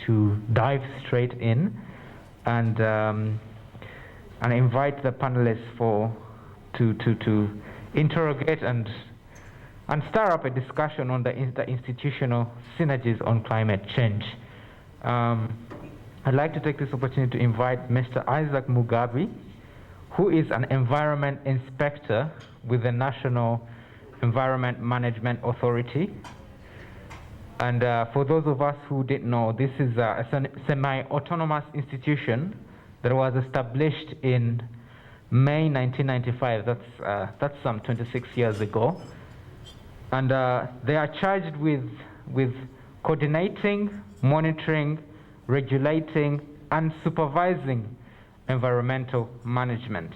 to dive straight in and invite the panelists to interrogate and stir up a discussion on the institutional synergies on climate change. I'd like to take this opportunity to invite Mr. Isaac Mugabi, who is an environment inspector with the National Environment Management Authority. And for those of us who didn't know, this is a semi-autonomous institution that was established in May 1995. That's some 26 years ago. And they are charged with coordinating, monitoring, regulating, and supervising environmental management.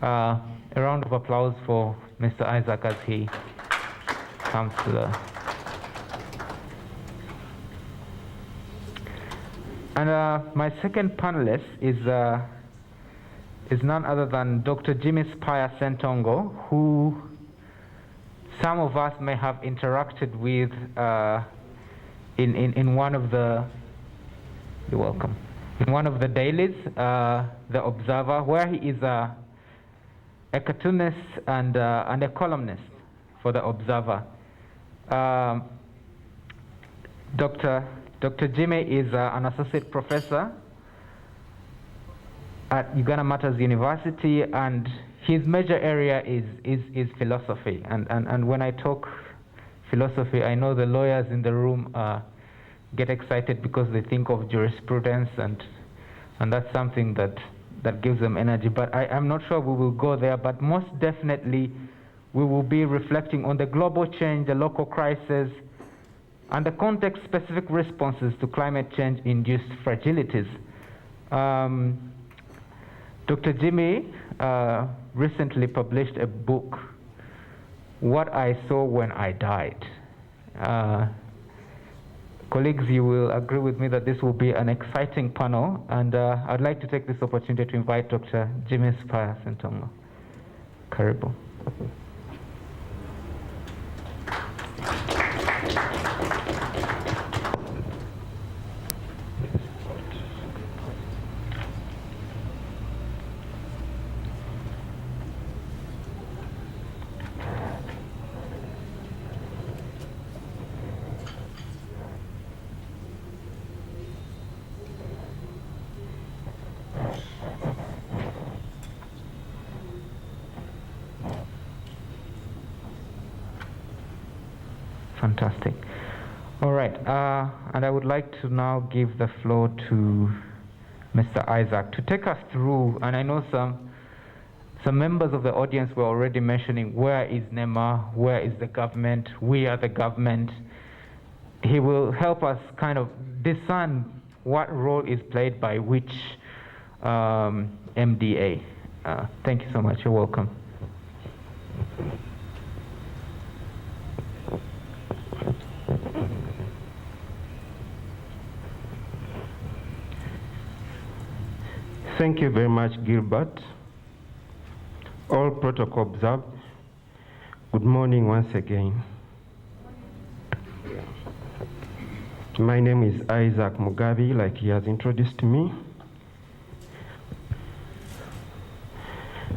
A round of applause for Mr. Isaac as he comes to the... And my second panelist is none other than Dr. Jimmy Spire Sentongo, who some of us may have interacted with in one of the... You're welcome. In one of the dailies, The Observer, where he is a cartoonist and a columnist for The Observer. Dr. Jimmy is an associate professor at Uganda Matters University, and his major area is philosophy. And when I talk philosophy, I know the lawyers in the room get excited because they think of jurisprudence, and that's something that gives them energy. But I'm not sure we will go there, but most definitely we will be reflecting on the global change, the local crisis, and the context-specific responses to climate change-induced fragilities. Dr. Jimmy recently published a book, What I Saw When I Died. Colleagues, you will agree with me that this will be an exciting panel, and I'd like to take this opportunity to invite Dr. Jimmy Spire Sentongo. Karibu. Fantastic. All right, and I would like to now give the floor to Mr. Isaac to take us through, and I know some members of the audience were already mentioning, where is NEMA, where is the government, we are the government. He will help us kind of discern what role is played by which MDA. Thank you so much, you're welcome. Thank you very much, Gilbert. All protocol observed. Good morning once again. My name is Isaac Mugabi, like he has introduced me.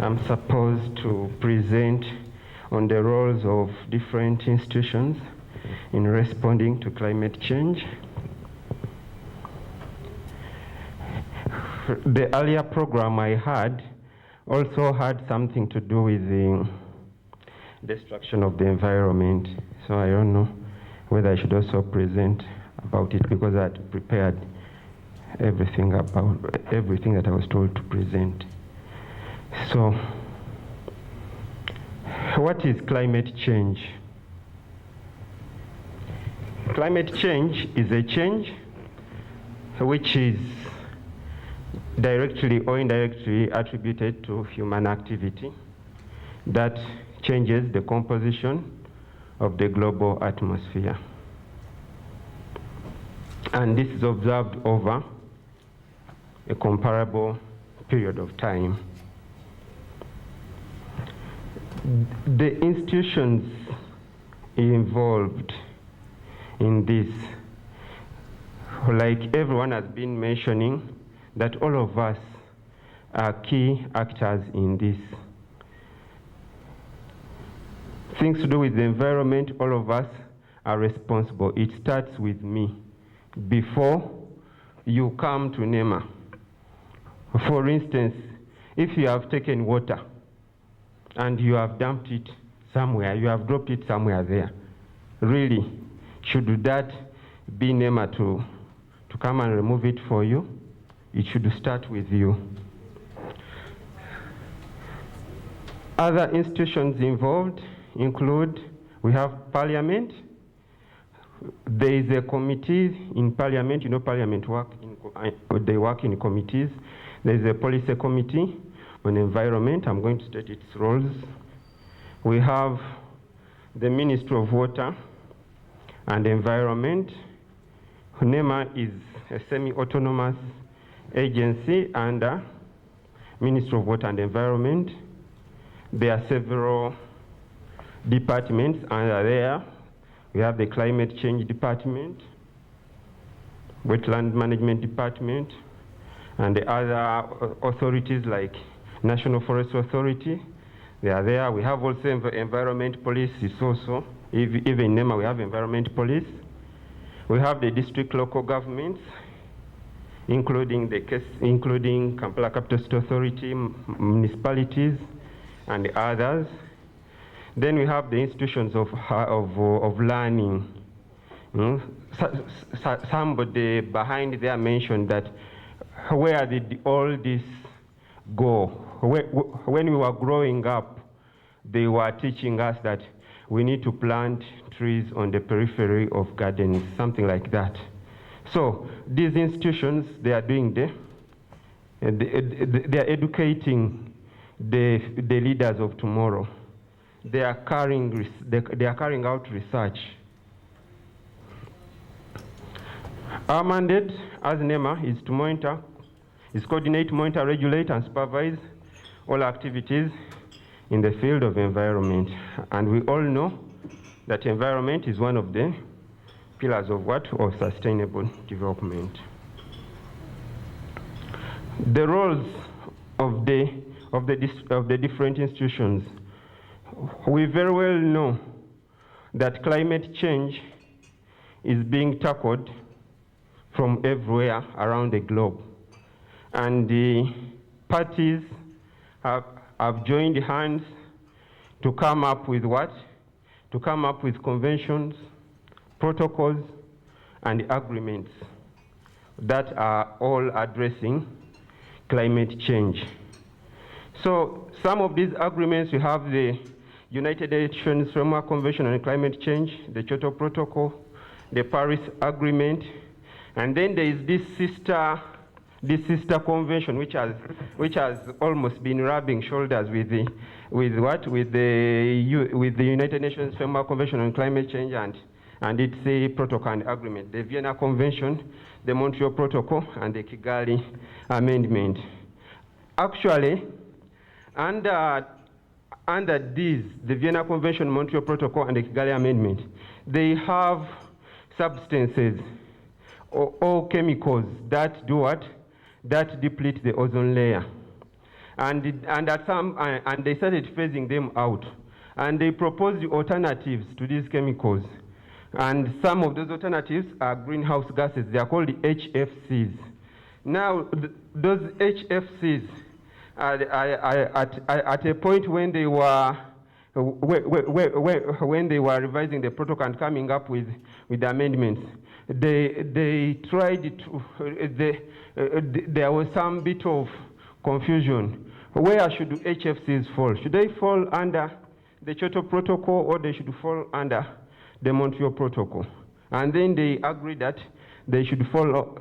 I'm supposed to present on the roles of different institutions in responding to climate change. The earlier program I had also had something to do with the destruction of the environment. So I don't know whether I should also present about it, because I had prepared everything that I was told to present. So, what is climate change? Climate change is a change which is directly or indirectly attributed to human activity that changes the composition of the global atmosphere. And this is observed over a comparable period of time. The institutions involved in this, like everyone has been mentioning, that all of us are key actors in this. Things to do with the environment, all of us are responsible. It starts with me before you come to NEMA. For instance, if you have taken water and you have dumped it somewhere, you have dropped it somewhere there, really, should that be NEMA to come and remove it for you? It should start with you. Other institutions involved include, we have Parliament. There is a committee in Parliament. You know, Parliament they work in committees. There is a policy committee on environment. I'm going to state its roles. We have the Ministry of Water and Environment. NEMA is a semi-autonomous agency under Ministry of Water and Environment. There are several departments under there. We have the Climate Change Department, Wetland Management Department, and the other authorities like National Forest Authority. They are there. We have also Environment Police. It's also, even in NEMA, we have Environment Police. We have the district local governments, including Kampala Capital City Authority, municipalities, and the others. Then we have the institutions of learning. Somebody behind there mentioned that where did all this go? When we were growing up, they were teaching us that we need to plant trees on the periphery of gardens, something like that. So these institutions, they are doing they are educating the leaders of tomorrow. They are carrying out research. Our mandate as NEMA is to monitor, coordinate, monitor, regulate, and supervise all activities in the field of environment. And we all know that environment is one of the pillars of what? Of sustainable development. The roles of the different institutions. We very well know that climate change is being tackled from everywhere around the globe. And the parties have joined hands to come up with what? To come up with conventions, protocols, and agreements that are all addressing climate change. So some of these agreements, we have the United Nations Framework Convention on Climate Change, the Kyoto Protocol, the Paris Agreement, and then there is this sister convention which has almost been rubbing shoulders with the United Nations Framework Convention on Climate Change and its a protocol and agreement, the Vienna Convention, the Montreal Protocol, and the Kigali Amendment. Actually, under these, the Vienna Convention, Montreal Protocol, and the Kigali Amendment, they have substances or chemicals that do what? That deplete the ozone layer. And they started phasing them out. And they proposed alternatives to these chemicals. And some of those alternatives are greenhouse gases. They are called the HFCs. Now, those HFCs, at a point when they were revising the protocol and coming up with the amendments, they tried to. There was some bit of confusion. Where should HFCs fall? Should they fall under the Kyoto Protocol or they should fall under the Montreal Protocol? And then they agreed that they should fall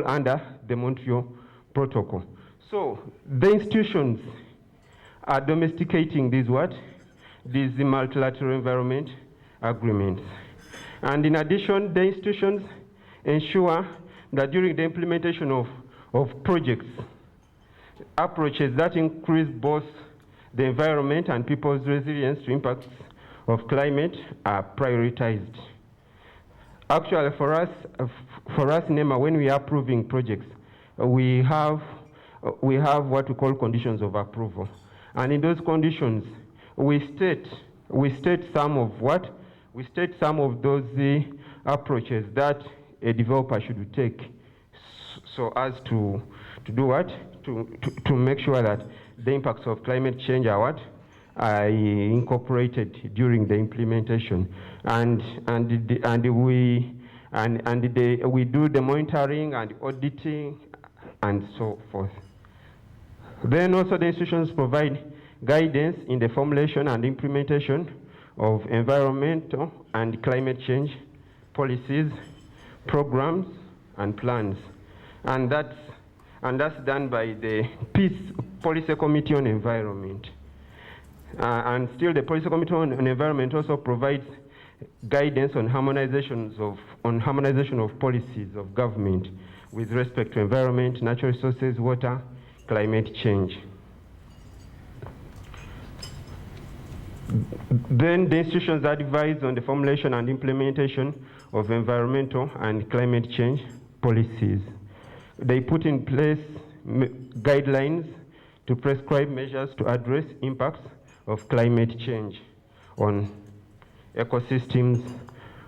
under the Montreal Protocol. So the institutions are domesticating these multilateral environment agreements. And in addition, the institutions ensure that during the implementation of projects, approaches that increase both the environment and people's resilience to impacts of climate are prioritized. Actually, for us, NEMA, when we are approving projects, we have what we call conditions of approval, and in those conditions, we state some of what? We state some of those approaches that a developer should take, so as to do what? To make sure that the impacts of climate change are what? Are incorporated during the implementation, and we do the monitoring and auditing and so forth. Then also the institutions provide guidance in the formulation and implementation of environmental and climate change policies, programs, and plans, and that's done by the Peace Policy Committee on Environment. And still, the Policy Committee on Environment also provides guidance on harmonization of policies of government with respect to environment, natural resources, water, climate change. Then the institutions advise on the formulation and implementation of environmental and climate change policies. They put in place guidelines to prescribe measures to address impacts of climate change on ecosystems,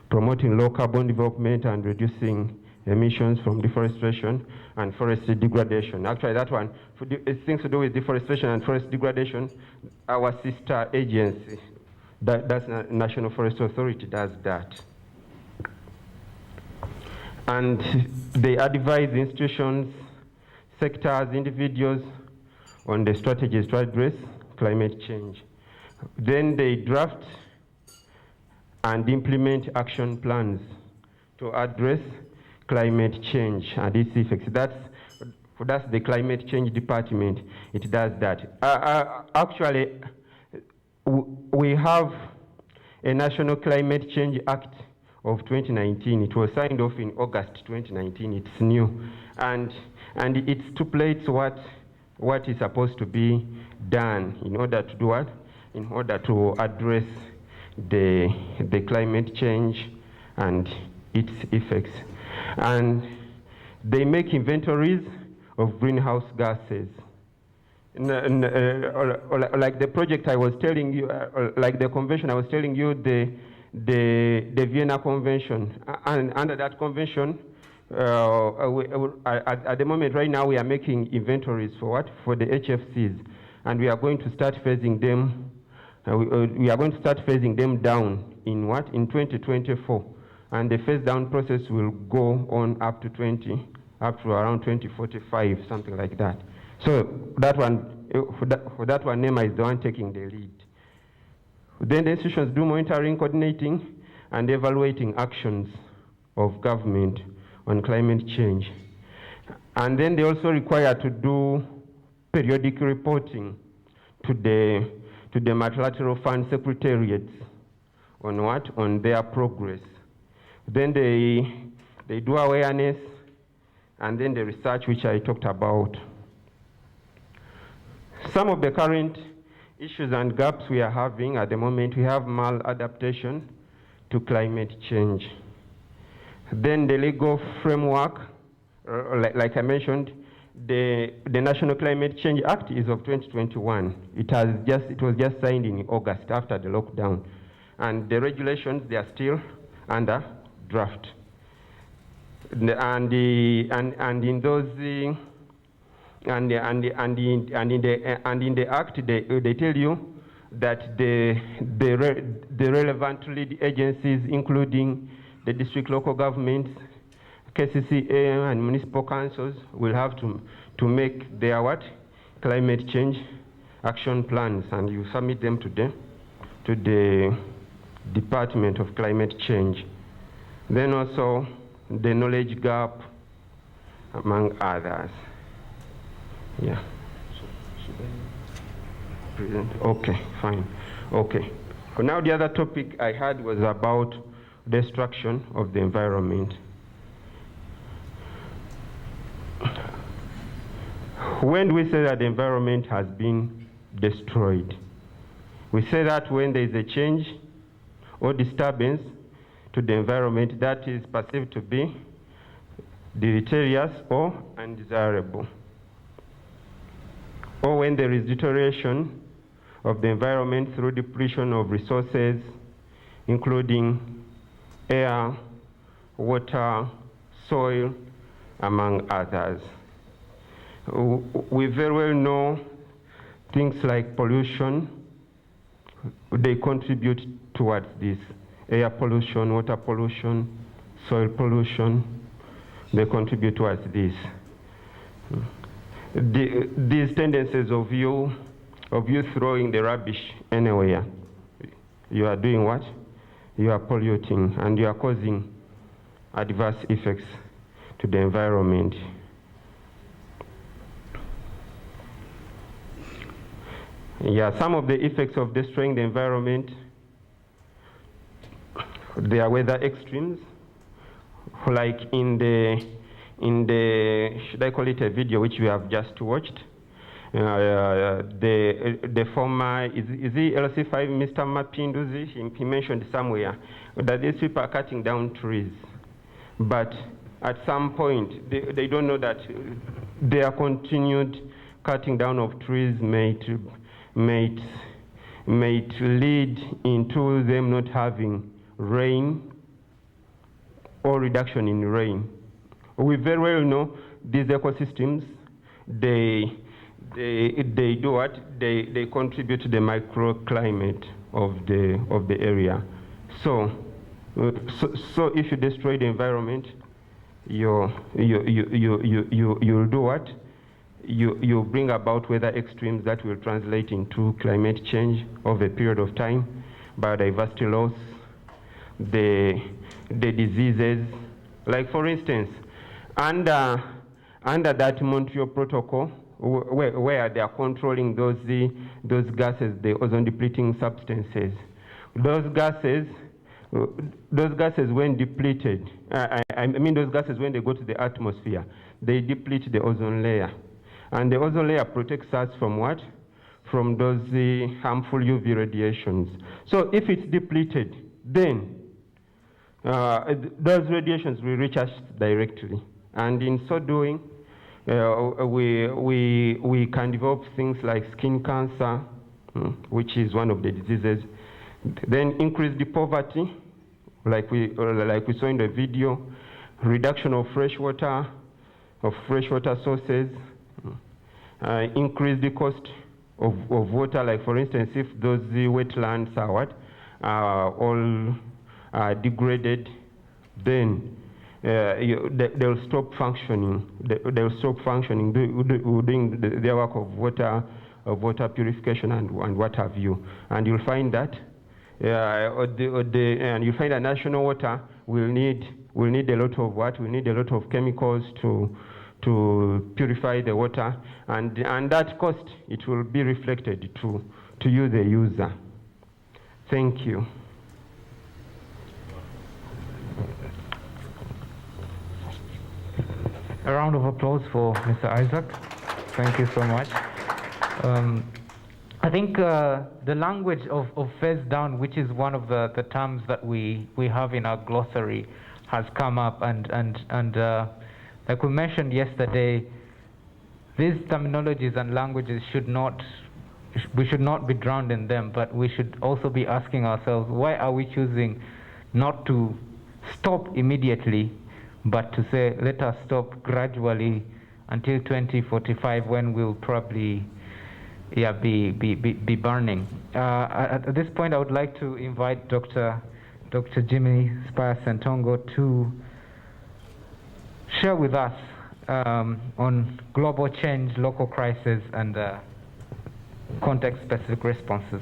promoting low carbon development and reducing emissions from deforestation and forest degradation. Actually, that one, things to do with deforestation and forest degradation, our sister agency, that's National Forest Authority, does that. And they advise institutions, sectors, individuals on the strategies to address climate change. Then they draft and implement action plans to address climate change and its effects. That's the climate change department. It does that. Actually, we have a National Climate Change Act of 2019. It was signed off in August 2019. It's new, and it stipulates what is supposed to be done in order to do what? In order to address the climate change and its effects. And they make inventories of greenhouse gases. Like the project I was telling you, like the convention I was telling you, the Vienna Convention. And under that convention, at the moment right now we are making inventories for what? For the HFCs. And we are going to start phasing them. We are going to start phasing them down in what? In 2024. And the phase down process will go on up to around 2045, something like that. So that one, for that one, NEMA is the one taking the lead. Then the institutions do monitoring, coordinating, and evaluating actions of government on climate change. And then they also require to do periodic reporting to the multilateral fund secretariats on what? On their progress. Then they do awareness, and then the research which I talked about. Some of the current issues and gaps we are having at the moment, we have maladaptation to climate change. Then the legal framework, like I mentioned, the National Climate Change Act is of 2021. It was just signed in August after the lockdown. And the regulations, they are still under draft. In the act, they tell you that the relevant lead agencies, including the district local governments, KCCA, and municipal councils, will have to make their what? Climate change action plans, and you submit them to the Department of Climate Change. Then also the knowledge gap, among others. Yeah. Should I present? Okay, fine. Okay. So now the other topic I had was about destruction of the environment. When we say that the environment has been destroyed, we say that when there is a change or disturbance to the environment that is perceived to be deleterious or undesirable, or when there is deterioration of the environment through depletion of resources, including air, water, soil, among others. We very well know things like pollution, they contribute towards this. Air pollution, water pollution, soil pollution, they contribute towards this. These tendencies of you throwing the rubbish anywhere, you are doing what? You are polluting and you are causing adverse effects to the environment. Yeah, some of the effects of destroying the environment, they are weather extremes, like in the, should I call it a video which we have just watched? The former, is he LC5, Mr. Mapinduzi, he mentioned somewhere that these people are cutting down trees. But at some point, they don't know that their continued cutting down of trees might lead into them not having rain or reduction in rain. We very well know these ecosystems, they do what? They contribute to the microclimate of the area. So if you destroy the environment, you'll do what? You bring about weather extremes that will translate into climate change over a period of time, biodiversity loss, the diseases. Like for instance, under that Montreal Protocol, where they are controlling those gases, the ozone depleting substances, those gases when depleted, I mean those gases when they go to the atmosphere, they deplete the ozone layer. And the ozone layer protects us from what? From those harmful UV radiations. So if it's depleted, then those radiations will reach us directly. And in so doing, we can develop things like skin cancer, which is one of the diseases. Then increase the poverty, like we saw in the video, reduction of fresh water sources, increase the cost of water, like for instance, if those wetlands are what? All degraded, then they'll stop functioning. They'll stop functioning, doing their work of water purification and what have you. And you'll find that, and you'll find that national water will need a lot of what? We need a lot of chemicals to purify the water, and that cost, it will be reflected to you, the user. Thank you. A round of applause for Mr. Isaac. Thank you so much. I think the language of phase down, which is one of the terms that we have in our glossary, has come up, and like we mentioned yesterday, these terminologies and languages we should not be drowned in them, but we should also be asking ourselves, why are we choosing not to stop immediately, but to say, let us stop gradually until 2045, when we'll probably be burning. At this point, I would like to invite Dr. Jimmy Spire-Sentongo to share with us on global change, local crisis, and context-specific responses.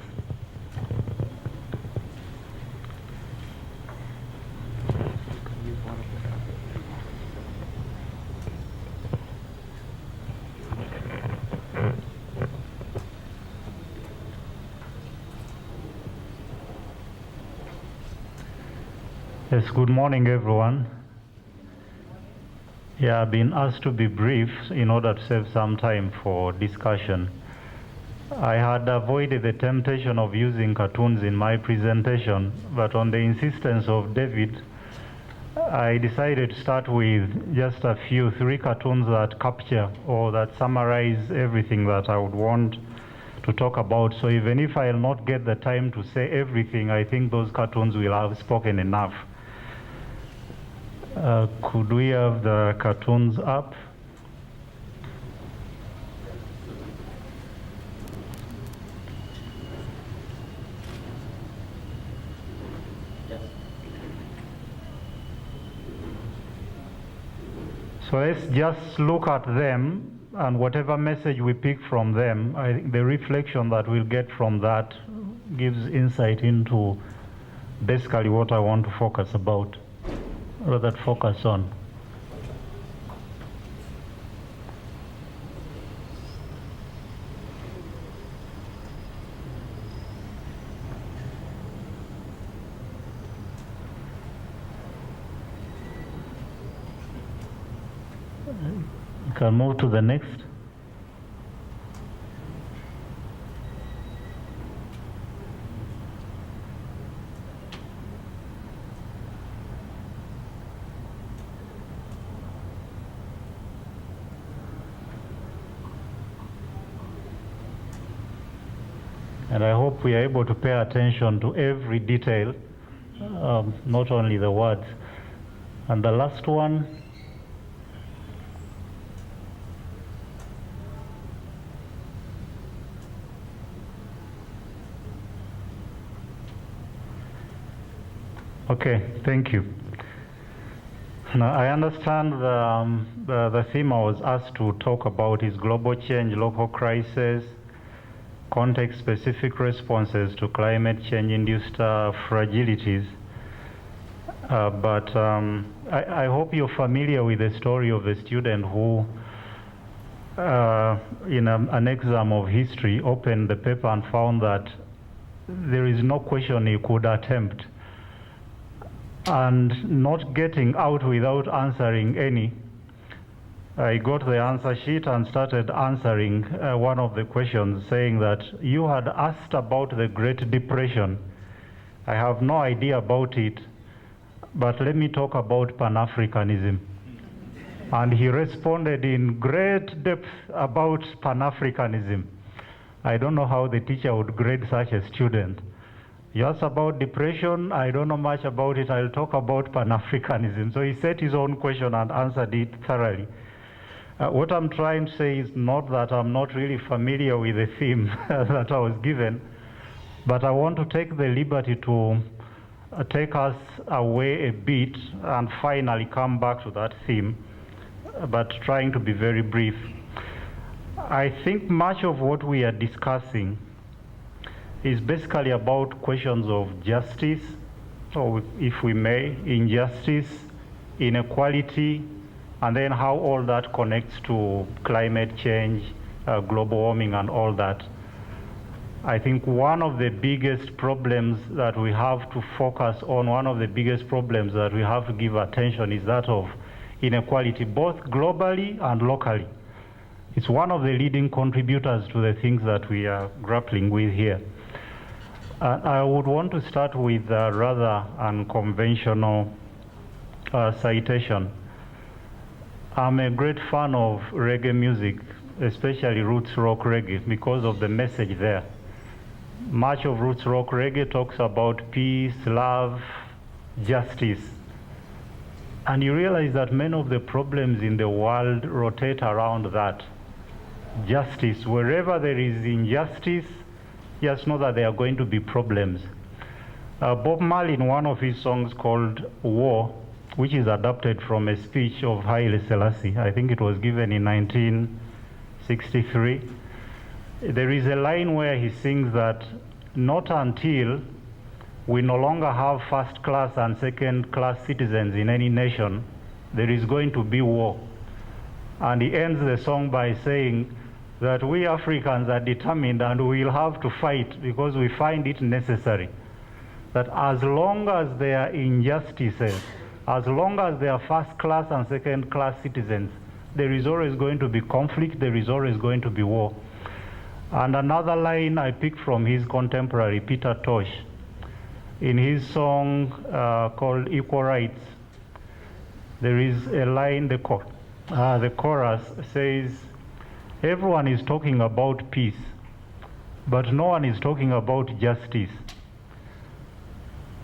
Yes, good morning, everyone. Yeah, I've been asked to be brief in order to save some time for discussion. I had avoided the temptation of using cartoons in my presentation, but on the insistence of David, I decided to start with just a few, 3 cartoons that capture or that summarize everything that I would want to talk about. So even if I'll not get the time to say everything, I think those cartoons will have spoken enough. Could we have the cartoons up? So let's just look at them, and whatever message we pick from them, I think the reflection that we'll get from that gives insight into basically what I want to focus about, or that focus on. You can move to the next. And I hope we are able to pay attention to every detail, not only the words. And the last one. Okay, thank you. Now, I understand the theme I was asked to talk about is global change, local crisis, context-specific responses to climate change-induced fragilities. But I hope you're familiar with the story of a student who, in an exam of history, opened the paper and found that there is no question he could attempt, and not getting out without answering any. I got the answer sheet and started answering one of the questions, saying that you had asked about the Great Depression. I have no idea about it, but let me talk about Pan-Africanism. And he responded in great depth about Pan-Africanism. I don't know how the teacher would grade such a student. You asked about depression, I don't know much about it, I'll talk about Pan-Africanism. So he set his own question and answered it thoroughly. What I'm trying to say is not that I'm not really familiar with the theme that I was given, but I want to take the liberty to take us away a bit and finally come back to that theme, but trying to be very brief. I think much of what we are discussing is basically about questions of justice, or if we may, injustice, inequality, and then how all that connects to climate change, global warming, and all that. I think one of the biggest problems that we have to focus on, one of the biggest problems that we have to give attention is that of inequality, both globally and locally. It's one of the leading contributors to the things that we are grappling with here. I would want to start with a rather unconventional citation. I'm a great fan of reggae music, especially roots rock reggae, because of the message there. Much of roots rock reggae talks about peace, love, justice. And you realize that many of the problems in the world rotate around that. Justice. Wherever there is injustice, just know that there are going to be problems. Bob Marley, in one of his songs called War, which is adapted from a speech of Haile Selassie, I think it was given in 1963, there is a line where he sings that not until we no longer have first-class and second-class citizens in any nation, there is going to be war. And he ends the song by saying that we Africans are determined and we will have to fight because we find it necessary. That as long as there are injustices, as long as there are first-class and second-class citizens, there is always going to be conflict, there is always going to be war. And another line I picked from his contemporary, Peter Tosh, in his song called Equal Rights. There is a line, the chorus says, everyone is talking about peace, but no one is talking about justice.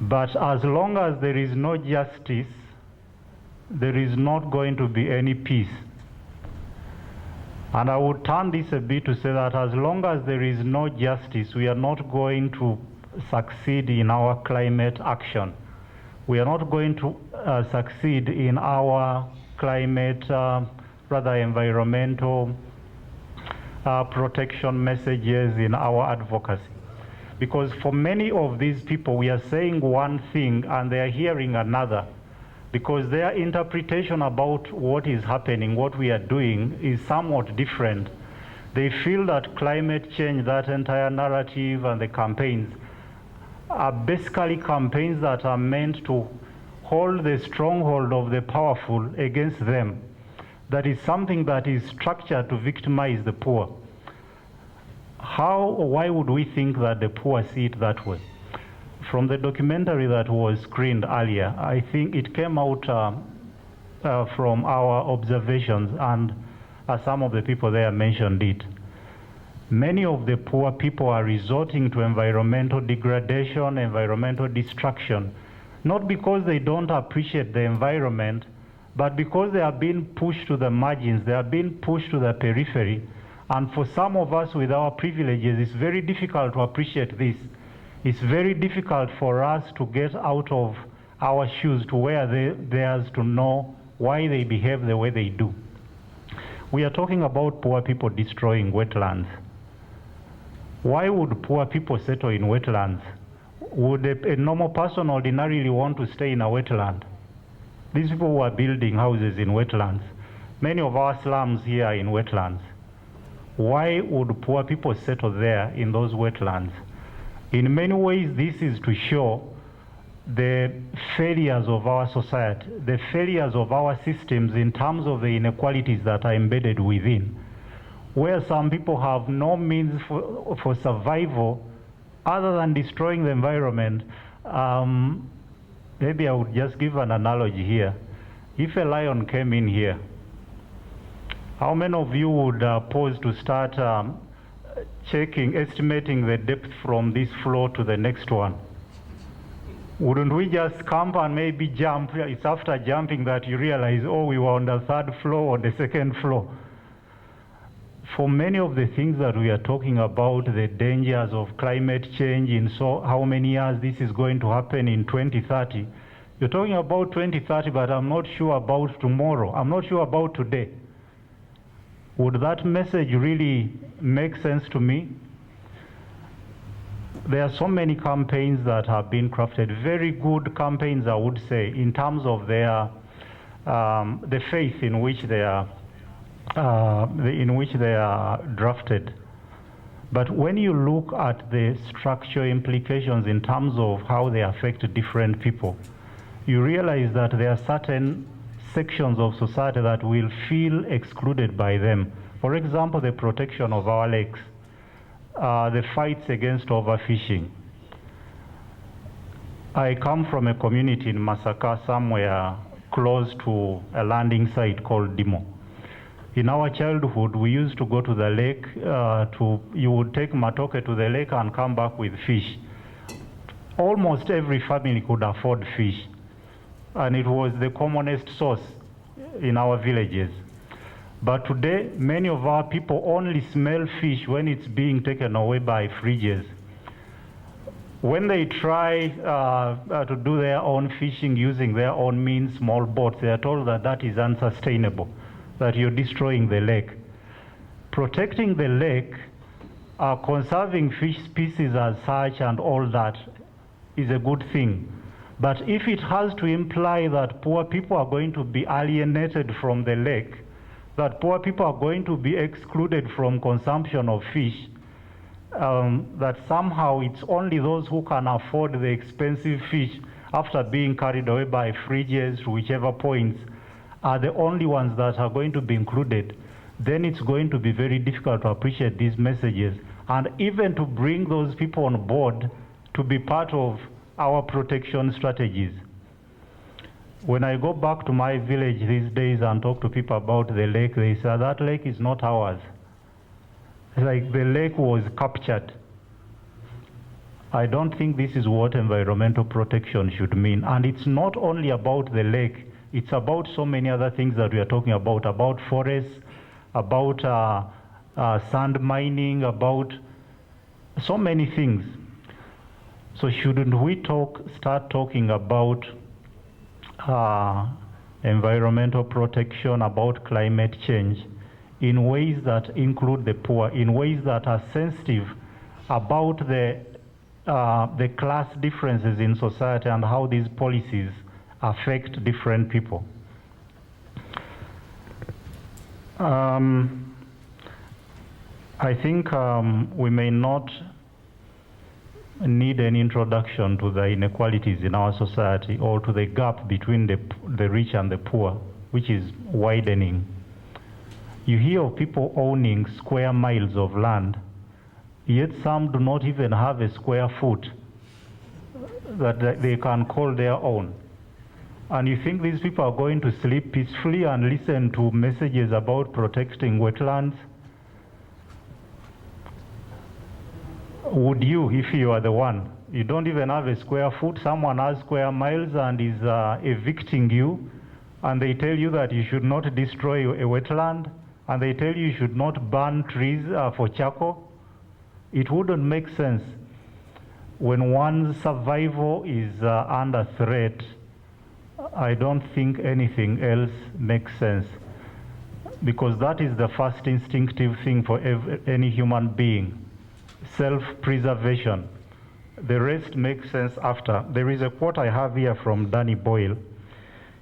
But as long as there is no justice, there is not going to be any peace. And I would turn this a bit to say that as long as there is no justice, we are not going to succeed in our climate action. We are not going to succeed in our climate, environmental protection messages, in our advocacy. Because for many of these people, we are saying one thing and they are hearing another, because their interpretation about what is happening, what we are doing, is somewhat different. They feel that climate change, that entire narrative and the campaigns, are basically campaigns that are meant to hold the stronghold of the powerful against them. That is something that is structured to victimize the poor. Why would we think that the poor see it that way? From the documentary that was screened earlier, I think it came out from our observations, and some of the people there mentioned it. Many of the poor people are resorting to environmental degradation, environmental destruction, not because they don't appreciate the environment, but because they are being pushed to the margins, they are being pushed to the periphery. And for some of us with our privileges, it's very difficult to appreciate this. It's very difficult for us to get out of our shoes to where theirs, to know why they behave the way they do. We are talking about poor people destroying wetlands. Why would poor people settle in wetlands? Would a normal person ordinarily want to stay in a wetland? These people who are building houses in wetlands, many of our slums here are in wetlands. Why would poor people settle there in those wetlands? In many ways, this is to show the failures of our society, the failures of our systems in terms of the inequalities that are embedded within, where some people have no means for survival other than destroying the environment. Maybe I would just give an analogy here. If a lion came in here, how many of you would pause to start estimating the depth from this floor to the next one? Wouldn't we just camp and maybe jump? It's after jumping that you realize, oh, we were on the third floor or the second floor. For many of the things that we are talking about, the dangers of climate change, in so how many years this is going to happen in 2030, you're talking about 2030, but I'm not sure about tomorrow. I'm not sure about today. Would that message really make sense to me? There are so many campaigns that have been crafted, very good campaigns, I would say, in terms of their the faith in which they are drafted. But when you look at the structural implications in terms of how they affect different people, you realize that there are certain sections of society that will feel excluded by them. For example, the protection of our lakes, the fights against overfishing. I come from a community in Masaka, somewhere close to a landing site called Dimo. In our childhood, we used to go to the lake, you would take matoke to the lake and come back with fish. Almost every family could afford fish, and it was the commonest source in our villages. But today, many of our people only smell fish when it's being taken away by fridges. When they try to do their own fishing using their own means, small boats, they are told that that is unsustainable, that you're destroying the lake. Protecting the lake, conserving fish species as such and all that is a good thing. But if it has to imply that poor people are going to be alienated from the lake, that poor people are going to be excluded from consumption of fish, that somehow it's only those who can afford the expensive fish after being carried away by fridges to whichever points are the only ones that are going to be included, then it's going to be very difficult to appreciate these messages. and even to bring those people on board to be part of our protection strategies. When I go back to my village these days and talk to people about the lake, they say that lake is not ours. It's like the lake was captured. I don't think this is what environmental protection should mean. And it's not only about the lake, it's about so many other things that we are talking about forests, about sand mining, about so many things. So shouldn't we start talking about environmental protection, about climate change, in ways that include the poor, in ways that are sensitive about the class differences in society and how these policies affect different people. I think we may not need an introduction to the inequalities in our society or to the gap between the rich and the poor, which is widening. You hear of people owning square miles of land, yet some do not even have a square foot that they can call their own. And you think these people are going to sleep peacefully and listen to messages about protecting wetlands? Would you, if you are the one? You don't even have a square foot, someone has square miles and is evicting you, and they tell you that you should not destroy a wetland, and they tell you should not burn trees for charcoal. It wouldn't make sense. When one's survival is under threat, I don't think anything else makes sense, because that is the first instinctive thing for any human being. Self-preservation. The rest makes sense after. There is a quote I have here from Danny Boyle.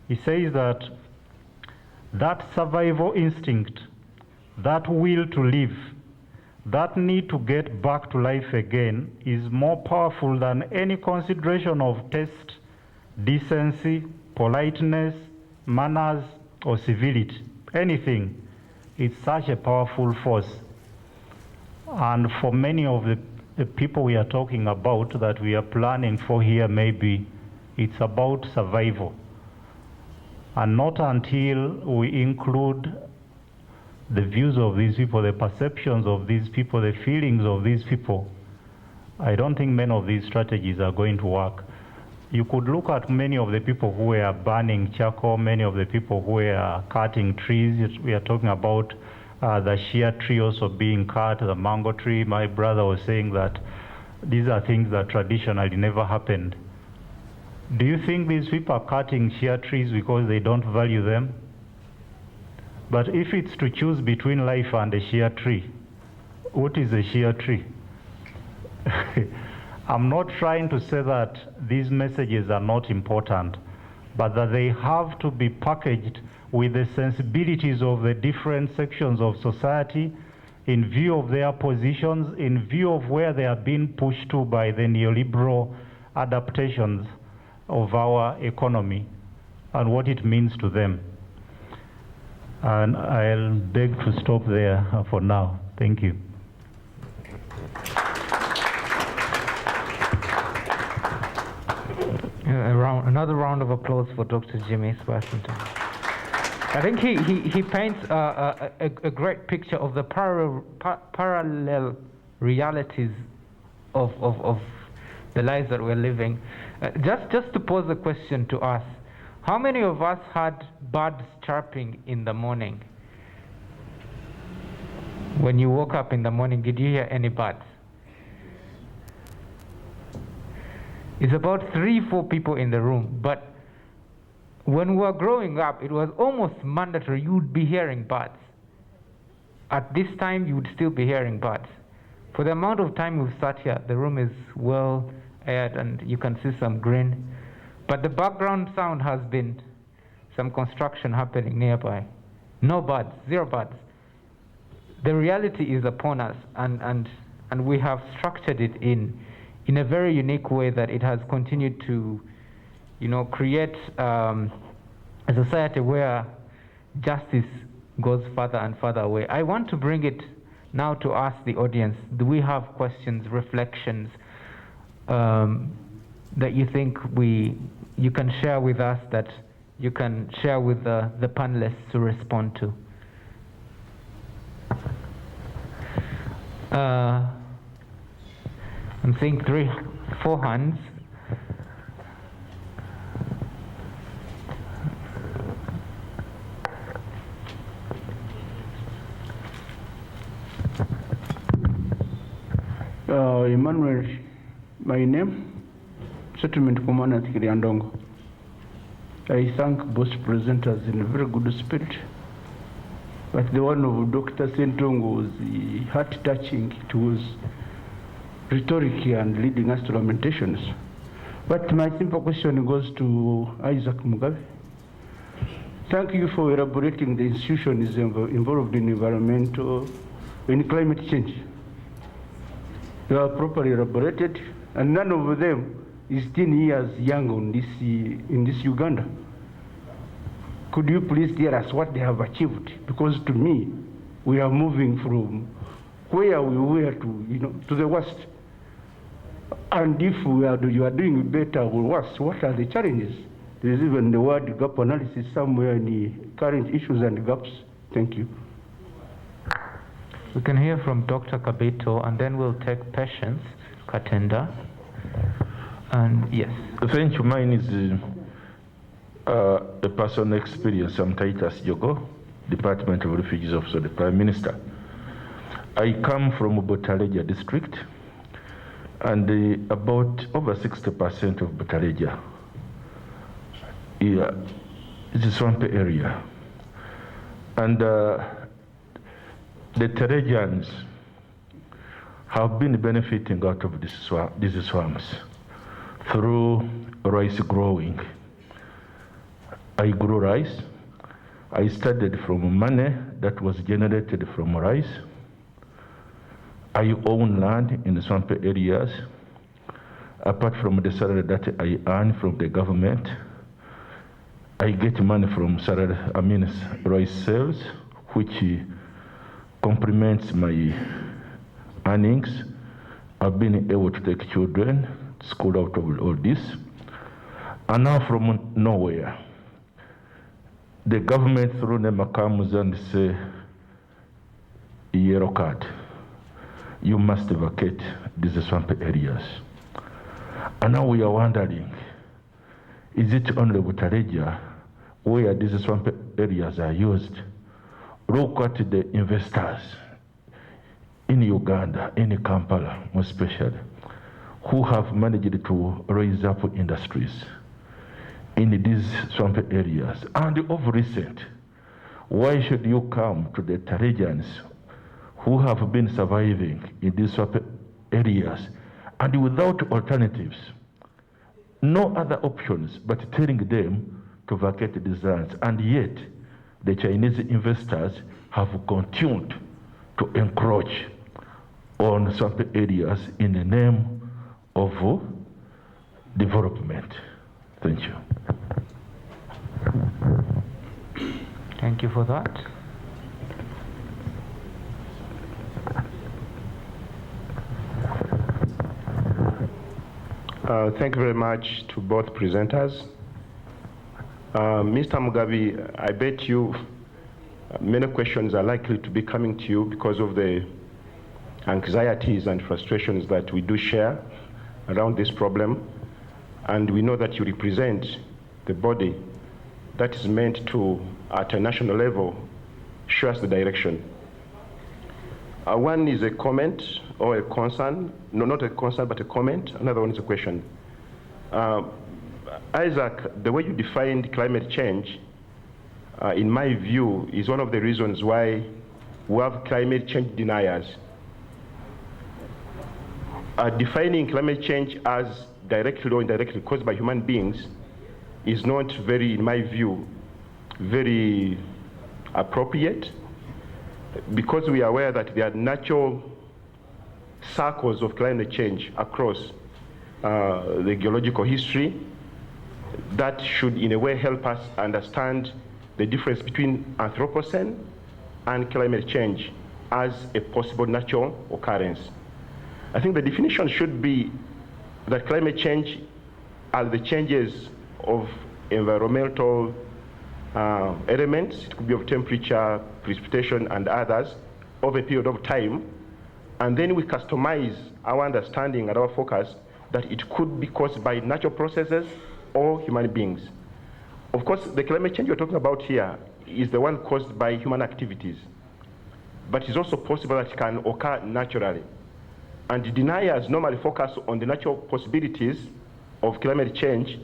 He says that survival instinct, that will to live, that need to get back to life again is more powerful than any consideration of taste, decency, politeness, manners, or civility. Anything. It's such a powerful force. And for many of the people we are talking about that we are planning for here, maybe it's about survival. And not until we include the views of these people, the perceptions of these people, the feelings of these people, I don't think many of these strategies are going to work. You could look at many of the people who are burning charcoal, many of the people who are cutting trees. We are talking about the shea tree also being cut, the mango tree. My brother was saying that these are things that traditionally never happened. Do you think these people are cutting shea trees because they don't value them? But if it's to choose between life and a shea tree, what is a shea tree? I'm not trying to say that these messages are not important, but that they have to be packaged with the sensibilities of the different sections of society in view of their positions, in view of where they are being pushed to by the neoliberal adaptations of our economy and what it means to them. And I'll beg to stop there for now. Thank you. Another round of applause for Dr. Jimmy Spasington. I think he paints a great picture of the parallel realities of the lives that we're living. Just to pose a question to us, how many of us had birds chirping in the morning? When you woke up in the morning, did you hear any birds? It's about 3-4 people in the room, but when we were growing up, it was almost mandatory. You would be hearing birds. At this time, you would still be hearing birds. For the amount of time we've sat here, the room is well aired and you can see some green. But the background sound has been some construction happening nearby. No birds, 0 birds. The reality is upon us, and we have structured it in a very unique way that it has continued to, create a society where justice goes further and further away. I want to bring it now to ask the audience, do we have questions, reflections that you think you can share with us, that you can share with the panelists to respond to? I'm seeing 4 hands. Emmanuel, my name, Settlement Commander Kiriandongo. I thank both presenters in a very good spirit. But the one of Dr. Sentongo was heart-touching. It was rhetoric and leading us to lamentations. But my simple question goes to Isaac Mugabe. Thank you for elaborating the institutions involved in climate change. They are properly elaborated, and none of them is 10 years young in this Uganda. Could you please tell us what they have achieved? Because to me, we are moving from where we were to the worst. And if you are doing better or worse, what are the challenges? There is even the word gap analysis somewhere in the current issues and gaps. Thank you. We can hear from Dr. Kabito, and then we'll take Patience Katenda. And yes. Thank you. Mine is a personal experience. I'm Titus Jogo, Department of Refugees Office of the Prime Minister. I come from Butaleja district, and about over 60% of Butaleja is a swampy area. And the Terrejans have been benefiting out of these swamps through rice growing. I grew rice. I started from money that was generated from rice. I own land in the swampy areas. Apart from the salary that I earn from the government, I get money from rice sales, which complements my earnings. I've been able to take children to school out of all this. And now from nowhere, the government through NEMA comes and say, yellow card, you must vacate these swampy areas. And now we are wondering, is it only Butaleja where these swampy areas are used? Look at the investors in Uganda, in Kampala more especially, who have managed to raise up industries in these swampy areas. And of recent, why should you come to the Terrejans who have been surviving in these swampy areas and without alternatives, no other options but telling them to vacate these lands? And yet, the Chinese investors have continued to encroach on swampy areas in the name of development. Thank you. Thank you for that. Thank you very much to both presenters. Mr. Mugabe, I bet you many questions are likely to be coming to you because of the anxieties and frustrations that we do share around this problem. And we know that you represent the body that is meant to, at a national level, show us the direction. One is a comment or a concern. No, not a concern, but a comment. Another one is a question. Isaac, the way you defined climate change, in my view, is one of the reasons why we have climate change deniers. Defining climate change as directly or indirectly caused by human beings is not very, in my view, very appropriate, because we are aware that there are natural cycles of climate change across the geological history that should, in a way, help us understand the difference between Anthropocene and climate change. as a possible natural occurrence. I think the definition should be that climate change are the changes of environmental elements. It could be of temperature, precipitation, and others over a period of time. And then we customize our understanding and our focus that it could be caused by natural processes or human beings. Of course, the climate change we're talking about here is the one caused by human activities. But it's also possible that it can occur naturally. And deniers normally focus on the natural possibilities of climate change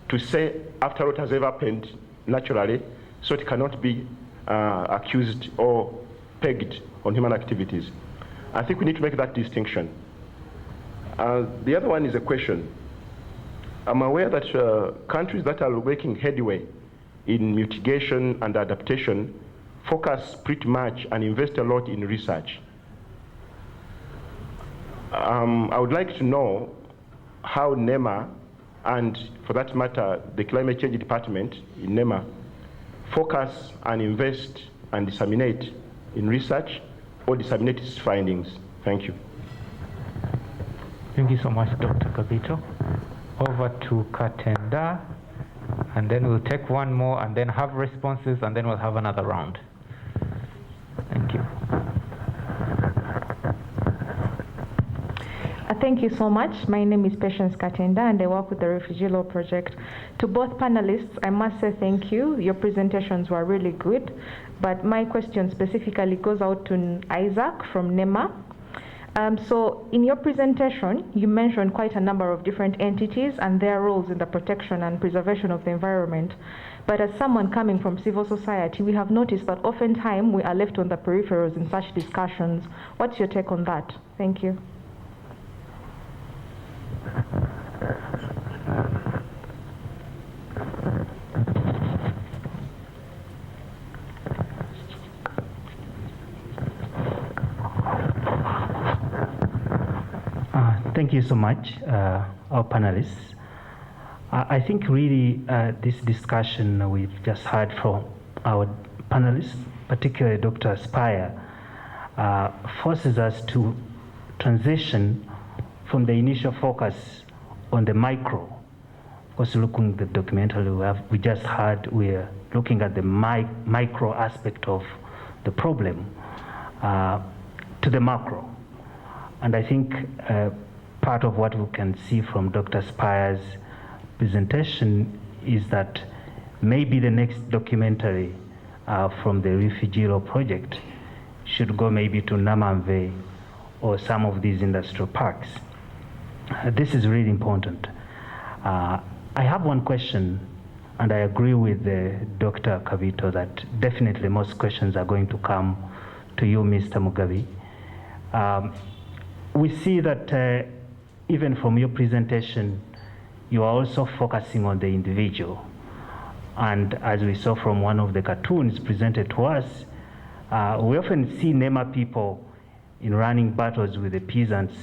to say after what has ever happened naturally, so it cannot be accused or pegged on human activities. I think we need to make that distinction. The other one is a question. I'm aware that countries that are making headway in mitigation and adaptation focus pretty much and invest a lot in research. I would like to know how NEMA, and for that matter, the Climate Change Department in NEMA, focus and invest and disseminate in research or disseminate its findings. Thank you. Thank you so much, Dr. Kabito. Over to Katenda, and then we'll take one more and then have responses, and then we'll have another round. Thank you. Thank you so much. My name is Patience Katenda, and I work with the Refugee Law Project. To both panelists, I must say thank you. Your presentations were really good, but my question specifically goes out to Isaac from NEMA. So in your presentation, you mentioned quite a number of different entities and their roles in the protection and preservation of the environment. But as someone coming from civil society, we have noticed that oftentimes we are left on the peripherals in such discussions. What's your take on that? Thank you. Thank you so much, our panelists. I think really this discussion we've just heard from our panelists, particularly Dr. Spire, forces us to transition from the initial focus on the micro. Of course, looking at the documentary we just heard, we're looking at the micro aspect of the problem to the macro. And I think part of what we can see from Dr. Spire's presentation is that maybe the next documentary from the Refugee Law Project should go maybe to Namamve or some of these industrial parks. This is really important. I have one question, and I agree with Dr. Kabito that definitely most questions are going to come to you, Mr. Mugabe. We see that even from your presentation, you are also focusing on the individual. And as we saw from one of the cartoons presented to us, we often see NEMA people in running battles with the peasants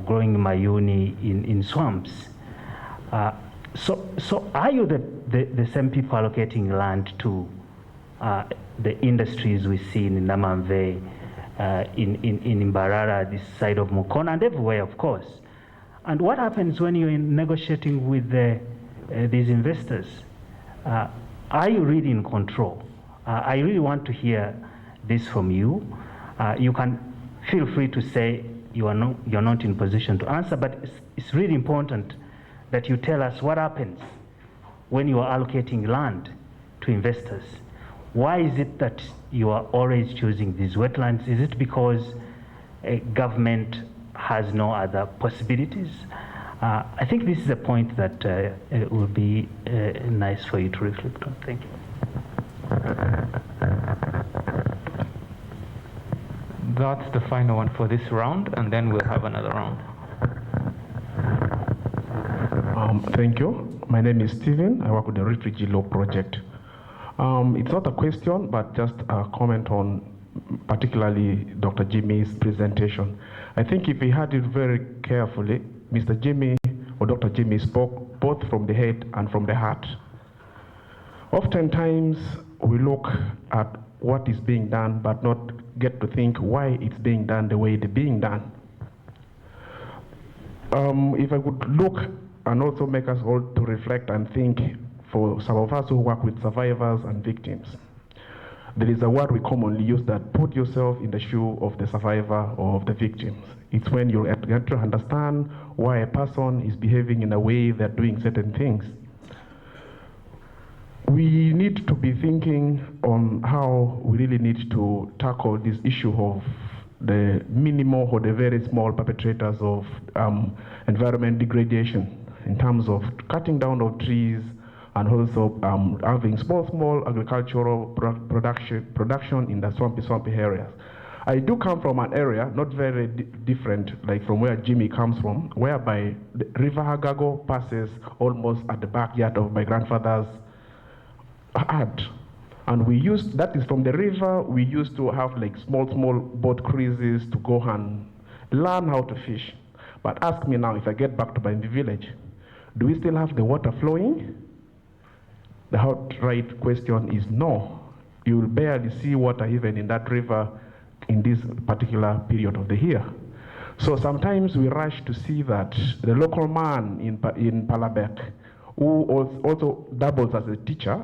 growing mayuni in swamps. So are you the same people allocating land to the industries we see in Namamve, in Mbarara, this side of Mukono, and everywhere, of course? And what happens when you're negotiating with these investors? Are you really in control? I really want to hear this from you. You can feel free to say you're not in position to answer, but it's really important that you tell us what happens when you are allocating land to investors. Why is it that you are always choosing these wetlands? Is it because a government has no other possibilities? I think this is a point that it will be nice for you to reflect on. Thank you. That's the final one for this round, and then we'll have another round. Thank you. My name is Stephen. I work with the Refugee Law Project. It's not a question, but just a comment on particularly Dr. Jimmy's presentation. I think if we heard it very carefully, Mr. Jimmy or Dr. Jimmy spoke both from the head and from the heart. Oftentimes, we look at what is being done, but not get to think why it's being done the way it's being done. If I could look and also make us all to reflect and think, for some of us who work with survivors and victims, there is a word we commonly use that put yourself in the shoe of the survivor or of the victims. It's when you get to understand why a person is behaving in a way they're doing certain things. We need to be thinking on how we really need to tackle this issue of the minimal or the very small perpetrators of environment degradation in terms of cutting down of trees and also having small agricultural production in the swampy areas. I do come from an area not very different, like from where Jimmy comes from, whereby the River Hagago passes almost at the backyard of my grandfather's hut. And we used, that is from the river, we used to have like small boat cruises to go and learn how to fish. But ask me now, if I get back to my village, do we still have the water flowing? The outright question is no. You will barely see water even in that river in this particular period of the year. So sometimes we rush to see that the local man in Palabek, who also doubles as a teacher,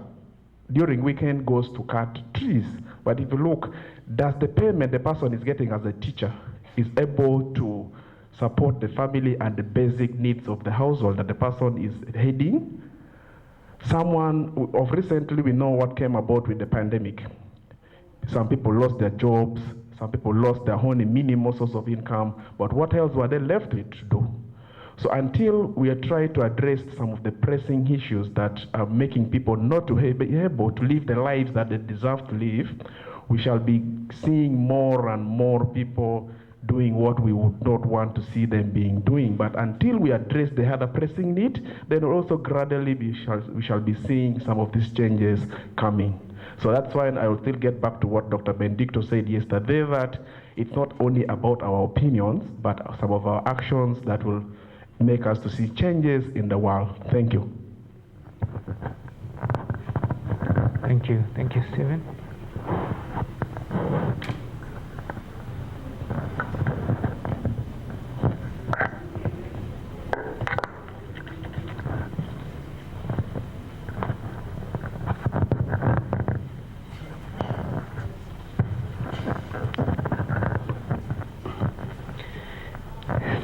during weekend goes to cut trees. But if you look, does the payment the person is getting as a teacher is able to support the family and the basic needs of the household that the person is heading? Someone of recently, we know what came about with the pandemic. Some people lost their jobs, some people lost their only minimal source of income, but what else were they left with to do? So until we are trying to address some of the pressing issues that are making people not to be able to live the lives that they deserve to live, we shall be seeing more and more people doing what we would not want to see them being doing. But until we address the other pressing need, then also gradually we shall be seeing some of these changes coming. So that's why I will still get back to what Dr. Benedicto said yesterday, that it's not only about our opinions, but some of our actions that will make us to see changes in the world. Thank you. Thank you. Thank you, Stephen.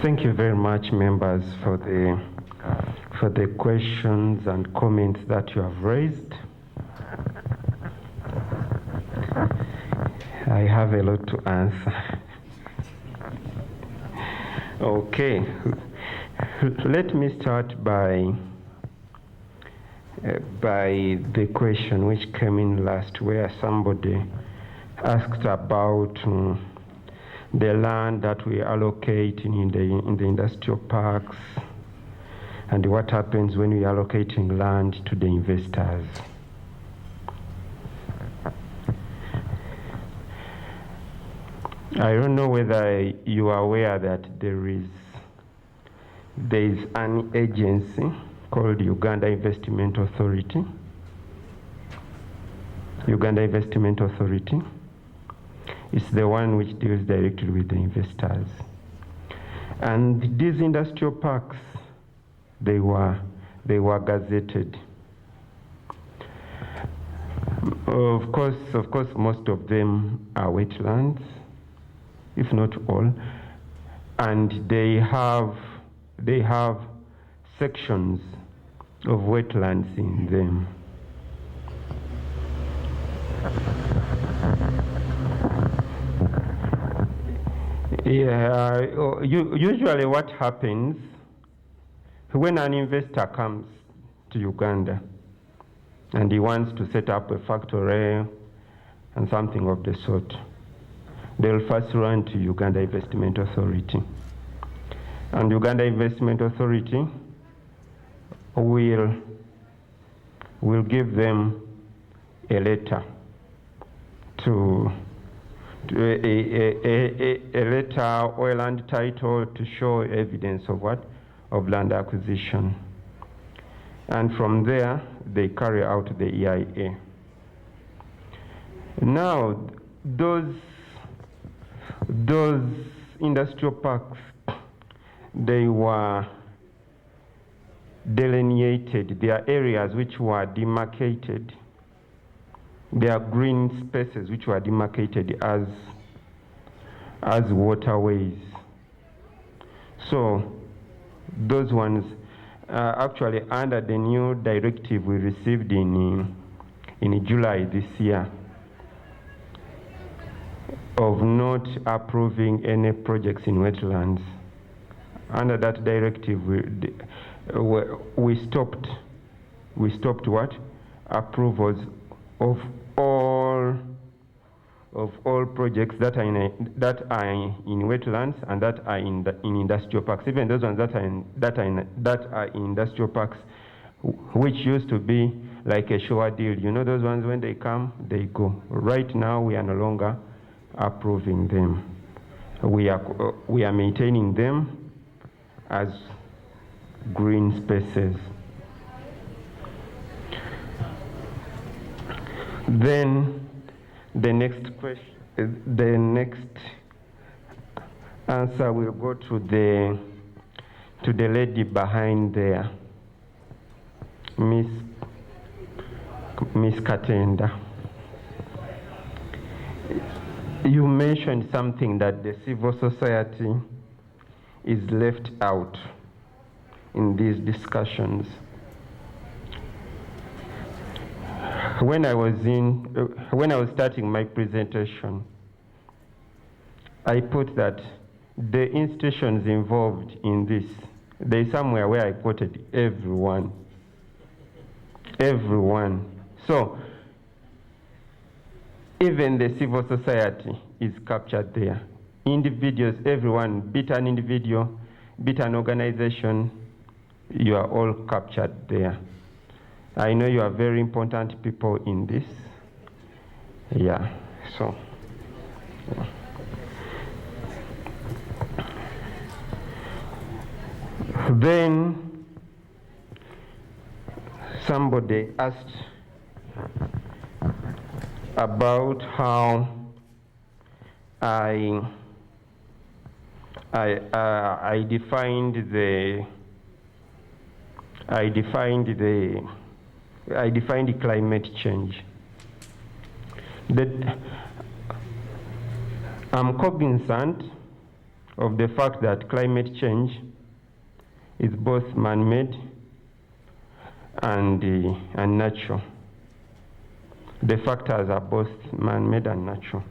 Thank you very much, members, for the questions and comments that you have raised. I have a lot to answer. Okay, let me start by the question which came in last, where somebody asked about the land that we allocate in the industrial parks and what happens when we are allocating land to the investors. I don't know whether you are aware that there is an agency called Uganda Investment Authority. Uganda Investment Authority. It's the one which deals directly with the investors. And these industrial parks, they were gazetted. Of course, most of them are wetlands, if not all, and they have sections of wetlands in them. Yeah, usually what happens when an investor comes to Uganda and he wants to set up a factory and something of the sort, they'll first run to Uganda Investment Authority. And Uganda Investment Authority will give them a letter a letter or a land title to show evidence of what? Of land acquisition. And from there, they carry out the EIA. Now, those industrial parks, they were delineated. There are areas which were demarcated. There are green spaces which were demarcated as waterways. So those ones, actually under the new directive we received in July this year, of not approving any projects in wetlands. Under that directive, we stopped what? Approvals of all projects that are in wetlands and that are in industrial parks. Even those ones that are in industrial parks, which used to be like a sure deal. You know, those ones, when they come, they go. Right now, we are no longer approving them. We are maintaining them as green spaces. Then the next question, the next answer will go to the lady behind there, Miss Katenda. You mentioned something that the civil society is left out in these discussions. When I was starting my presentation, I put that the institutions involved in this, there's somewhere where I quoted everyone. Everyone. So even the civil society is captured there. Individuals, everyone, be it an individual, be it an organization, you are all captured there. I know you are very important people in this. Yeah, so. Yeah. Then somebody asked about how I defined climate change. I'm cognizant of the fact that climate change is both man-made and natural. The factors are both man-made and natural.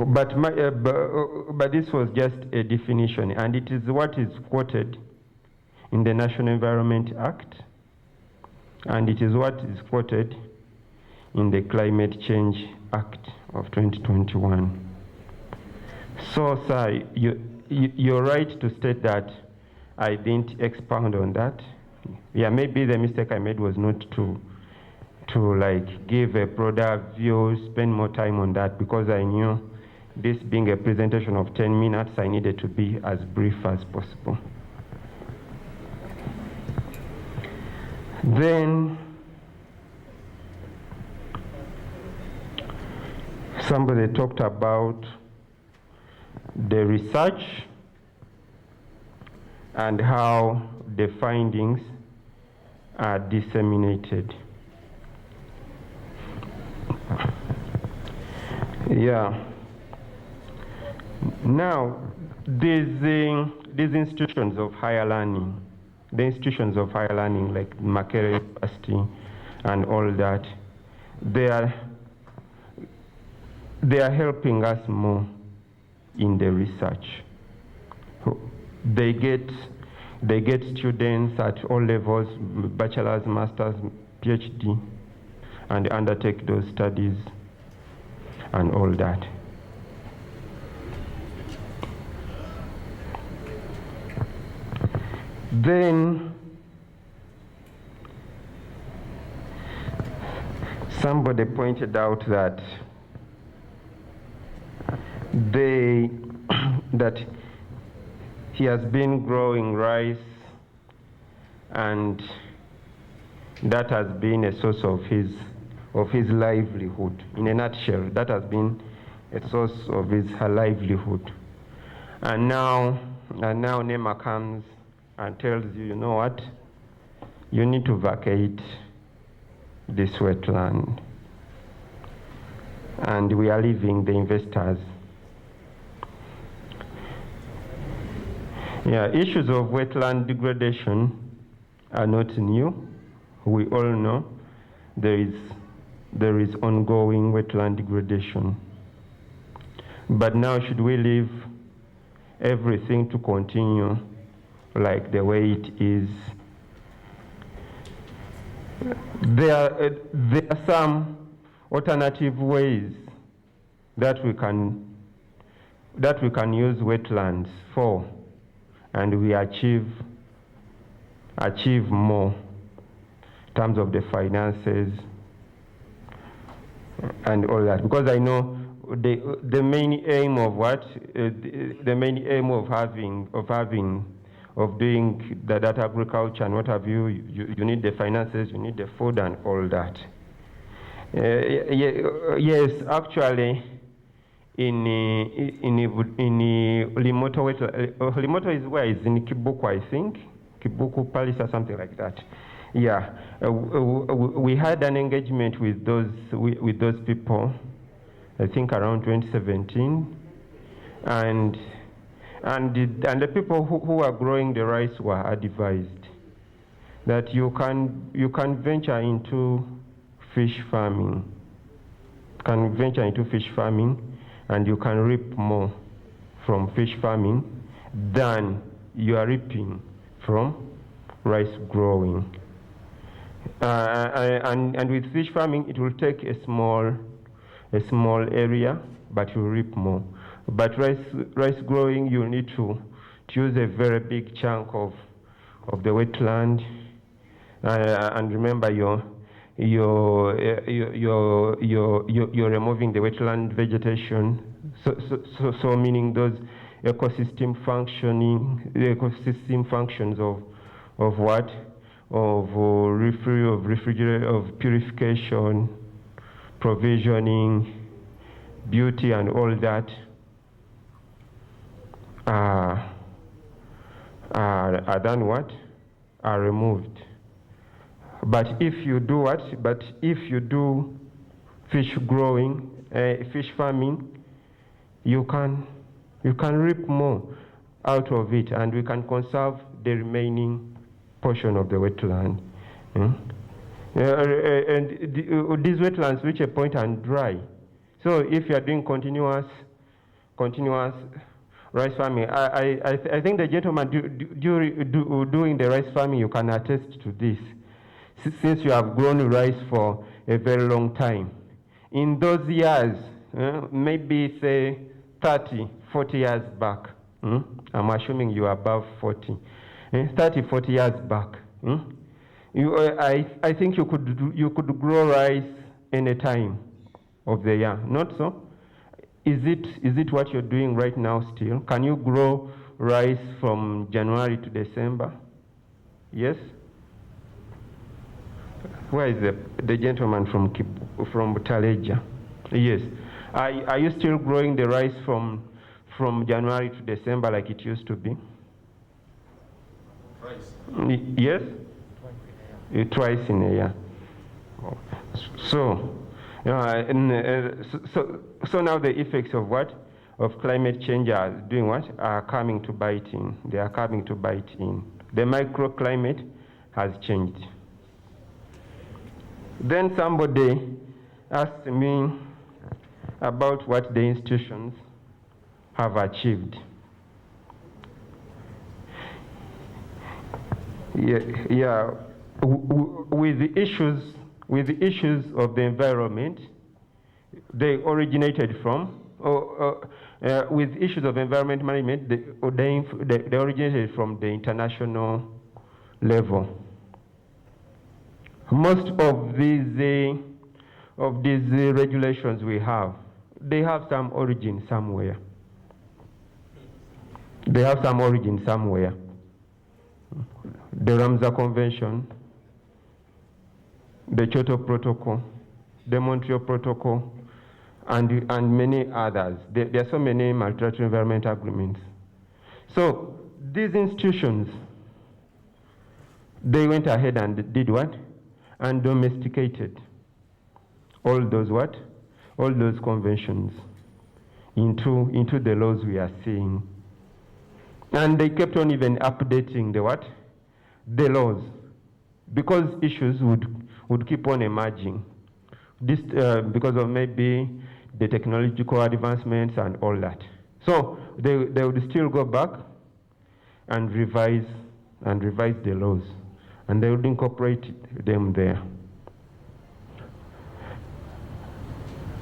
But this was just a definition, and it is what is quoted in the National Environment Act, and it is what is quoted in the Climate Change Act of 2021. So, sir, you're right to state that I didn't expound on that. Yeah, maybe the mistake I made was not to like give a broader view, spend more time on that, because I knew this being a presentation of 10 minutes, I needed to be as brief as possible. Then somebody talked about the research and how the findings are disseminated. Yeah. Now, these institutions of higher learning, the institutions of higher learning like Makerere University and all that, they are helping us more in the research. They get students at all levels, bachelor's, master's, PhD, and undertake those studies and all that. Then somebody pointed out that that he has been growing rice, and that has been a source of his of his livelihood. In a nutshell, that has been a source of her livelihood. And now NEMA comes and tells you, you know what? You need to vacate this wetland. And we are leaving the investors. Yeah, issues of wetland degradation are not new. We all know there is ongoing wetland degradation. But now should we leave everything to continue like the way it is? There are some alternative ways that we can use wetlands for, and we achieve more in terms of the finances and all that. Because I know the main aim of doing that agriculture and what have you, you need the finances, you need the food and all that. Yes, actually, in Limoto, Limoto is where? It's in Kibuku, I think. Kibuku Palace or something like that. Yeah, we had an engagement with those people, I think around 2017, and the people who are growing the rice were advised that you can venture into fish farming. Can venture into fish farming, and you can reap more from fish farming than you are reaping from rice growing. And with fish farming, it will take a small area, but you reap more. But rice growing, you need to use a very big chunk of the wetland, and remember you're removing the wetland vegetation. So meaning those ecosystem functions of what? Of purification, provisioning, beauty, and all that are done what? Are removed. But if you do what? But if you do fish growing, fish farming, you can reap more out of it, and we can conserve the remaining portion of the wetland. And these wetlands reach a point and dry. So if you are doing continuous rice farming, I think the gentleman doing the rice farming, you can attest to this, since you have grown rice for a very long time. In those years, maybe say 30, 40 years back, I'm assuming you are above 40, 30, 40 years back, I think you could grow rice any time of the year, not so? Is it what you're doing right now still? Can you grow rice from January to December? Yes? Where is the gentleman from Butaleja? Yes. Are you still growing the rice from January to December like it used to be? Rice? Yes? Twice in a year. So now the effects of what? Of climate change are doing what? Are coming to bite in. They are coming to bite in. The microclimate has changed. Then somebody asked me about what the institutions have achieved. Yeah. With the issues of the environment, they originated from, with issues of environment management, they originated from the international level. Most of these regulations we have, they have some origin somewhere. They have some origin somewhere. The Ramsar Convention, the Kyoto Protocol, the Montreal Protocol, and many others. There are so many multilateral environment agreements. So these institutions, they went ahead and did what? And domesticated all those what? All those conventions into the laws we are seeing. And they kept on even updating the what? The laws, because issues would keep on emerging. This because of maybe the technological advancements and all that. So they would still go back and revise the laws, and they would incorporate them there.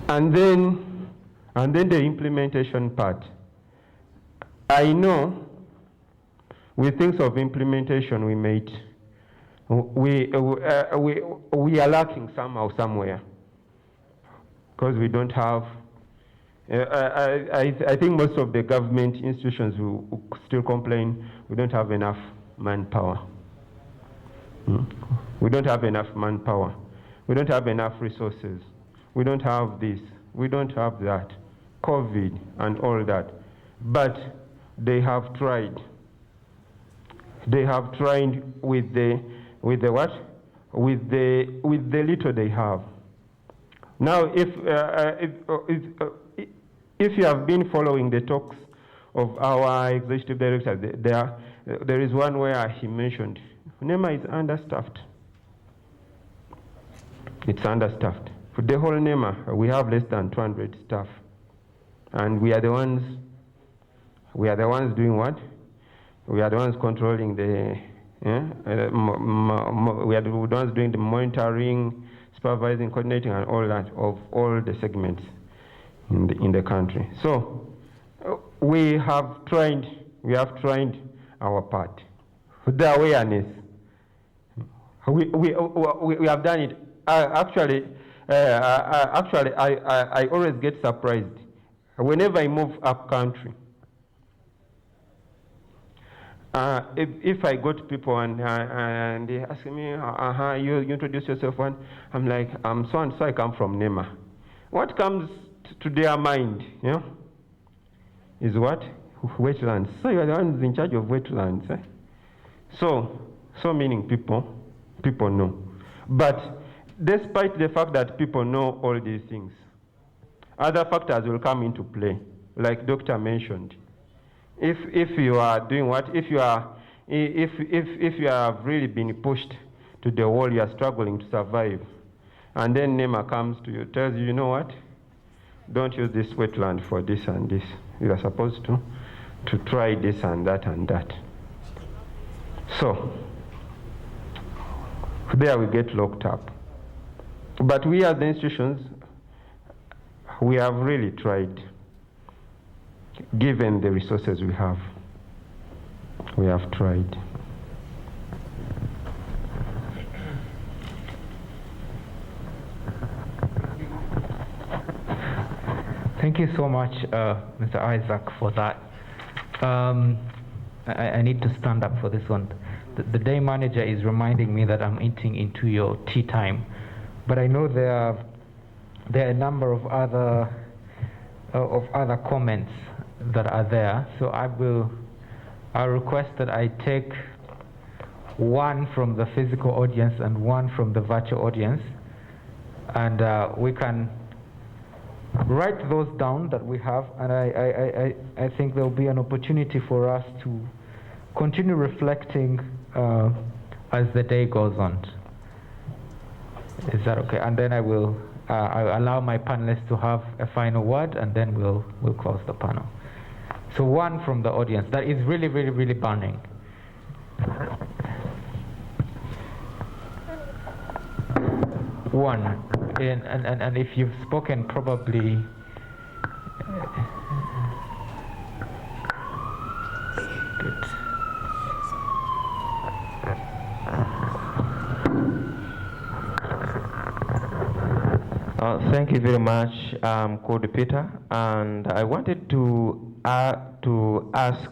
And then the implementation part. I know with things of implementation we are lacking somehow, somewhere, because we don't have, I think most of the government institutions who still complain we don't have enough manpower. We don't have enough manpower. We don't have enough resources. We don't have this. We don't have that. COVID and all that. But they have tried. They have tried with the what? With the little they have. Now, if you have been following the talks of our executive director, there is one where he mentioned NEMA is understaffed. It's understaffed. For the whole NEMA, we have less than 200 staff, and we are the ones doing what? We are the ones controlling the. We are the ones doing the monitoring, supervising, coordinating, and all that of all the segments in the country. So we have tried our part. The awareness. We have done it. Actually, I always get surprised whenever I move up country. If I go to people and they ask me, you introduce yourself, one, I'm like, I'm so and so, I come from NEMA. What comes to their mind, is what? Wetlands. So you are the ones in charge of wetlands. Eh? So meaning people know. But despite the fact that people know all these things, other factors will come into play, like Doctor mentioned. If you are doing what? If you have really been pushed to the wall, you are struggling to survive, and then NEMA comes to you, tells you, you know what? Don't use this wetland for this and this. You are supposed to try this and that and that. So there we get locked up. But we as the institutions, we have really tried. Given the resources we have tried. Thank you so much, Mr. Isaac, for that. I need to stand up for this one. The day manager is reminding me that I'm eating into your tea time, but I know there are a number of other comments that are there. So I'll request that I take one from the physical audience and one from the virtual audience, and we can write those down that we have, and I think there will be an opportunity for us to continue reflecting as the day goes on. Is that okay? And then I'll allow my panelists to have a final word, and then we'll close the panel. So one from the audience that is really, really, really burning. One, and if you've spoken, probably. Good. Thank you very much, called Peter, and I wanted to ask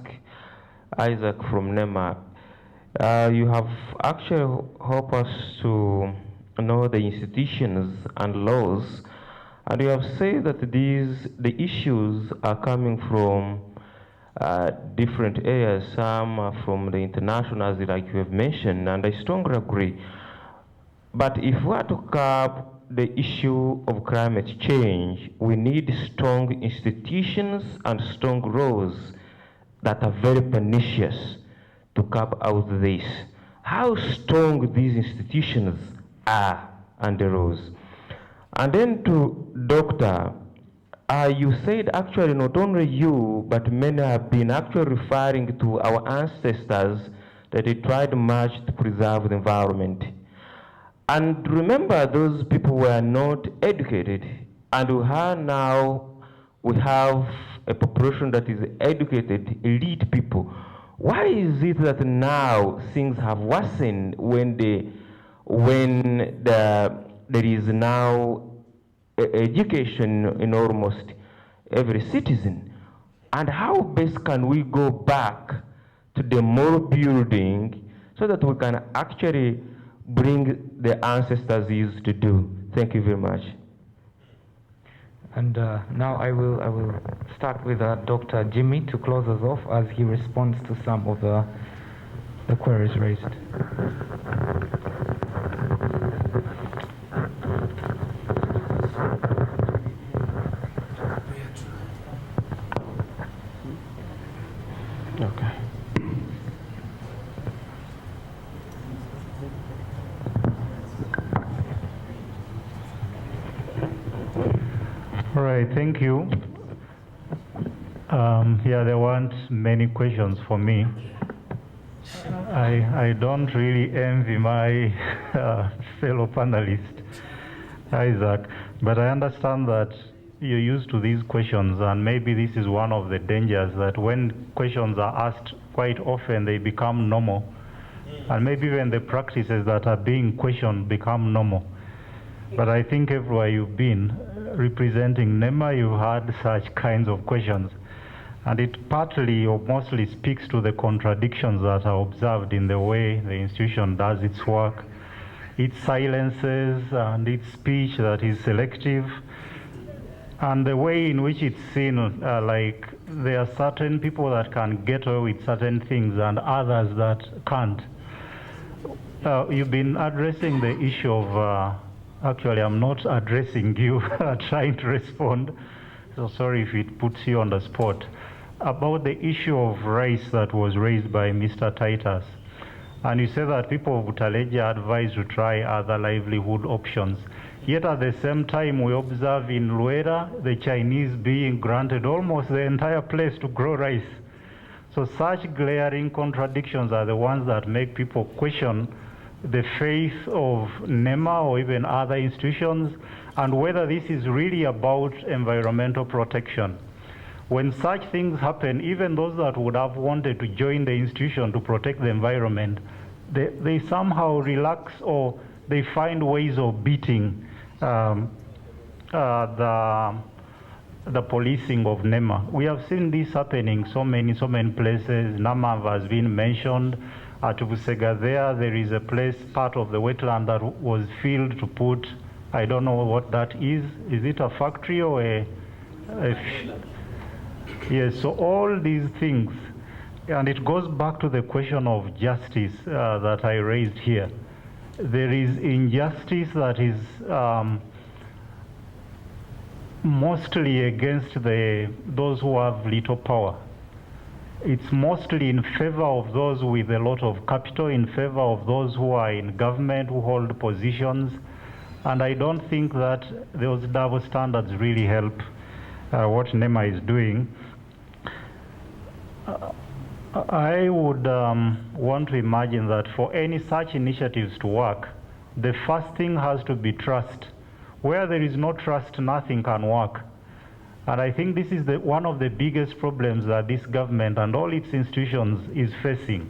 Isaac from NEMA. You have actually helped us to know the institutions and laws, and you have said that the issues are coming from different areas. Some are from the internationals, like you have mentioned, and I strongly agree. But if we are to curb the issue of climate change, we need strong institutions and strong laws that are very pernicious to curb out this. How strong these institutions are and the laws. And then to Doctor, you said actually not only you, but many have been actually referring to our ancestors that they tried much to preserve the environment. And remember, those people were not educated, and we have a population that is educated, elite people. Why is it that now things have worsened when there is now education in almost every citizen? And how best can we go back to the moral building so that we can actually bring the ancestors used to do? Thank you very much. And now I will start with Dr. Jimmy to close us off as he responds to some of the queries raised. Okay. All right, thank you. Yeah, there weren't many questions for me. I don't really envy my fellow panelist, Isaac, but I understand that you're used to these questions, and maybe this is one of the dangers, that when questions are asked quite often, they become normal. And maybe even the practices that are being questioned become normal. But I think everywhere you've been, representing NEMA, you've had such kinds of questions. And it partly or mostly speaks to the contradictions that are observed in the way the institution does its work, its silences and its speech that is selective, and the way in which it's seen like there are certain people that can get away with certain things and others that can't. You've been addressing the issue of, actually I'm not addressing you, trying to respond, so sorry if it puts you on the spot, about the issue of rice that was raised by Mr. Titus. And you say that people of Butaleja are advised to try other livelihood options. Yet at the same time, we observe in Luera, the Chinese being granted almost the entire place to grow rice. So such glaring contradictions are the ones that make people question the faith of NEMA or even other institutions, and whether this is really about environmental protection. When such things happen, even those that would have wanted to join the institution to protect the environment, they somehow relax, or they find ways of beating the policing of NEMA. We have seen this happening so many places. Namav has been mentioned. At Busega there is a place, part of the wetland, that was filled to put, I don't know what that is. Is it a factory or yes, so all these things, and it goes back to the question of justice that I raised here. There is injustice that is mostly against those who have little power. It's mostly in favor of those with a lot of capital, in favor of those who are in government, who hold positions. And I don't think that those double standards really help what NEMA is doing. I would want to imagine that for any such initiatives to work, the first thing has to be trust. Where there is no trust, nothing can work. And I think this is one of the biggest problems that this government and all its institutions is facing,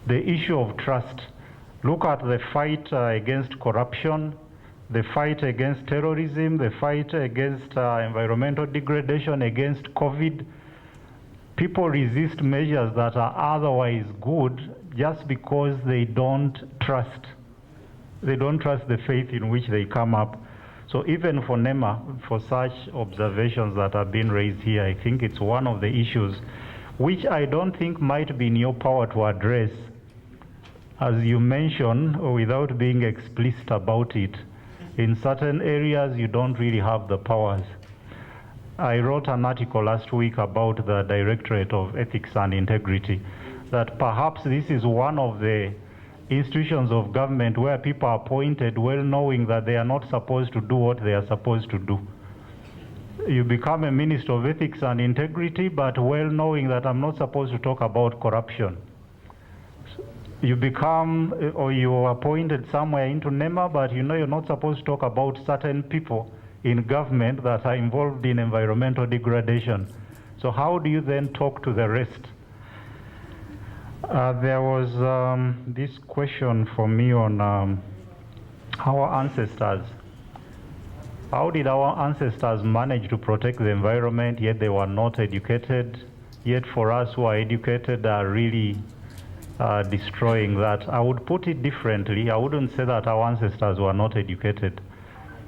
the issue of trust. Look at the fight against corruption, the fight against terrorism, the fight against environmental degradation, against COVID. People resist measures that are otherwise good just because they don't trust They don't trust the faith in which they come up. So even for NEMA, for such observations that have been raised here, I think it's one of the issues which I don't think might be in your power to address. As you mentioned, without being explicit about it, in certain areas you don't really have the powers. I wrote an article last week about the Directorate of Ethics and Integrity, that perhaps this is one of the institutions of government where people are appointed well knowing that they are not supposed to do what they are supposed to do. You become a Minister of Ethics and Integrity, but well knowing that I'm not supposed to talk about corruption. You become, or you're appointed somewhere into NEMA, but you know you're not supposed to talk about certain people in government that are involved in environmental degradation. So how do you then talk to the rest? There was this question for me on our ancestors. How did our ancestors manage to protect the environment, yet they were not educated, yet for us who are educated are really destroying that? I would put it differently. I wouldn't say that our ancestors were not educated.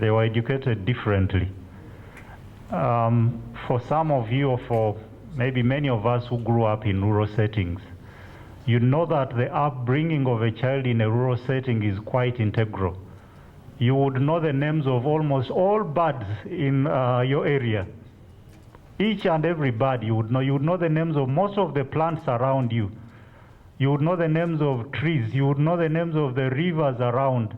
They were educated differently. For some of you, or for maybe many of us who grew up in rural settings, you know that the upbringing of a child in a rural setting is quite integral. You would know the names of almost all birds in your area. Each and every bird you would know. You would know the names of most of the plants around you. You would know the names of trees. You would know the names of the rivers around.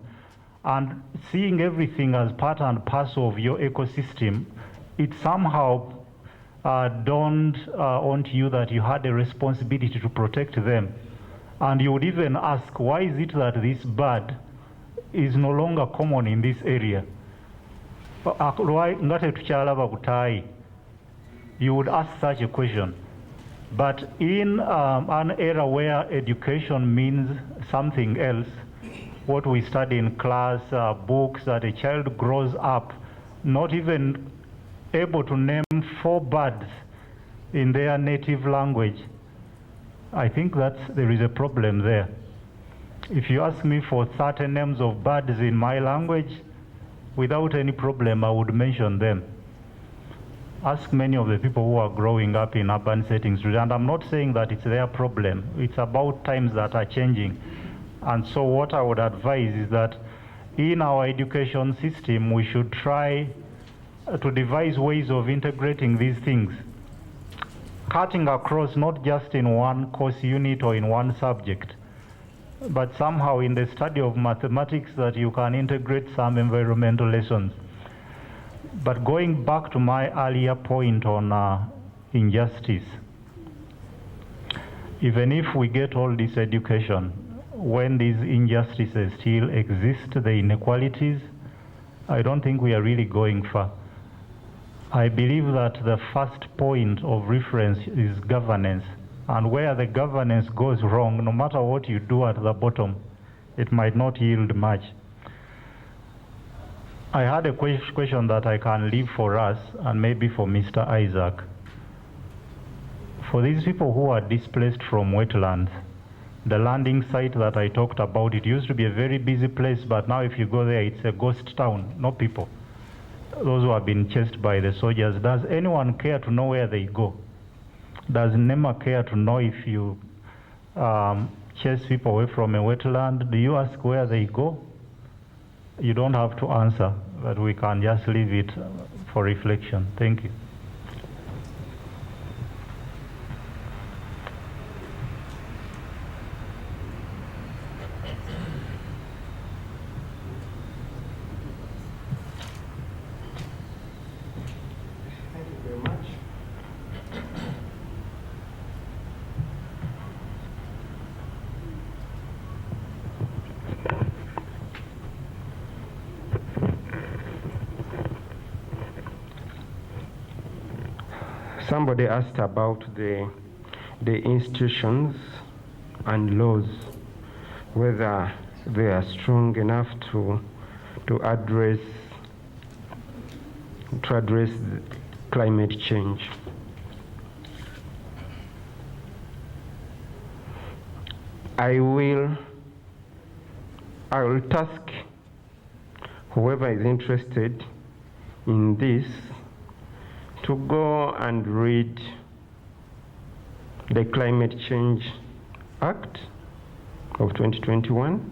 And seeing everything as part and parcel of your ecosystem, it somehow dawned onto you that you had a responsibility to protect them. And you would even ask, why is it that this bird is no longer common in this area? You would ask such a question. But in an era where education means something else, what we study in class, books, that a child grows up not even able to name 4 birds in their native language, I think there is a problem there. If you ask me for 30 names of birds in my language, without any problem I would mention them. Ask many of the people who are growing up in urban settings, and I'm not saying that it's their problem. It's about times that are changing. And so what I would advise is that in our education system, we should try to devise ways of integrating these things, cutting across not just in one course unit or in one subject, but somehow in the study of mathematics that you can integrate some environmental lessons. But going back to my earlier point on injustice, even if we get all this education, when these injustices still exist, the inequalities, I don't think we are really going far. I believe that the first point of reference is governance. And where the governance goes wrong, no matter what you do at the bottom, it might not yield much. I had a question that I can leave for us and maybe for Mr. Isaac. For these people who are displaced from wetlands, the landing site that I talked about, it used to be a very busy place, but now if you go there, it's a ghost town, no people. Those who have been chased by the soldiers, does anyone care to know where they go? Does NEMA care to know if you chase people away from a wetland? Do you ask where they go? You don't have to answer, but we can just leave it for reflection. Thank you. Somebody asked about the institutions and laws, whether they are strong enough to address climate change. I will task whoever is interested in this to go and read the Climate Change Act of 2021.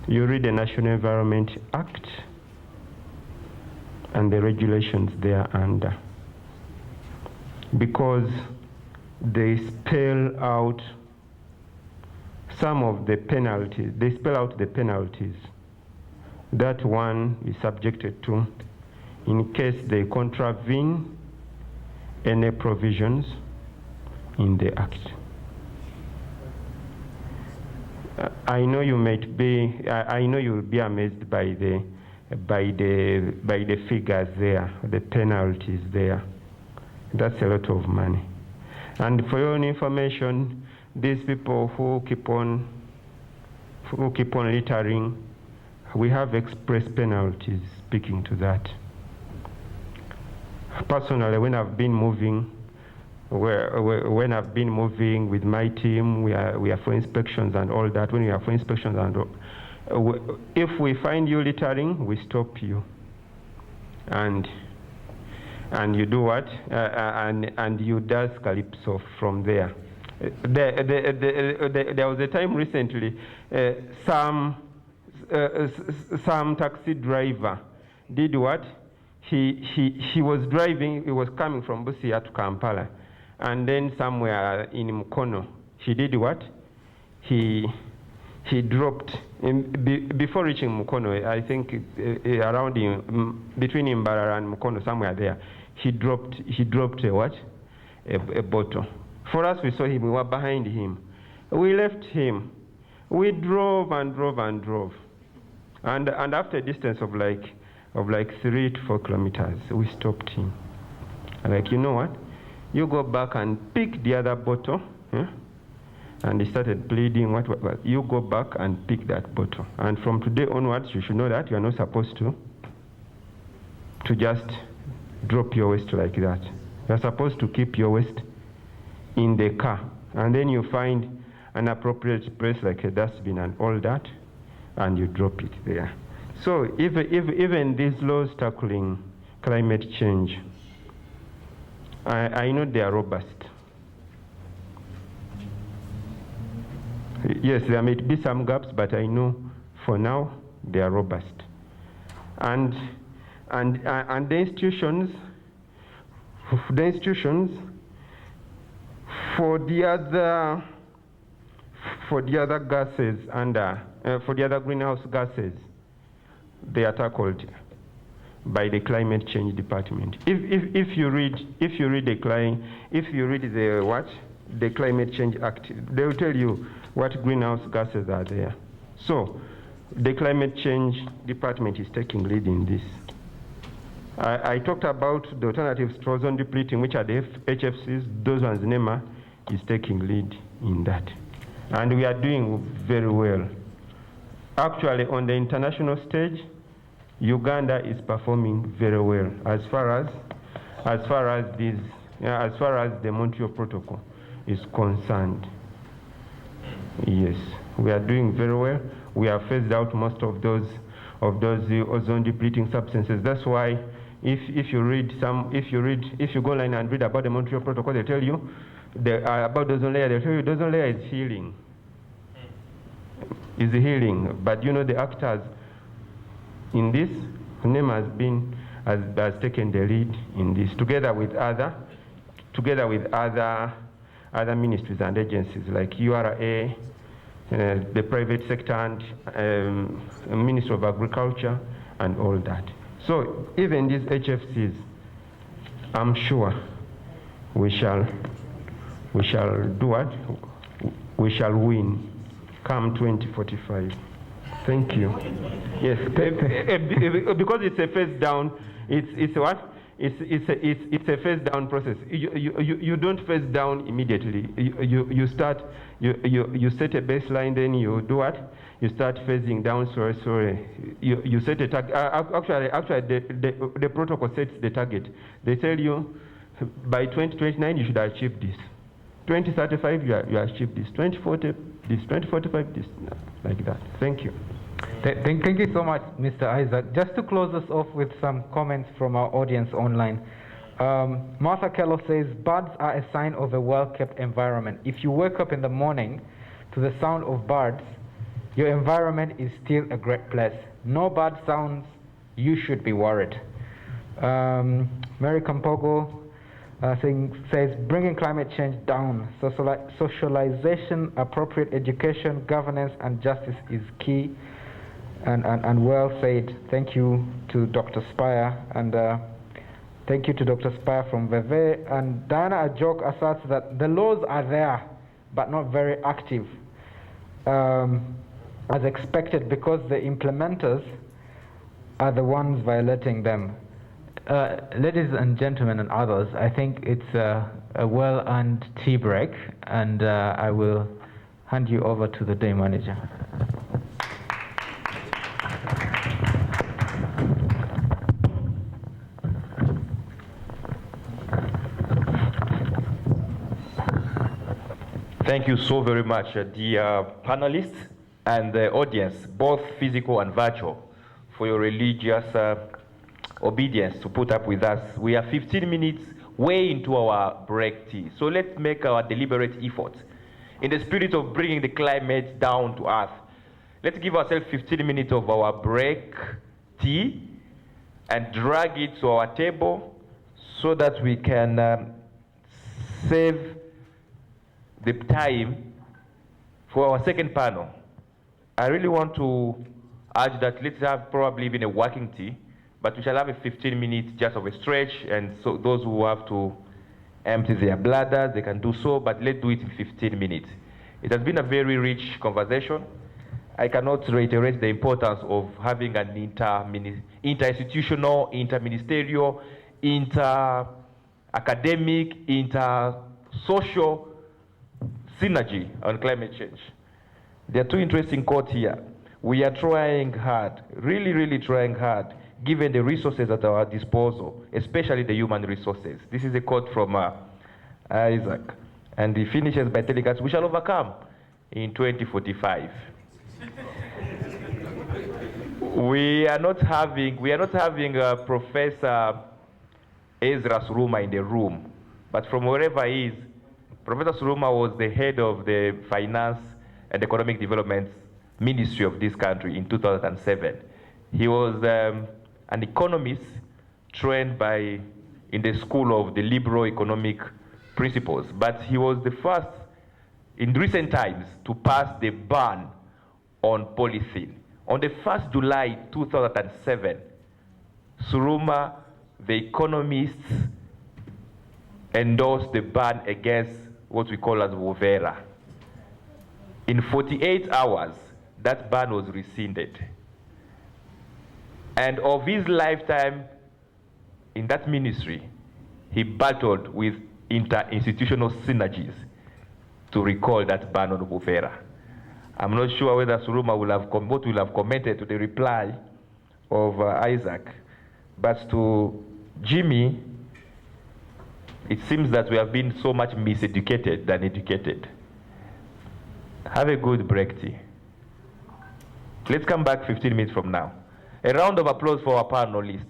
You read the National Environment Act and the regulations thereunder, because they spell out some of the penalties. They spell out the penalties that one is subjected to in case they contravene any provisions in the Act. I know you might be. I know you will be amazed by the figures there, the penalties there. That's a lot of money. And for your own information, these people who keep on littering, we have express penalties speaking to that. Personally, when I've been moving with my team, we are for inspections and all that. When we are for inspections and all, if we find you littering, we stop you, and you do what? And you does calypso from there. There was a time recently, some taxi driver did what? He was driving. He was coming from Busia to Kampala, and then somewhere in Mukono, he did what? He dropped before reaching Mukono. I think around between Imbarara and Mukono, somewhere there. He dropped a what? A bottle. For us, we saw him. We were behind him. We left him. We drove and drove and drove, and after a distance of like 3 to 4 kilometers, we stopped him. Like, you know what? You go back and pick the other bottle. And he started bleeding. What? You go back and pick that bottle. And from today onwards, you should know that you are not supposed to just drop your waste like that. You are supposed to keep your waste in the car. And then you find an appropriate place like a dustbin and all that, and you drop it there. So even these laws tackling climate change, I know they are robust. Yes, there may be some gaps, but I know for now they are robust. And the institutions for the other gases for the other greenhouse gases, they are tackled by the Climate Change Department. If you read the Climate Change Act, they will tell you what greenhouse gases are there. So the Climate Change Department is taking lead in this. I talked about the alternative to ozone depleting, which are the HFCs. Those ones, NEMA is taking lead in that. And we are doing very well. Actually, on the international stage, Uganda is performing very well as far as the Montreal Protocol is concerned. Yes, we are doing very well. We have phased out most of those ozone depleting substances. That's why if you go online and read about the Montreal Protocol, they tell you about the ozone layer. They tell you the ozone layer is healing. Is healing, but you know the actors in this, NEMA has taken the lead in this, together with other ministries and agencies like URA, the private sector, and Ministry of Agriculture, and all that. So even these HFCs, I'm sure we shall do what? We shall win come 2045. Thank you. Yes, because it's a phase down. It's what? It's a phase down process. You don't phase down immediately. You start. You set a baseline, then you do what? You start phasing down. Sorry. You set a target. Actually, the protocol sets the target. They tell you by 2029 you should achieve this. 2035 you achieve this. 2040 this. 2045 this. Like that. Thank you. Thank you so much, Mr. Isaac. Just to close us off with some comments from our audience online. Martha Kello says, birds are a sign of a well-kept environment. If you wake up in the morning to the sound of birds, your environment is still a great place. No bird sounds, you should be worried. Mary Campogo says, bringing climate change down. Socialization, appropriate education, governance, and justice is key. And well said. Thank you to Dr. Spire, and thank you to Dr. Spire from Veve. And Diana Ajok asserts that the laws are there, but not very active, as expected, because the implementers are the ones violating them. Ladies and gentlemen and others, I think it's a well-earned tea break, and I will hand you over to the day manager. Thank you so very much, dear panelists and the audience, both physical and virtual, for your religious obedience to put up with us. We are 15 minutes way into our break tea. So let's make our deliberate effort in the spirit of bringing the climate down to earth. Let's give ourselves 15 minutes of our break tea and drag it to our table so that we can save the time for our second panel. I really want to urge that let's have probably even a working tea, but we shall have a 15 minutes just of a stretch, and so those who have to empty their bladders, they can do so, but let's do it in 15 minutes. It has been a very rich conversation. I cannot reiterate the importance of having an interinstitutional, interministerial, inter-academic, inter-social synergy on climate change. There are two interesting quotes here. We are trying hard, really, really trying hard, given the resources at our disposal, especially the human resources. This is a quote from Isaac. And he finishes by telling us, we shall overcome in 2045. we are not having Professor Ezra Suruma in the room, but from wherever he is, Professor Suruma was the head of the Finance and Economic Development Ministry of this country in 2007. He was an economist trained in the school of the liberal economic principles, but he was the first in recent times to pass the ban on polythene. On the 1st July 2007, Suruma, the economists, endorsed the ban against what we call as Wovera. In 48 hours, that ban was rescinded. And of his lifetime in that ministry, he battled with interinstitutional synergies to recall that ban on Wovera. I'm not sure whether Suruma will have commented to the reply of Isaac, but to Jimmy, it seems that we have been so much miseducated than educated. Have a good break tea. Let's come back 15 minutes from now. A round of applause for our panelists.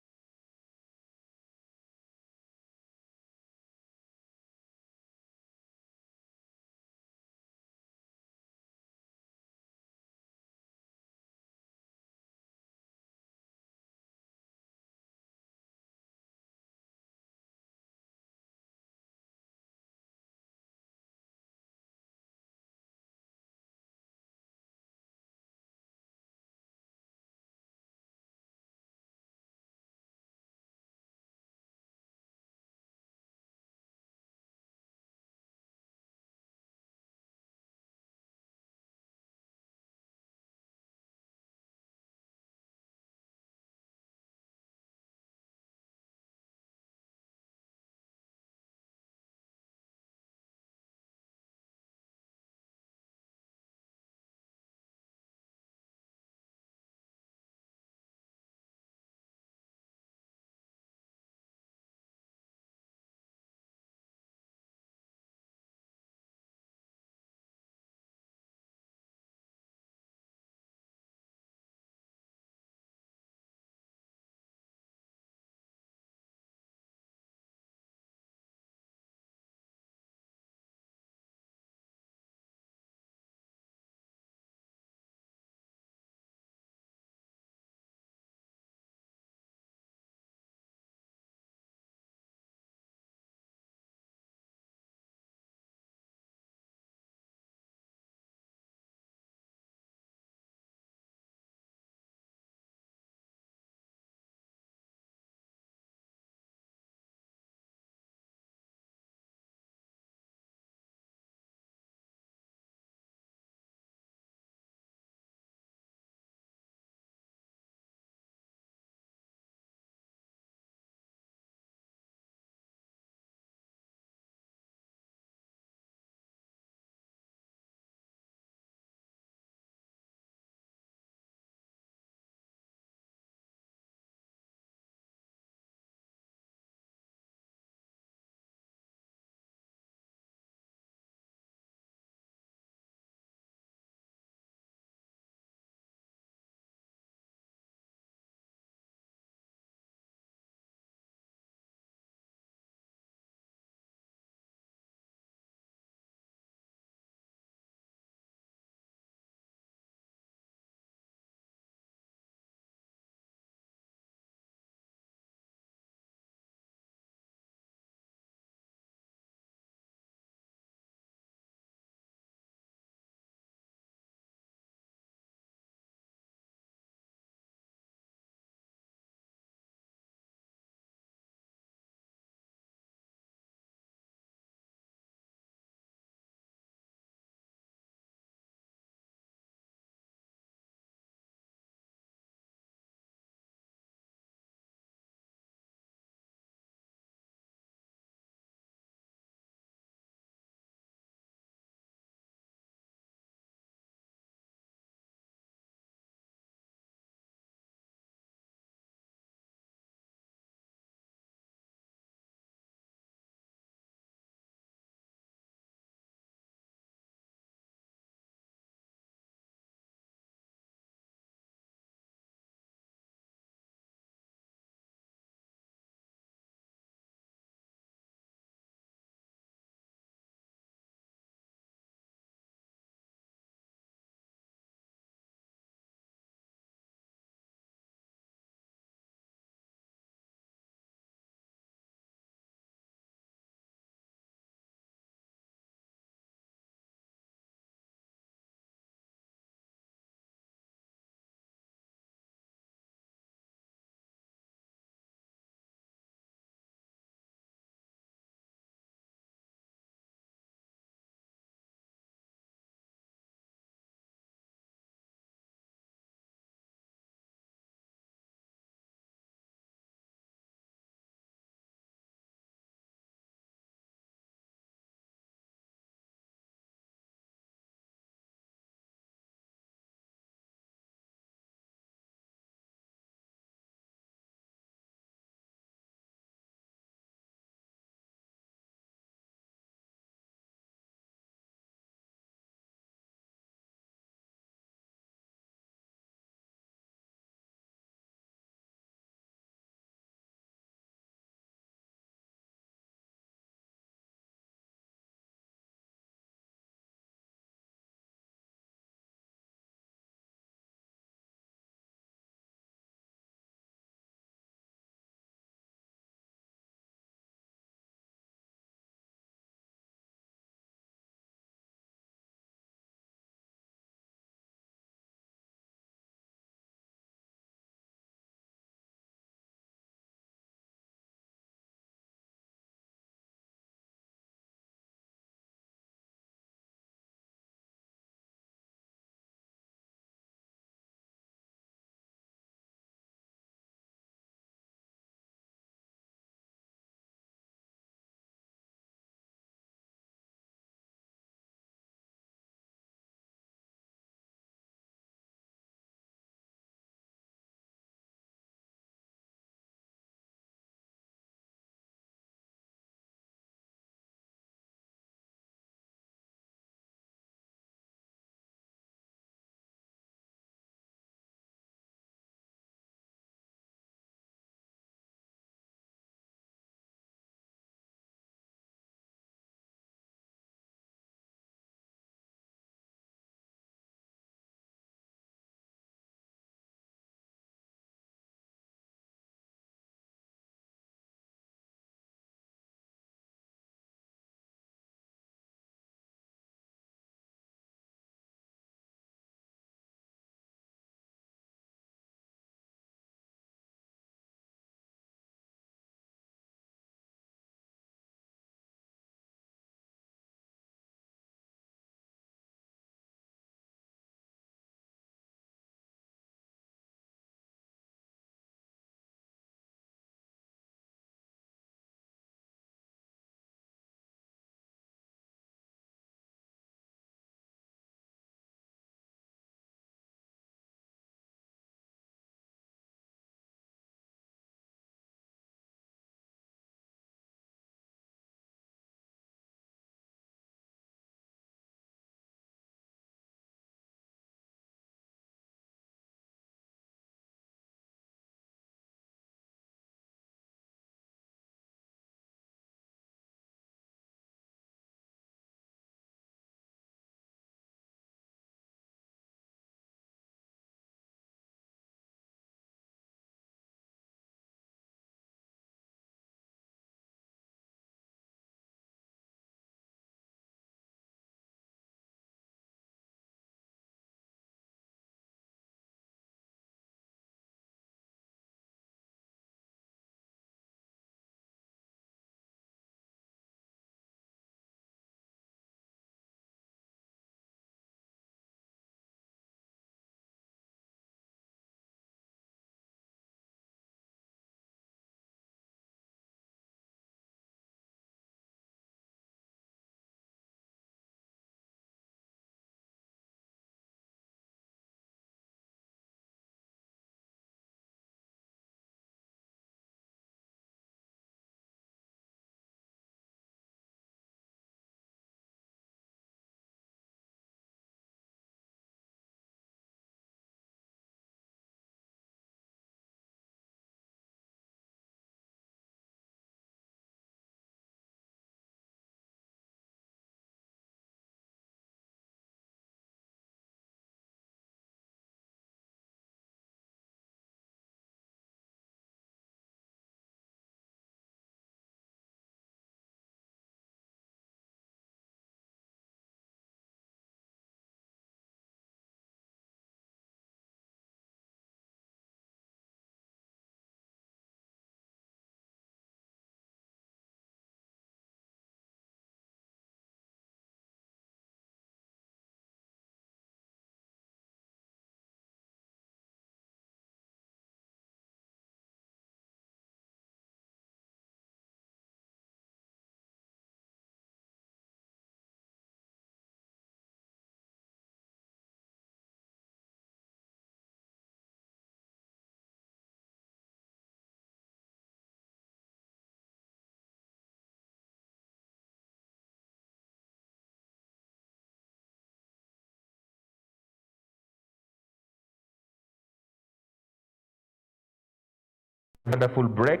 wonderful break.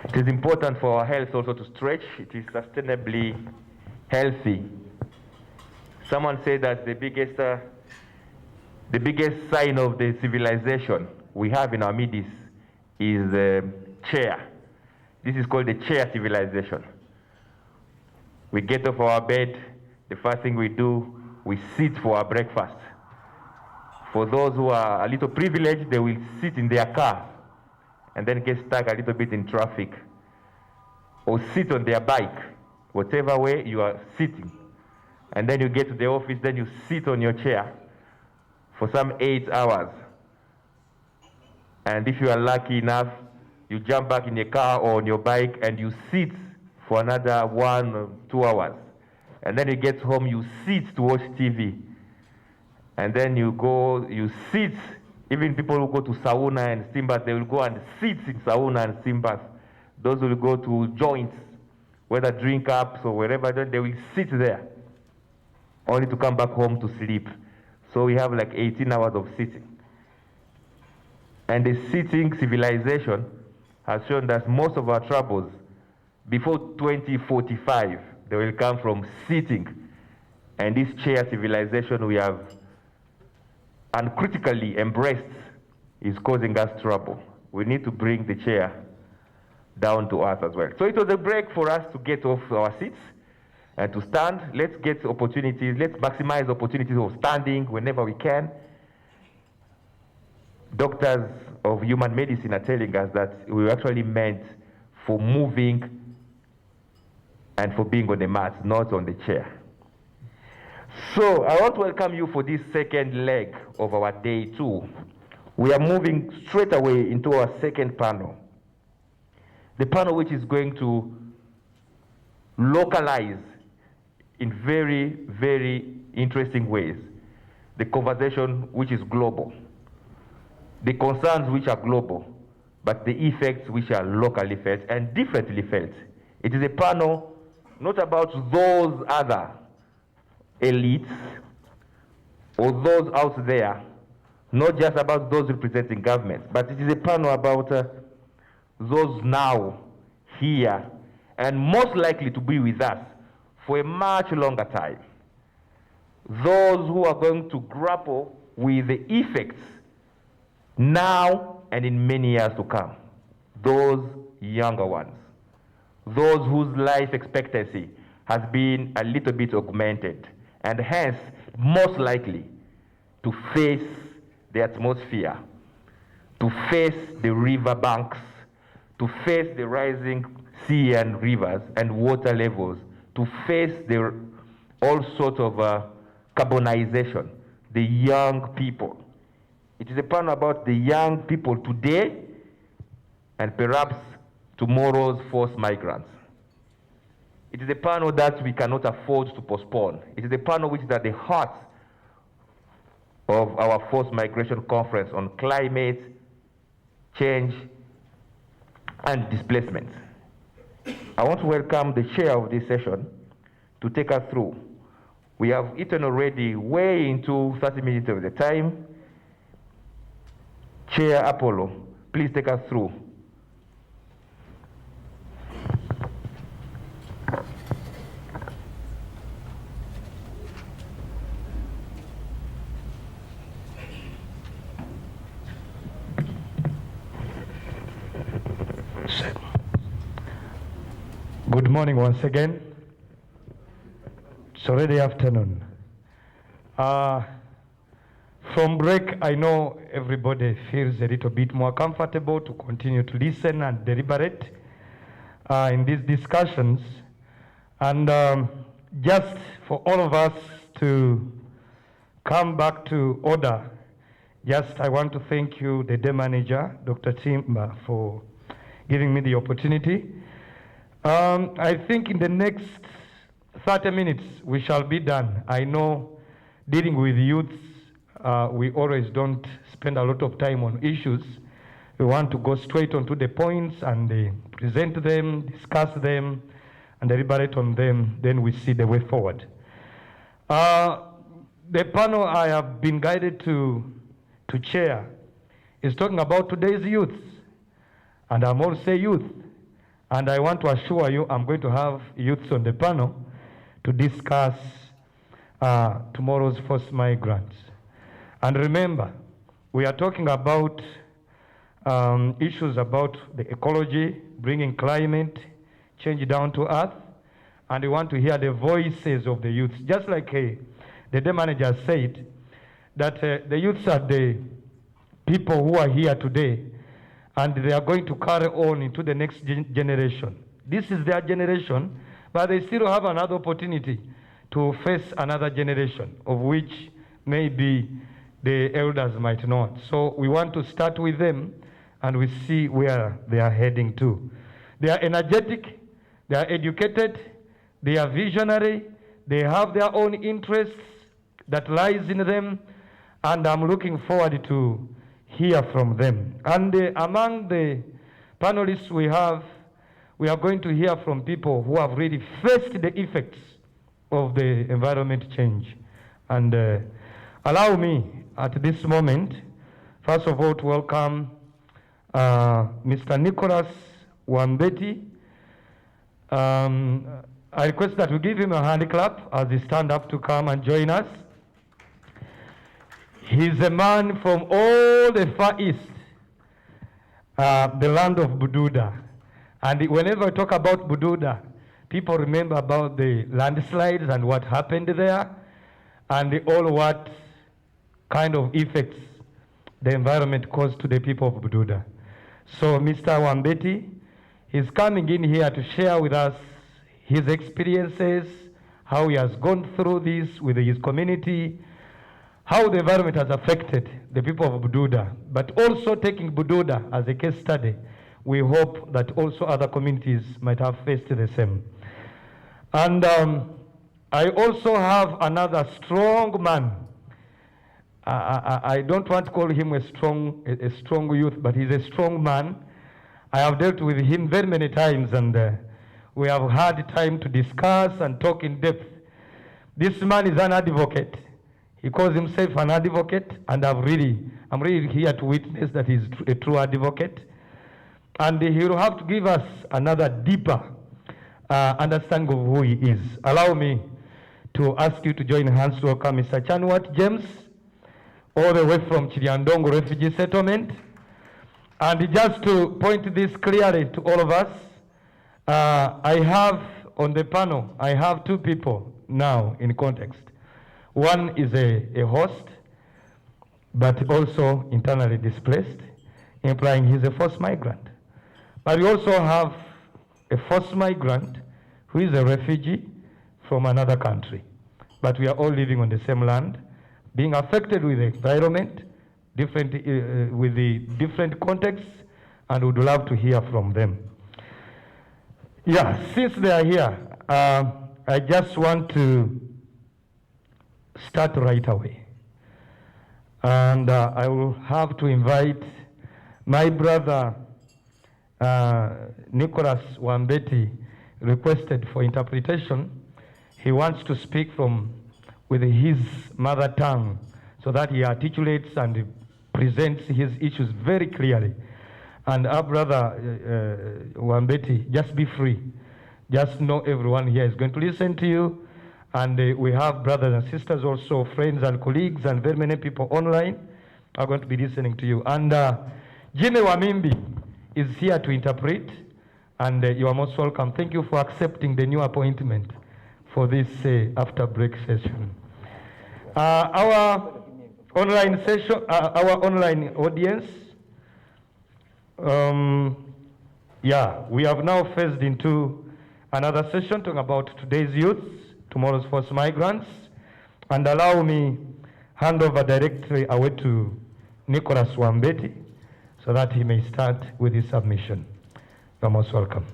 It is important for our health also to stretch. It is sustainably healthy. Someone said that the biggest sign of the civilization we have in our midst is the chair. This is called the chair civilization. We get off our bed, the first thing we do, we sit for our breakfast. For those who are a little privileged, they will sit in their car and then get stuck a little bit in traffic, or sit on their bike, whatever way you are sitting. And then you get to the office, then you sit on your chair for some 8 hours. And if you are lucky enough, you jump back in your car or on your bike and you sit for another 1 or 2 hours. And then you get home, you sit to watch TV. And then you go, you sit. Even people who go to sauna and steam bath, they will go and sit in sauna and steam bath. Those who will go to joints, whether drink ups or wherever, they will sit there, only to come back home to sleep. So we have like 18 hours of sitting. And the sitting civilization has shown that most of our troubles, before 2045, they will come from sitting. And this chair civilization we have uncritically embraced is causing us trouble. We need to bring the chair down to earth as well. So it was a break for us to get off our seats and to stand. Let's get opportunities, let's maximize opportunities of standing whenever we can. Doctors of human medicine are telling us that we were actually meant for moving and for being on the mat, not on the chair. So I want to welcome you for this second leg of our day 2. We are moving straight away into our second panel. The panel which is going to localize in very, very interesting ways the conversation which is global, the concerns which are global, but the effects which are locally felt and differently felt. It is a panel not about those other elites or those out there, not just about those representing governments, but it is a panel about those now here and most likely to be with us for a much longer time. Those who are going to grapple with the effects now and in many years to come. Those younger ones. Those whose life expectancy has been a little bit augmented and hence most likely to face the atmosphere, to face the river banks, to face the rising sea and rivers and water levels, to face all sorts of carbonization, the young people. It is a panel about the young people today and perhaps tomorrow's forced migrants. It is a panel that we cannot afford to postpone. It is a panel which is at the heart of our forced migration conference on climate change and displacement. I want to welcome the chair of this session to take us through. We have eaten already way into 30 minutes of the time. Chair Apollo, please take us through. Good morning once again. It's already afternoon. From break, I know everybody feels a little bit more comfortable to continue to listen and deliberate in these discussions. And just for all of us to come back to order, I want to thank you, the day manager, Dr. Timba, for giving me the opportunity. I think in the next 30 minutes, we shall be done. I know dealing with youths, we always don't spend a lot of time on issues. We want to go straight onto the points and present them, discuss them, and deliberate on them. Then we see the way forward. The panel I have been guided to chair is talking about today's youth. And I'm also youth. And I want to assure you, I'm going to have youths on the panel to discuss tomorrow's first migrants. And remember, we are talking about issues about the ecology, bringing climate change down to earth, and we want to hear the voices of the youth. Just like the day manager said, that the youths are the people who are here today, and they are going to carry on into the next generation. This is their generation, but they still have another opportunity to face another generation, of which maybe the elders might not. So we want to start with them, and we see where they are heading to. They are energetic, they are educated, they are visionary, they have their own interests that lies in them, and I'm looking forward to hear from them. And among the panelists we are going to hear from people who have really faced the effects of the environment change. And allow me at this moment, first of all, to welcome Mr. Nicholas Wambeti. I request that we give him a hand clap as he stands up to come and join us. He's a man from all the Far East, the land of Bududa. And whenever I talk about Bududa, people remember about the landslides and what happened there, and all what kind of effects the environment caused to the people of Bududa. So Mr. Wambeti is coming in here to share with us his experiences, how he has gone through this with his community, how the environment has affected the people of Bududa, but also taking Bududa as a case study. We hope that also other communities might have faced the same. And I also have another strong man. I don't want to call him a strong youth, but he's a strong man. I have dealt with him very many times, and we have had time to discuss and talk in depth. This man is an advocate. He calls himself an advocate, and I'm really here to witness that he's a true advocate. And he will have to give us another deeper understanding of who he is. Allow me to ask you to join hands to welcome Mr. Chanwat James, all the way from Chiriandongo Refugee Settlement. And just to point this clearly to all of us, I have on the panel, I have two people now in context. One is a host, but also internally displaced, implying he's a forced migrant. But we also have a forced migrant who is a refugee from another country. But we are all living on the same land, being affected with the environment, with the different contexts, and would love to hear from them. Yeah, since they are here, I just want to start right away. And I will have to invite my brother, Nicholas Wambeti, requested for interpretation. He wants to speak with his mother tongue so that he articulates and presents his issues very clearly. And our brother Wambeti, just be free. Just know everyone here is going to listen to you. And we have brothers and sisters, also friends and colleagues, and very many people online are going to be listening to you. And Jimmy Wamimbi is here to interpret, and you are most welcome. Thank you for accepting the new appointment for this after break session. Our online session, our online audience, we have now phased into another session talking about today's youth, tomorrow's forced migrants, and allow me hand over directly away to Nicholas Wambeti so that he may start with his submission. You're most welcome.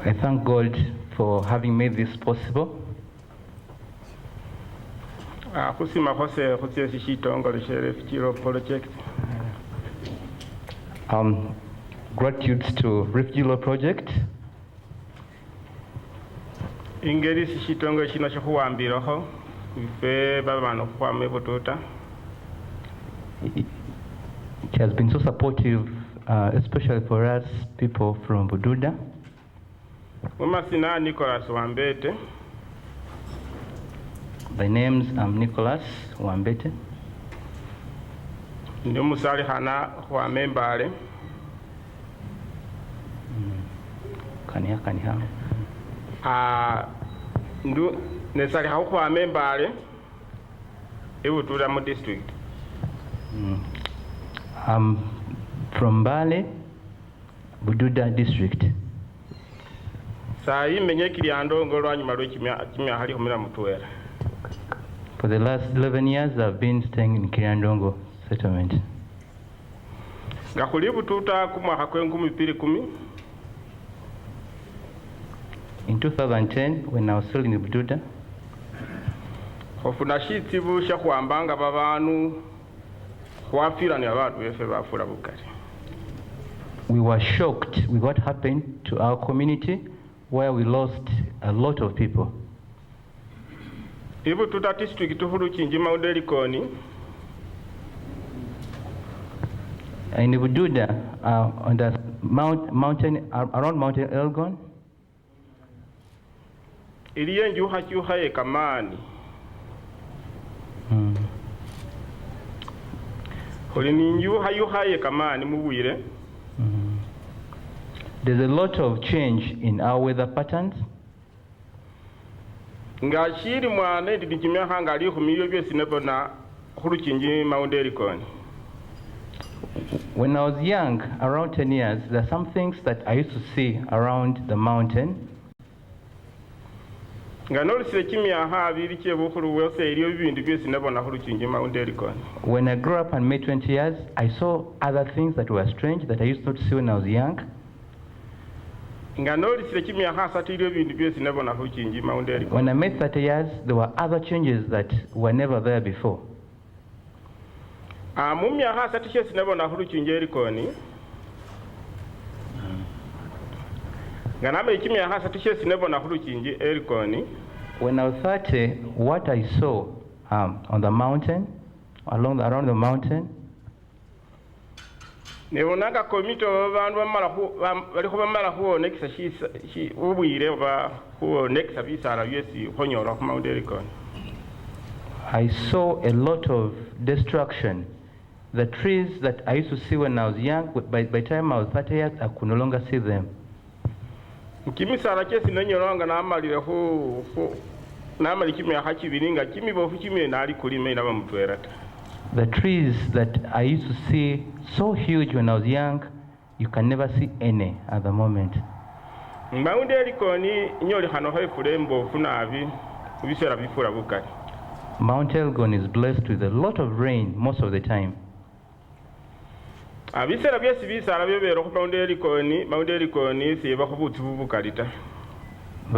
I thank God for having made this possible. Gratitude to Refugee Law Project. ingeri sichitongo chino chakuwambiroho ife babano kwame bututa. It has been so supportive, especially for us people from Bududa. Umasina Nicholas Wambete. The names I'm Nicholas Wambete. Ndi musali hana wa membale. Kaniha. Ndu nesali ha kwa membale ebutuda mu district. I'm from Bale, Bududa district. Sai menye kiliandongo lwanyuma lw'ekimya hali humira mutuwera. For the last 11 years, I've been staying in Kiriandongo settlement. Nga kuli bututa ku mwaka gw'enkumi. In 2010, when I was still in Bududa, ofuna shitsibu sha kuambanga babanu kwafira ni abantu befe bafura bukari. We were shocked with what happened to our community, where we lost a lot of people. Ibu tuta district tuhuru chinji maudeli koni. In Bududa, on the mountain, around Mountain Elgon, iliye njuha ye kamani. Holi ni njuha ye kamani mubuire. There's a lot of change in our weather patterns. Nga shiri mwane didikimya hanga ali humilio bye sinebona huru chinji maudeli koni. When I was young, around 10 years, there are some things that I used to see around the mountain. When I grew up and made 20 years, I saw other things that were strange that I used not to see when I was young. When I made 30 years, there were other changes that were never there before. When I was 30, what I saw on the mountain, around the mountain, I saw a lot of destruction. The trees that I used to see when I was young, by the time I was 30 years, I could no longer see them. The trees that I used to see so huge when I was young, you can never see any at the moment. Mount Elgon is blessed with a lot of rain most of the time. By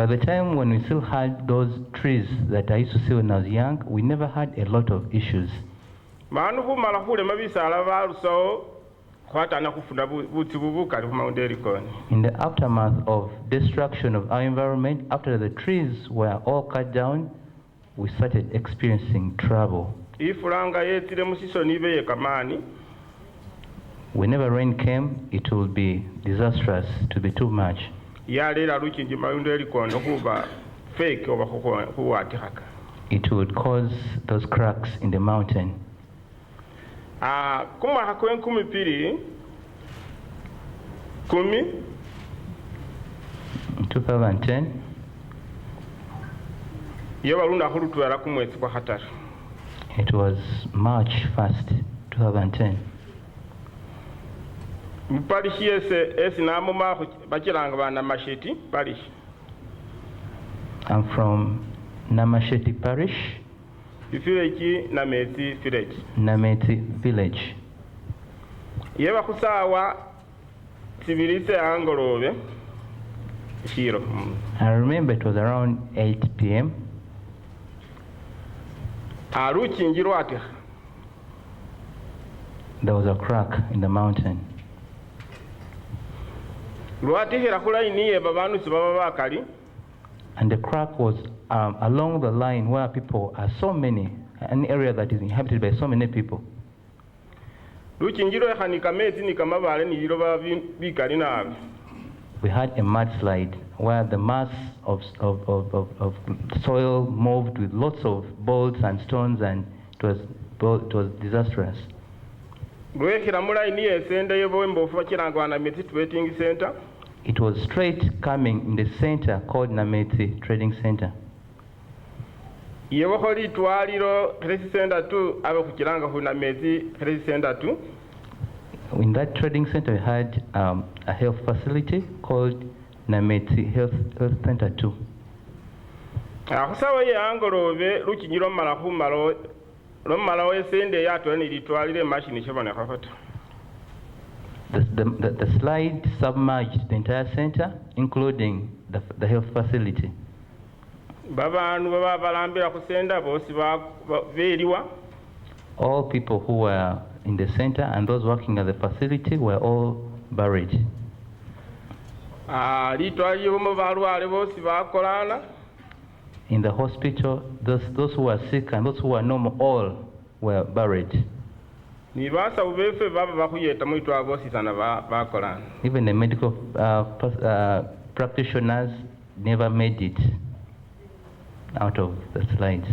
the time when we still had those trees that I used to see when I was young, we never had a lot of issues. In the aftermath of destruction of our environment, after the trees were all cut down, we started experiencing trouble. Whenever rain came, it would be disastrous, to be too much. It would cause those cracks in the mountain. In 2010, it was March 1st, 2010. I'm from Namasheti Parish, Nameti Village. I remember it was around 8 p.m. There was a crack in the mountain. And the crack was along the line where people are so many, an area that is inhabited by so many people. We had a mudslide where the mass of soil moved with lots of bolts and stones, and it was disastrous. It was straight coming in the center called Nameti Trading Center. In that trading center, we had a health facility called Nameti Health Center 2. The slide submerged the entire center, including the health facility. All people who were in the center and those working at the facility were all buried. In the hospital, those who were sick and those who were normal, all were buried. Even the medical practitioners never made it out of the slides.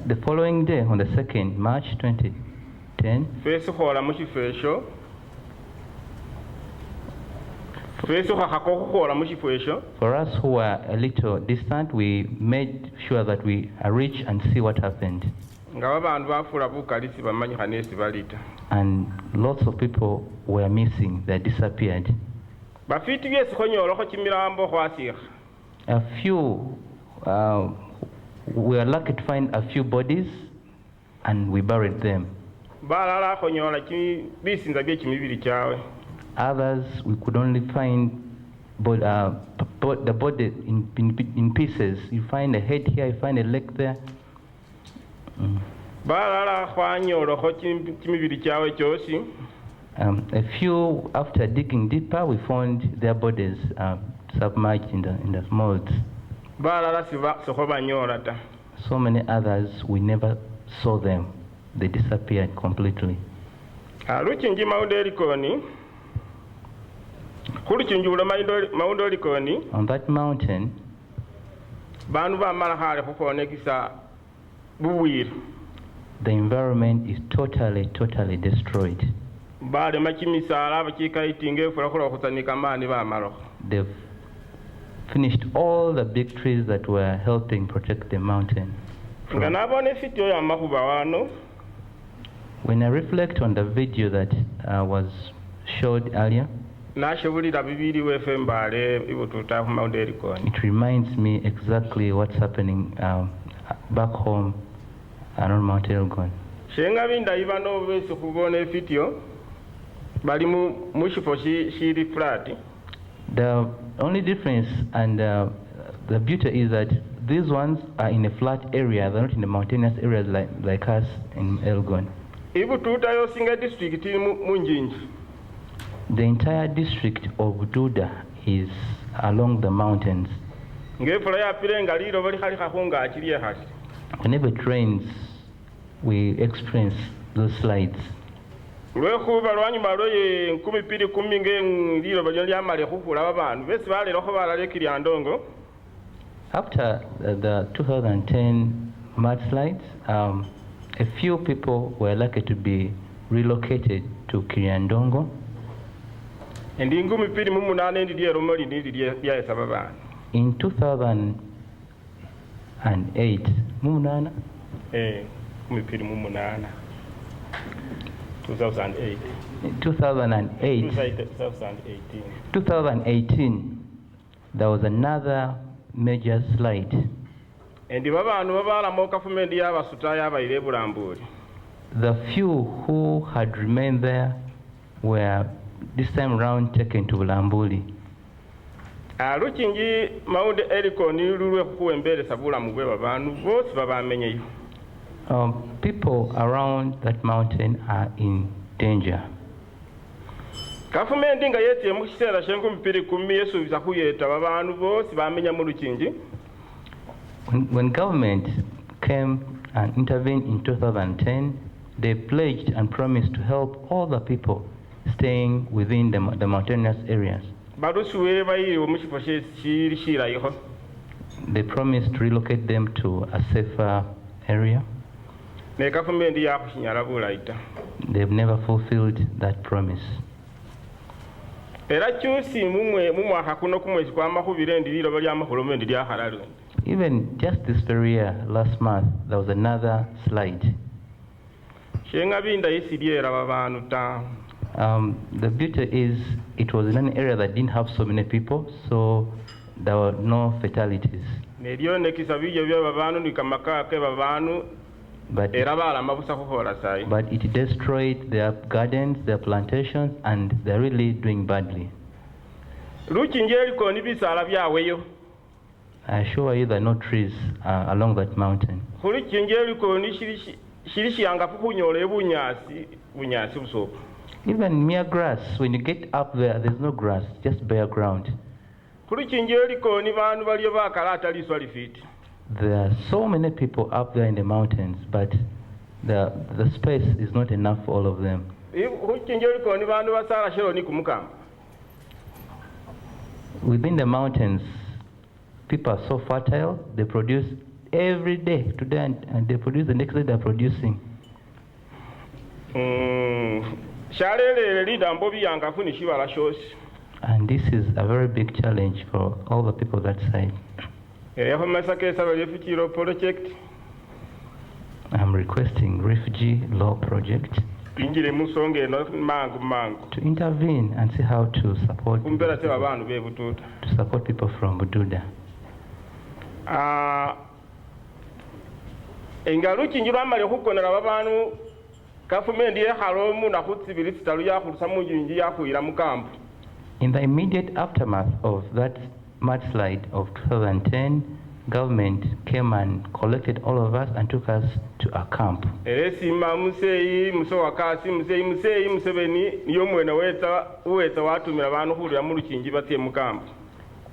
The following day, on the 2nd March 2010, for us who were a little distant, we made sure that we reach and see what happened. And lots of people were missing, they disappeared. A few, we were lucky to find a few bodies and we buried them. Others, we could only find the body in pieces. You find a head here, you find a leg there. A few, after digging deeper, we found their bodies submerged in the molds. So many others, we never saw them. They disappeared completely. On that mountain, the environment is totally destroyed. They've finished all the big trees that were helping protect the mountain. When I reflect on the video that was showed earlier, it reminds me exactly what's happening back home around Mount Elgon. The only difference and the beauty is that these ones are in a flat area, they're not in the mountainous areas like us in Elgon. The entire district of Duda is along the mountains. Whenever it rains, we experience those slides. After the 2010 mudslides, a few people were lucky to be relocated to Kiriandongo. In 2008, 2018, there was another major slide. The few who had remained there were this time round taken to Bulambuli. People around that mountain are in danger. Gavumenti nga yetie mu kiseera ky'enkumi bbiri kkumi yesuubiza kuyeeta babantu boosi bamenya mu lukingi. When government came and intervened in 2010, they pledged and promised to help all the people staying within the mountainous areas. They promised to relocate them to a safer area. They've never fulfilled that promise. Even just this very year, last month, there was another slide. The beauty is it was in an area that didn't have so many people, so there were no fatalities. But it destroyed their gardens, their plantations, and they're really doing badly. I assure you there are no trees along that mountain. Even mere grass, when you get up there's no grass, just bare ground. There are so many people up there in the mountains, but the space is not enough for all of them. Within the mountains, people are so fertile, they produce every day. Today and they produce, the next day they're producing. And this is a very big challenge for all the people that side. I'm requesting Refugee Law Project to intervene and see how to support people from Bududa. In the immediate aftermath of that mudslide of 2010, government came and collected all of us and took us to a camp.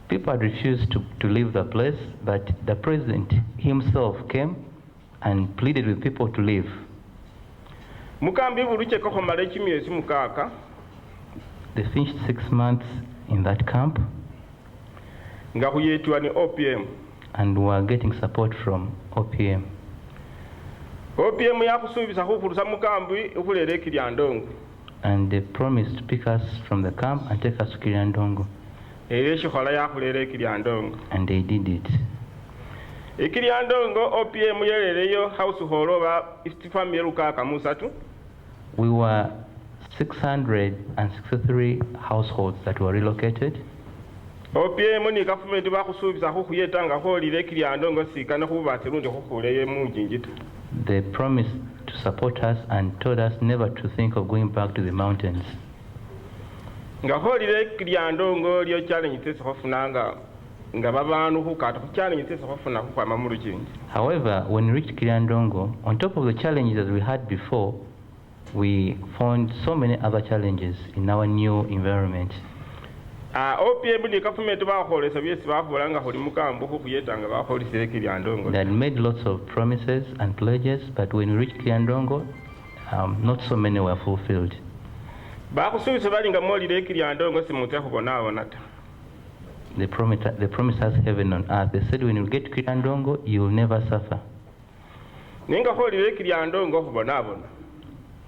People had refused to leave the place, but the president himself came and pleaded with people to leave. They finished 6 months in that camp and were getting support from OPM. And they promised to pick us from the camp and take us to Kiryandongo. And they did it. We were 663 households that were relocated. They promised to support us and told us never to think of going back to the mountains. However, when we reached Kiryandongo, on top of the challenges we had before, we found so many other challenges in our new environment. They had made lots of promises and pledges, but when we reached Kiryandongo, not so many were fulfilled. They promised us heaven on earth. They said when you get to Kiryandongo, you will never suffer.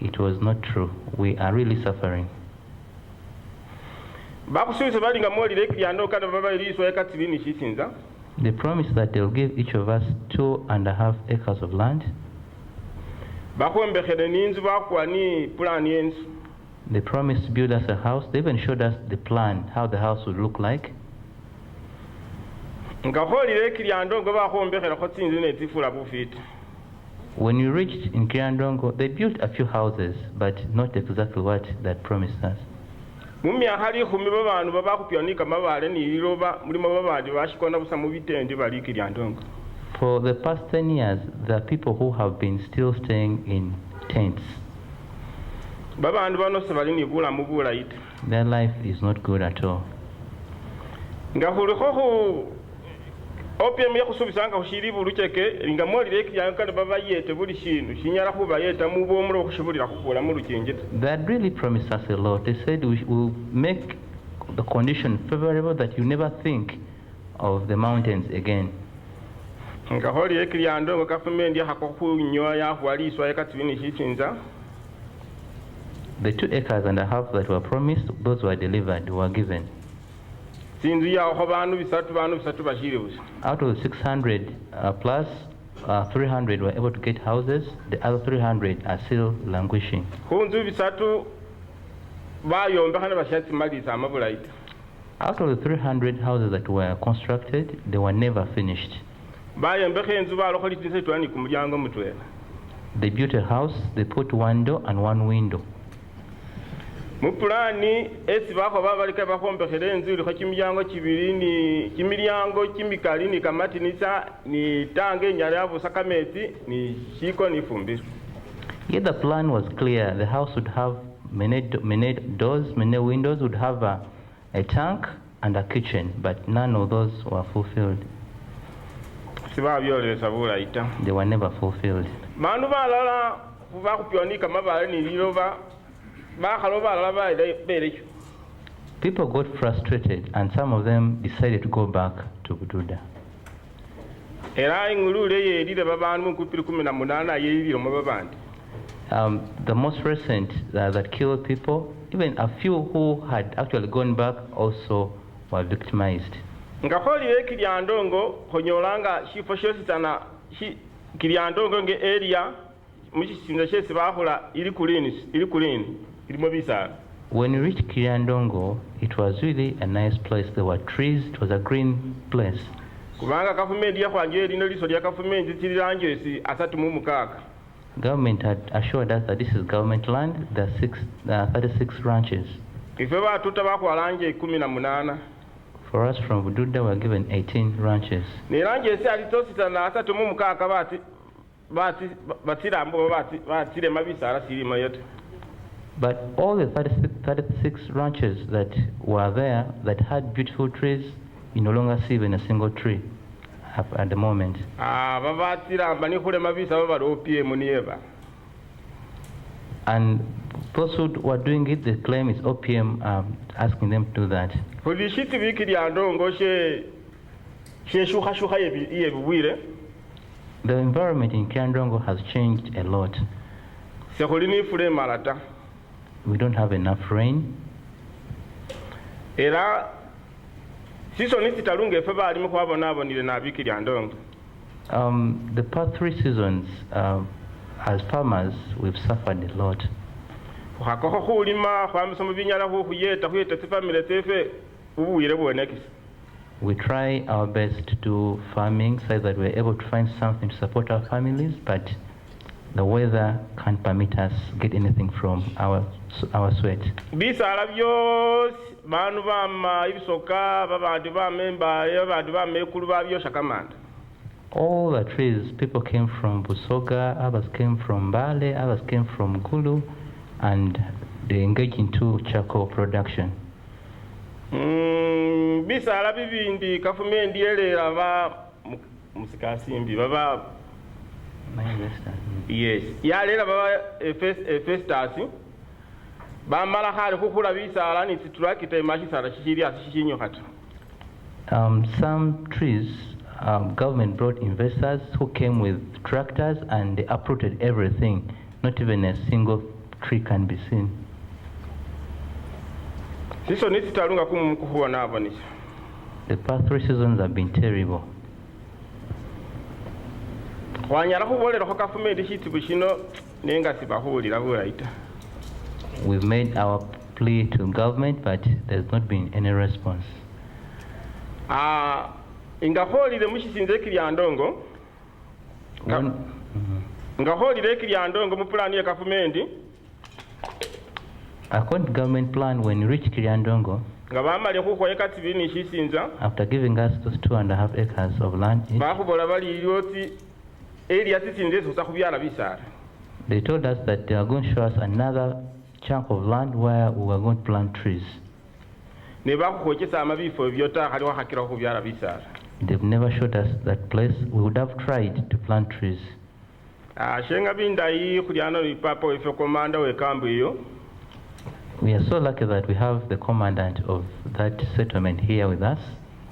It was not true. We are really suffering. They promised that they'll give each of us 2.5 acres of land. They promised to build us a house. They even showed us the plan, how the house would look like. When you reached in Kiryandongo, they built a few houses, but not exactly what they had promised us. For the past 10 years, there are people who have been still staying in tents. Their life is not good at all. OPM yakusubisanga kushiri bulucheke nga mwalire ekyanka baba yete buli shintu shinyala kuba yeta mu bwomuro okushibulira kukula mu lukinjita. They had really promised us a lot. They said we will make the condition favorable that you never think of the mountains again. Nga holi ekiyando ngo government yahakokunyoa yahwaliswa yakatibini shichinza. The 2.5 acres that were promised, those were delivered, were given. Out of the 600 plus, 300 were able to get houses. The other 300 are still languishing. Out of the 300 houses that were constructed, they were never finished. They built a house, they put one door and one window. Mupulani esi bako babalika bakombekera enzu kimilyango kibiri ni kimilyango kimikali ni kamatinisa ni tange nyala yabusa kamezi ni shiko ni fumbiro. Yet the plan was clear. The house would have many doors, many windows, would have a tank and a kitchen, but none of those were fulfilled. They were never fulfilled. Manu balala bakupyonika mabale ni liloba. People got frustrated and some of them decided to go back to Bududa. The most recent that killed people, even a few who had actually gone back also were victimized. When you reached Kiriandongo, it was really a nice place. There were trees, it was a green place. Government had assured us that this is government land. There are 36 ranches. For us from Bududa, we were given 18 ranches. But all the 36 ranches that were there that had beautiful trees, you no longer see even a single tree at the moment. And those who were doing it, the claim is OPM asking them to do that. The environment in Kiandongo has changed a lot. We don't have enough rain. The past 3 seasons, as farmers, we've suffered a lot. We try our best to do farming so that we're able to find something to support our families, but the weather can't permit us get anything from our sweat. All the trees, people came from Busoga, others came from Bale, others came from Gulu, and they engaged into charcoal production. Yes, yalera baba efestasi bamala hali kukula bisala ni siturakita imashisala shishiri asishinyo kata. Some trees, government brought investors who came with tractors and they uprooted everything. Not even a single tree can be seen. The past 3 seasons have been terrible. We've made our plea to government, but there's not been any response. According to government plan, when you reach Kiriandongo, nga bamale khukhwa eka 2 ni shisinza After giving us those 2.5 acres of land each, bakhubola bali lyoti area sisinza ezo za khubyala bisaala they told us that they are going to show us another chunk of land where we were going to plant trees. ne bakhukhwekesa amabifo ebyo ta khali wakhakira khubyala bisaala. They've never showed us that place. We would have tried to plant trees. Shenga bindayi khulyano ni papa wefe komanda wekambu iyo. We are so lucky that we have the commandant of that settlement here with us.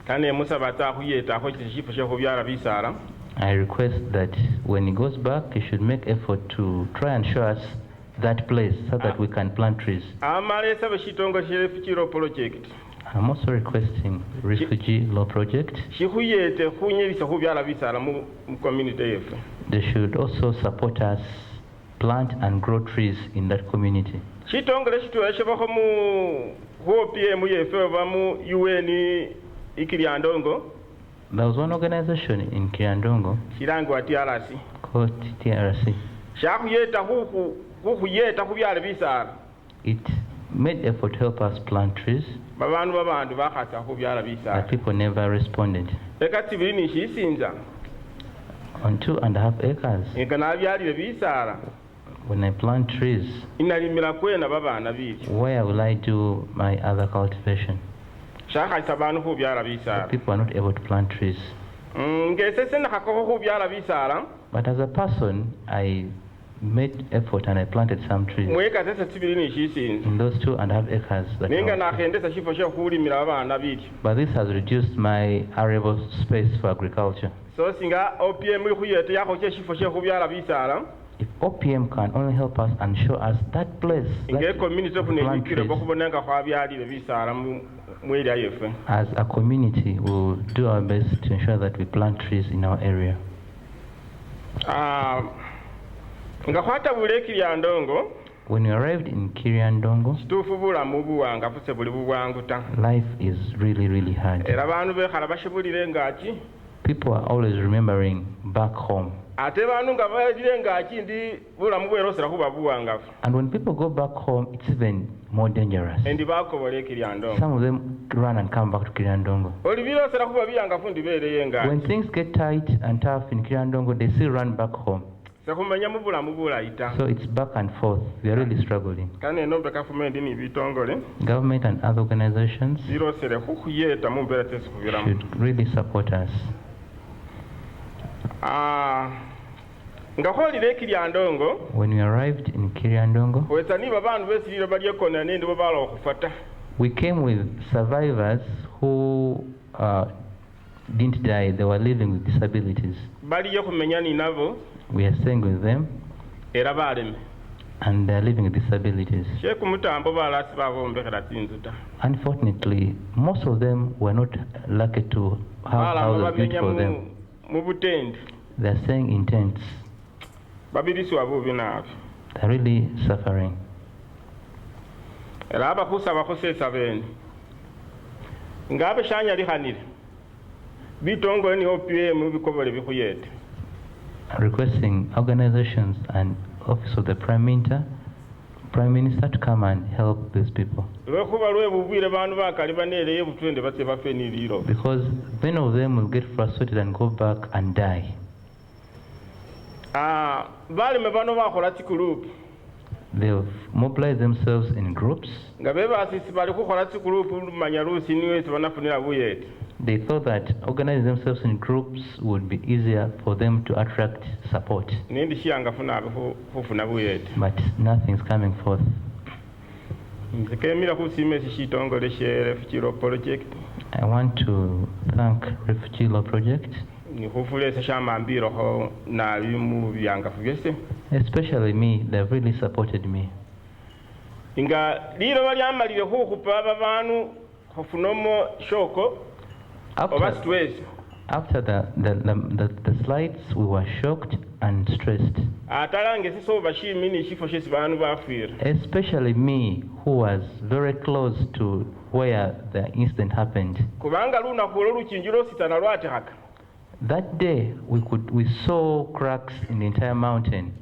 Kane musaba ta khuyeta kho chifo she khubyala bisaala. I request that when he goes back, he should make effort to try and show us that place so that we can plant trees. Amalesa beshitongo she refugee law project. I'm also requesting refugee law project. Shikhuyete khunyelisa khubyala bisaala mu community yefe. They should also support us plant and grow trees in that community. Shitongole shitwele shebakho mu OPM yefe ba mu UN ikiryandongo. There was one organization in Kiandongo Shirangwa TRC called TRC. Shakhuyeta khuyeta khubyala bisaala. It made effort to help us plant trees, babandu bakhasa khubyala bisaala. but people never responded. Eka 2 ni shisinza On 2.5 acres, nga nabyalile bisaala when I plant trees, inalimila kwena babana bili where will I do my other cultivation? shakhasa bandu khubyala bisaala. People are not able to plant trees. Ngesese nakhakho khubyala bisaala But as a person, I made effort and I planted some trees mweka sese 2 ni shisinza in those 2.5 acres. ninga nakhendesa shifo she khulimila babana bili. But this has reduced my arable space for agriculture. So singa OPM ikhuyete yakho che shifo she khubyala bisaala. If OPM can only help us and show us that place, Nge community to plant kunenikire trees, bakubonanga khwabyalile bisaala mu area yefe. as a community, we will do our best to ensure that we plant trees in our area. Nga khwatabula ekiryandongo When we arrived in Kiriandongo, kituufu bulamu buwangafu se buli bubwangu ta. life is really, really hard. Era bandu bekhala bashibulire engaki People are always remembering back home. ate bandu nga balire engaki ndi bulamu bwerosera kuba buwangafu. And when people go back home, it's even more dangerous. Endi bakobola ekiryandongo Some of them run and come back to Kiriandongo. oli birosera kuba biyangafu ndi bereye engaki When things get tight and tough in Kiriandongo, they still run back home. sekumenya mu bulamu bulayi ta. So it's back and forth. We are really struggling. Kane enombe gavumenti ni bitongole Government and other organizations birosere khukhuyeta mu mbeera tesikubiramu. should really support us. Nga kholile ekiryandongo When we arrived in Kiriandongo, wetsa niba bandu besilile bali ekona nendi bo bala okhufata. we came with survivors who didn't die. They were living with disabilities. Baliye khumenya ni nabo We are staying with them, era baleme. and they are living with disabilities. She kumutambo balasi babombekhera tsinzu ta. Unfortunately, most of them were not lucky to have houses built for them. Mu butendi They are staying in tents. babirisibwa bubi naabi. They are really suffering. Era abakhusaba khusesa bene ngabe shanya likhanile bitongole ni OPM bikobole bikhuyete. Requesting organizations and Office of the Prime Minister to come and help these people. Lwekhuba lwebubwire bandu bakali baneleye butwende batse bafe ni lilo. Because many of them will get frustrated and go back and die. Balime bano bakhola tsigroup They've mobilized themselves in groups. nga bebasisi bali khukhola tsigroup manya lusi niwe banafunira buyete. They thought that organizing themselves in groups would be easier for them to attract support. Nendi shiyangafu nabe khufuna buyete. But nothing's coming forth. Nzikemira khusima esi shitongole she Refugee Law Project. I want to thank Refugee Law Project, Ni khufulesa shamambirokho nabi mu byangafu byese. especially me. They've really supported me. Nga lilo balyamalire khukhupa babantu khufunomo shoko oba stress. After the slides, we were shocked and stressed. Atalange siso bashimi ni shifo shesi bantu bafira. Especially me, who was very close to where the incident happened. Kubanga lunaku luchinjiro sitana lwatekaka. That day, we saw cracks in the entire mountain.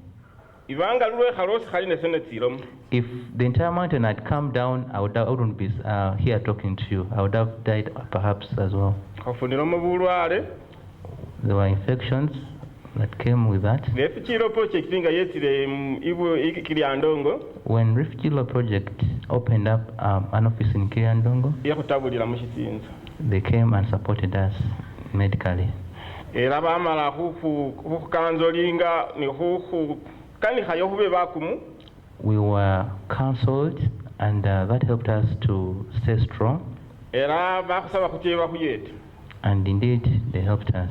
If the entire mountain had come down, I wouldn't be here talking to you. I would have died perhaps as well. There were infections that came with that. When Refugee Law Project opened up an office in Kiryandongo, they came and supported us medically. We were counseled, and that helped us to stay strong. And indeed, they helped us.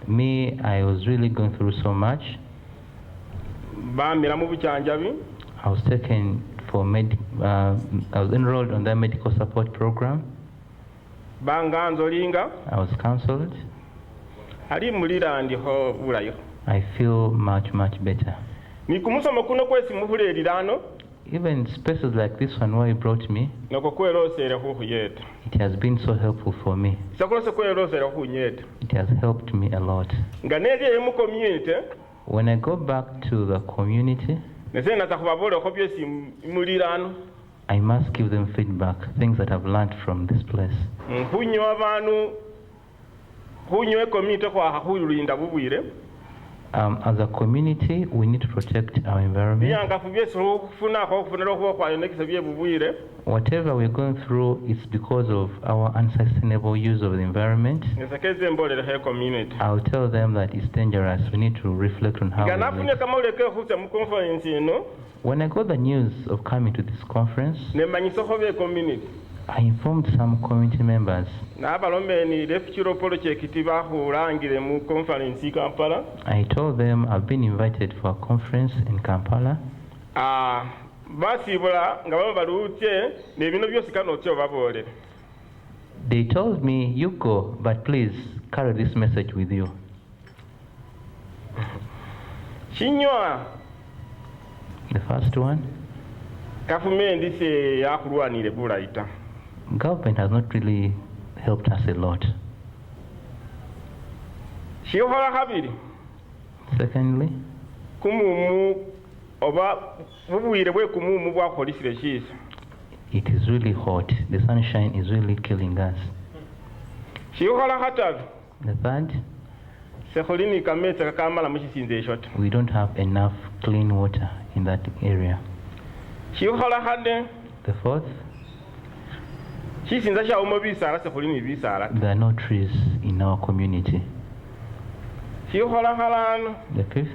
Me, I was really going through so much. I was taken for I was enrolled on the medical support program. I was counseled. I feel much better. Even spaces like this one where you brought me, it has been so helpful for me. It has helped me a lot. When I go back to the community, I must give them feedback, things that I've learned from this place. As a community, we need to protect our environment. Whatever we're going through is because of our unsustainable use of the environment. I'll tell them that it's dangerous. We need to reflect on how we live. When I got the news of coming to this conference, I informed some community members. I told them I've been invited for a conference in Kampala. They told me, you go, but please carry this message with you. The first one, government has not really helped us a lot. Secondly, it is really hot. The sunshine is really killing us. The third, we don't have enough clean water in that area. The fourth, there are no trees in our community. The fifth,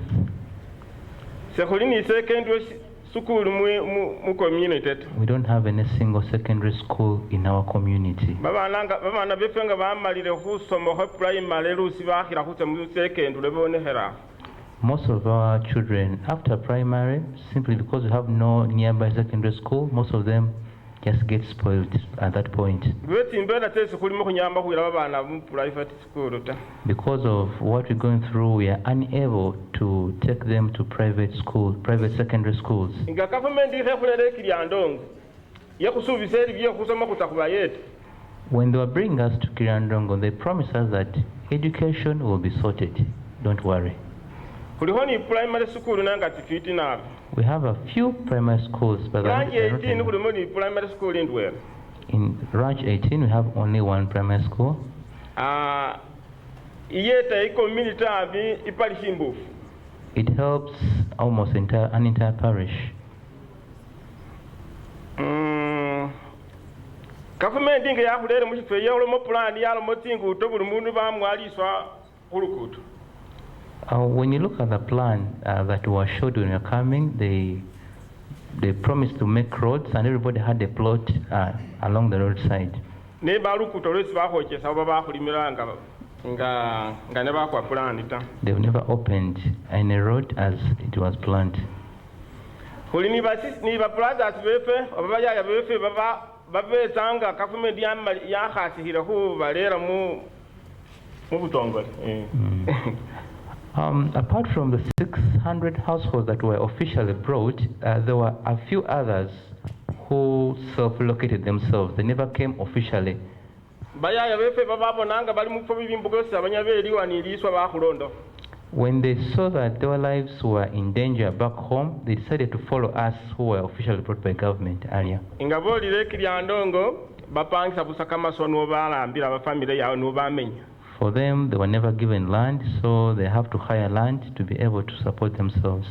we don't have any single secondary school in our community. Most of our children, after primary, simply because we have no nearby secondary school, most of them just get spoiled at that point. Because of what we're going through, we are unable to take them to private secondary schools. When they were bringing us to Kiryandongo, they promised us that education will be sorted. Don't worry. We have a few primary schools, but in Ranch 18 we have only one primary school. It helps almost an entire parish. When you look at the plan that was showed when you're coming, they promised to make roads, and everybody had a plot along the roadside. They've never opened any road as it was planned. Apart from the 600 households that were officially brought, there were a few others who self-located themselves. They never came officially. When they saw that their lives were in danger back home, they decided to follow us who were officially brought by government earlier. Ingaboli Kiryandongo, bapangisa busakama so nobala mbira abafamily yawe nobamenya. For them, they were never given land, so they have to hire land to be able to support themselves.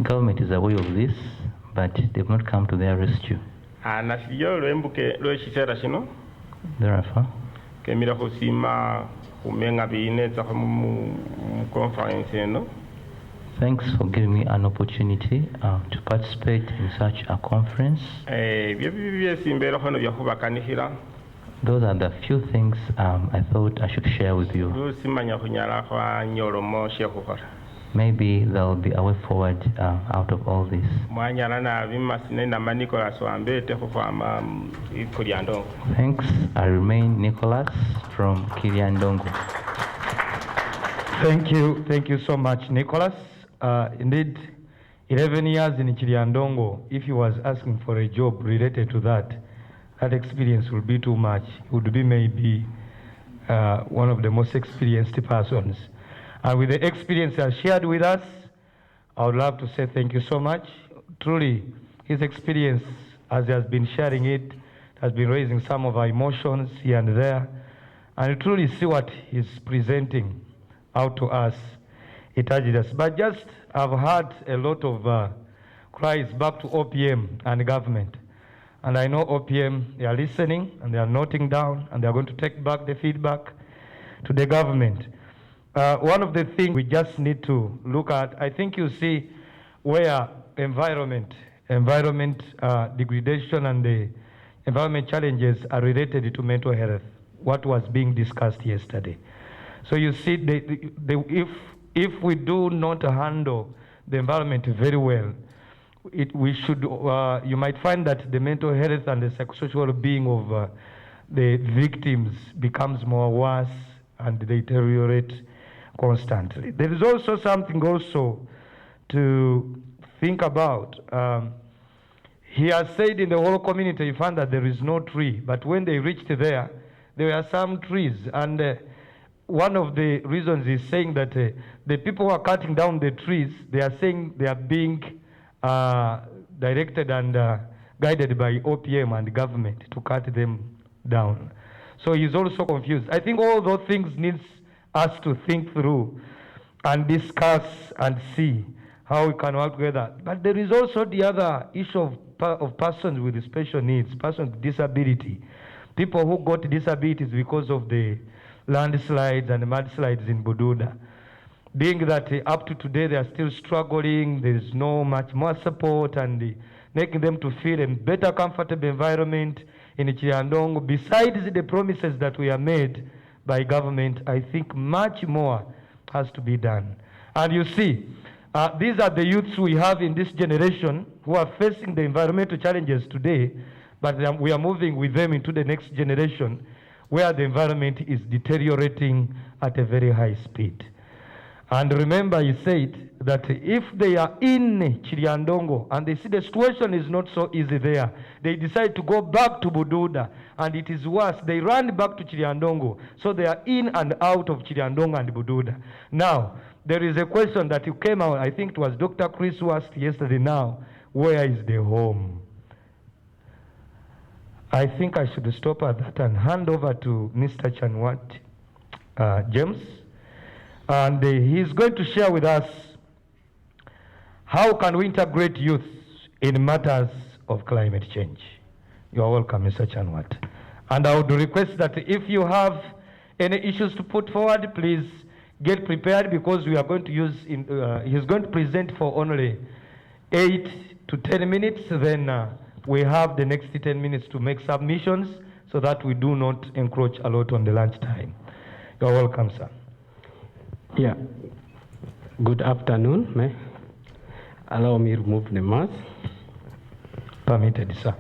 Government is aware of this, but they've not come to their rescue. Therefore, thanks for giving me an opportunity to participate in such a conference. Those are the few things I thought I should share with you. Maybe there will be a way forward out of all this. Thanks. I remain Nicholas from Kiryandongo. Thank you so much, Nicholas. Indeed, 11 years in Kiryandongo, if he was asking for a job related to that experience would be too much. He would be maybe one of the most experienced persons. And with the experience he has shared with us, I would love to say thank you so much. Truly, his experience, as he has been sharing it, has been raising some of our emotions here and there. And you truly see what he's presenting out to us. It touches us. But just, I've heard a lot of cries back to OPM and government. And I know OPM, they are listening and they are noting down and they are going to take back the feedback to the government. One of the things we just need to look at, I think you see where environment degradation and the environment challenges are related to mental health, what was being discussed yesterday. So you see, if we do not handle the environment very well, we should, you might find that the mental health and the psychosocial well-being of the victims becomes more worse and they deteriorate constantly. There is also something also to think about. He has said in the whole community, he found that there is no tree, but when they reached there were some trees, and one of the reasons is saying that the people who are cutting down the trees, they are saying they are being directed and guided by OPM and government to cut them down. So he's also confused. I think all those things needs us to think through and discuss and see how we can work together. But there is also the other issue of persons with special needs, persons with disability, people who got disabilities because of the landslides and mudslides in Bududa. Being that up to today they are still struggling, there is no much more support, and making them to feel a better, comfortable environment in Kiryandongo. Besides the promises that we are made by government, I think much more has to be done. And you see, these are the youths we have in this generation who are facing the environmental challenges today, but we are moving with them into the next generation where the environment is deteriorating at a very high speed. And remember, he said that if they are in Kiryandongo and they see the situation is not so easy there, they decide to go back to Bududa, and it is worse. They run back to Kiryandongo, so they are in and out of Kiryandongo and Bududa. Now, there is a question that came out, I think it was Dr. Chris who asked yesterday now, where is the home? I think I should stop at that and hand over to Mr. Chanwat James. And he's going to share with us how can we integrate youth in matters of climate change. You are welcome, Mr. Chanwat. And I would request that if you have any issues to put forward, please get prepared, because we are going to use, he's going to present for only 8 to 10 minutes. Then we have the next 10 minutes to make submissions so that we do not encroach a lot on the lunch time. You are welcome, sir. Yeah, good afternoon. Allow me to remove the mask. Permitted, sir.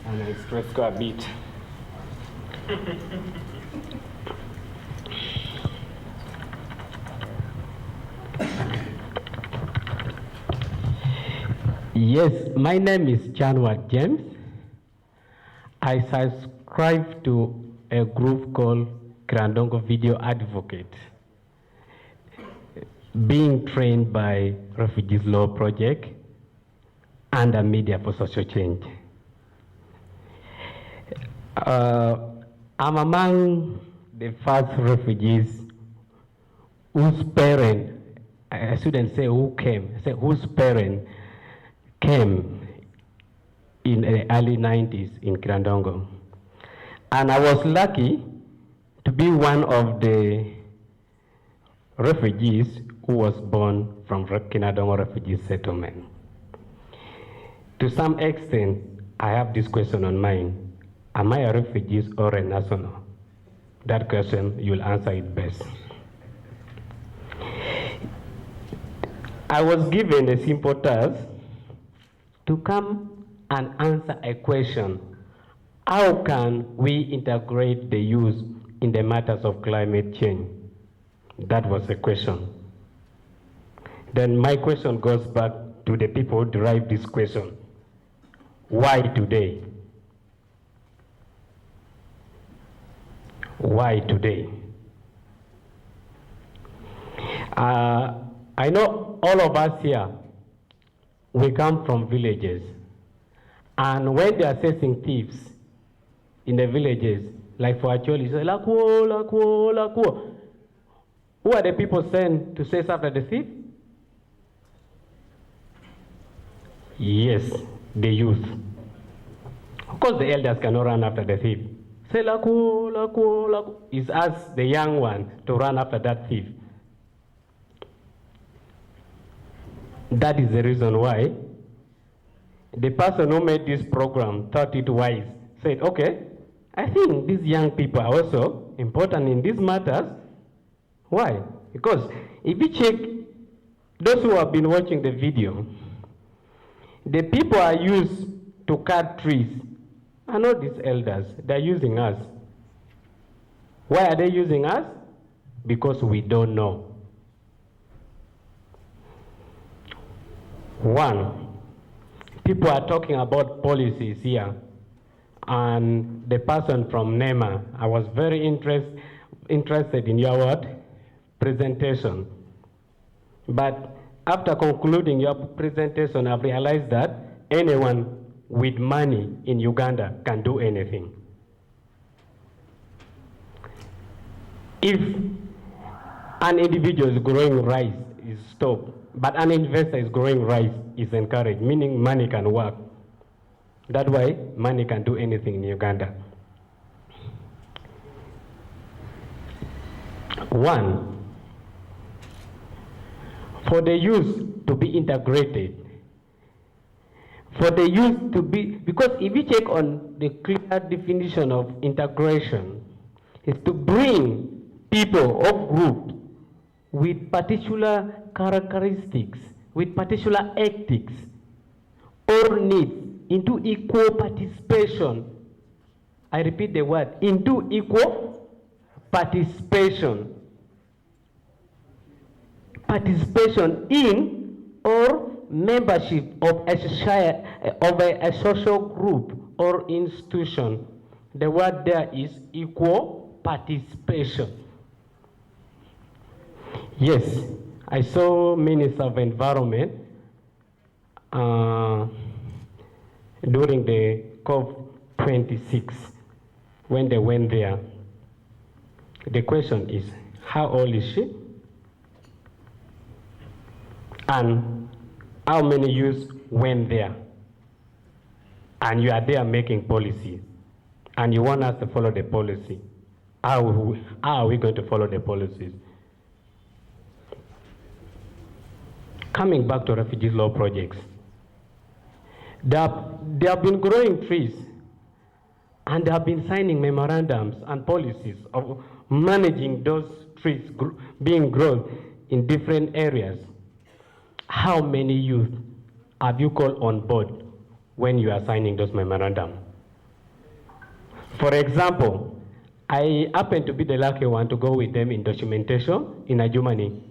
And I stress a bit. Yes, my name is Chanwat James. I subscribe to a group called Grandongo Video Advocate, being trained by Refugees Law Project and a Media for Social Change. I'm among the first refugees whose parent, I shouldn't say who came, I say whose parent came in the early 90s in Grandongo. And I was lucky to be one of the refugees who was born from Grandongo Refugee Settlement. To some extent, I have this question on mind. Am I a refugee or a national? That question, you'll answer it best. I was given a simple task to come and answer a question. How can we integrate the youth in the matters of climate change? That was the question. Then my question goes back to the people who derived this question. Why today? Why today? I know all of us here, we come from villages. And when they are assessing thieves in the villages, like for Acholi, say, Lakwo, Lakwo, Lakwo. Who are the people sent to chase after the thief? Yes, the youth. Of course, the elders cannot run after the thief. Say, Lakwo, Lakwo, Lakwo. It's us, the young one, to run after that thief. That is the reason why the person who made this program thought it wise, said, okay, I think these young people are also important in these matters. Why? Because if you check those who have been watching the video, the people are used to cut trees are not these elders, they're using us. Why are they using us? Because we don't know. One, people are talking about policies here, and the person from NEMA, I was very interested in your presentation. But after concluding your presentation, I've realized that anyone with money in Uganda can do anything. If an individual is growing rice, is stopped, but an investor is growing rice, is encouraged, meaning money can work. That way, money can do anything in Uganda. One, for the youth to be integrated, for the youth to be, because if you check on the clear definition of integration, is to bring people or groups with particular characteristics, with particular ethics or needs into equal participation. I repeat the word, into equal participation. Participation in or membership of a social group or institution. The word there is equal participation. Yes, I saw Minister of Environment during the COP26 when they went there. The question is, how old is she? And how many youths went there? And you are there making policy, and you want us to follow the policy. How are we going to follow the policies? Coming back to Refugees Law projects, they have been growing trees, and they have been signing memorandums and policies of managing those trees being grown in different areas. How many youth have you called on board when you are signing those memorandums? For example, I happen to be the lucky one to go with them in documentation in Germany.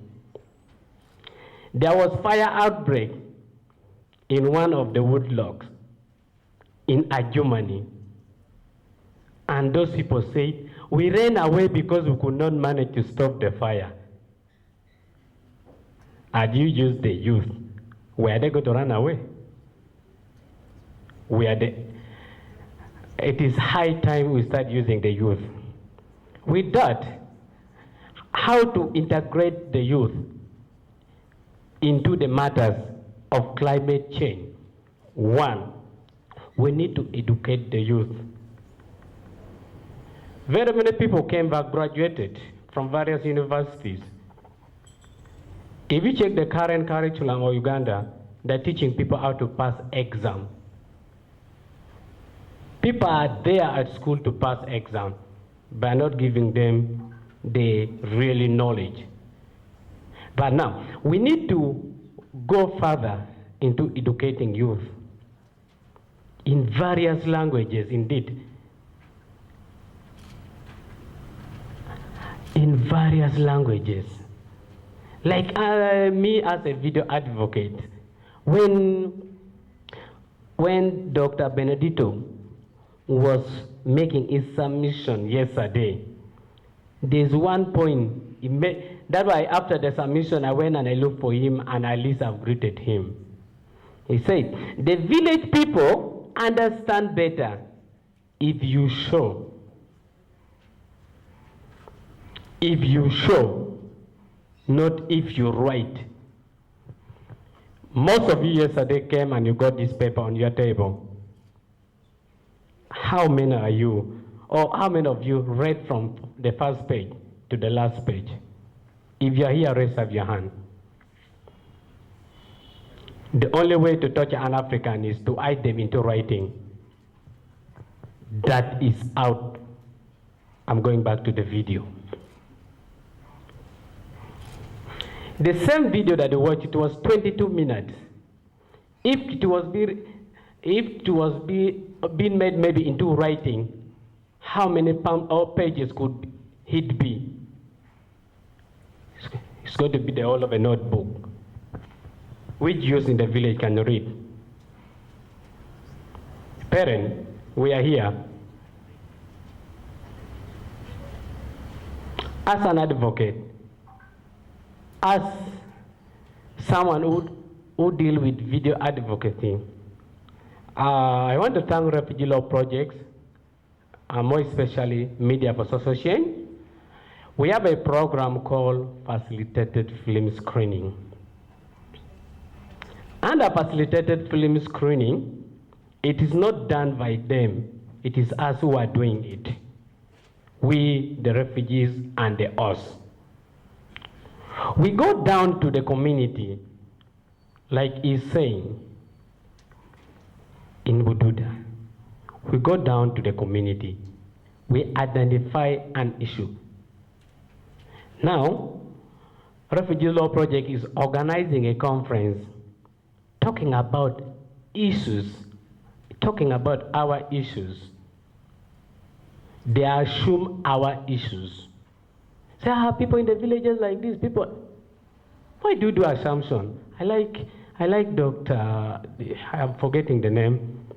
There was fire outbreak in one of the woodlots in Germany. And those people say, we ran away because we could not manage to stop the fire. Had you used the youth, were they going to run away? It is high time we start using the youth. With that, how to integrate the youth into the matters of climate change? One, we need to educate the youth. Very many people came back, graduated from various universities. If you check the current curriculum of Uganda, they're teaching people how to pass exam. People are there at school to pass exam, but not giving them the really knowledge. But now, we need to go further into educating youth in various languages, indeed. In various languages. Like me as a video advocate, when Dr. Benedito was making his submission yesterday, there's one point, that's why after the submission I went and I looked for him and at least I've greeted him. He said, the village people understand better if you show. If you show, not if you write. Most of you yesterday came and you got this paper on your table. How many are you, or how many of you read from the first page to the last page? If you are here, raise up your hand. The only way to touch an African is to hide them into writing. That is out. I'm going back to the video. The same video that you watched, it was 22 minutes. If it was being made maybe into writing, how many pages could it be? It's going to be the whole of a notebook. Which youth in the village can read? Parents, we are here. As an advocate, as someone who deals with video advocacy, I want to thank Refugee Law Projects, more especially Media for Social Change. We have a program called Facilitated Film Screening. Under Facilitated Film Screening, it is not done by them, it is us who are doing it. We, the refugees, and the us. We go down to the community, like he's saying, in Bududa. We go down to the community. We identify an issue. Now, Refugee Law Project is organizing a conference talking about issues, talking about our issues. They assume our issues. Say, people in the villages like this, people, why do you do assumption? I like Dr. I'm forgetting the name.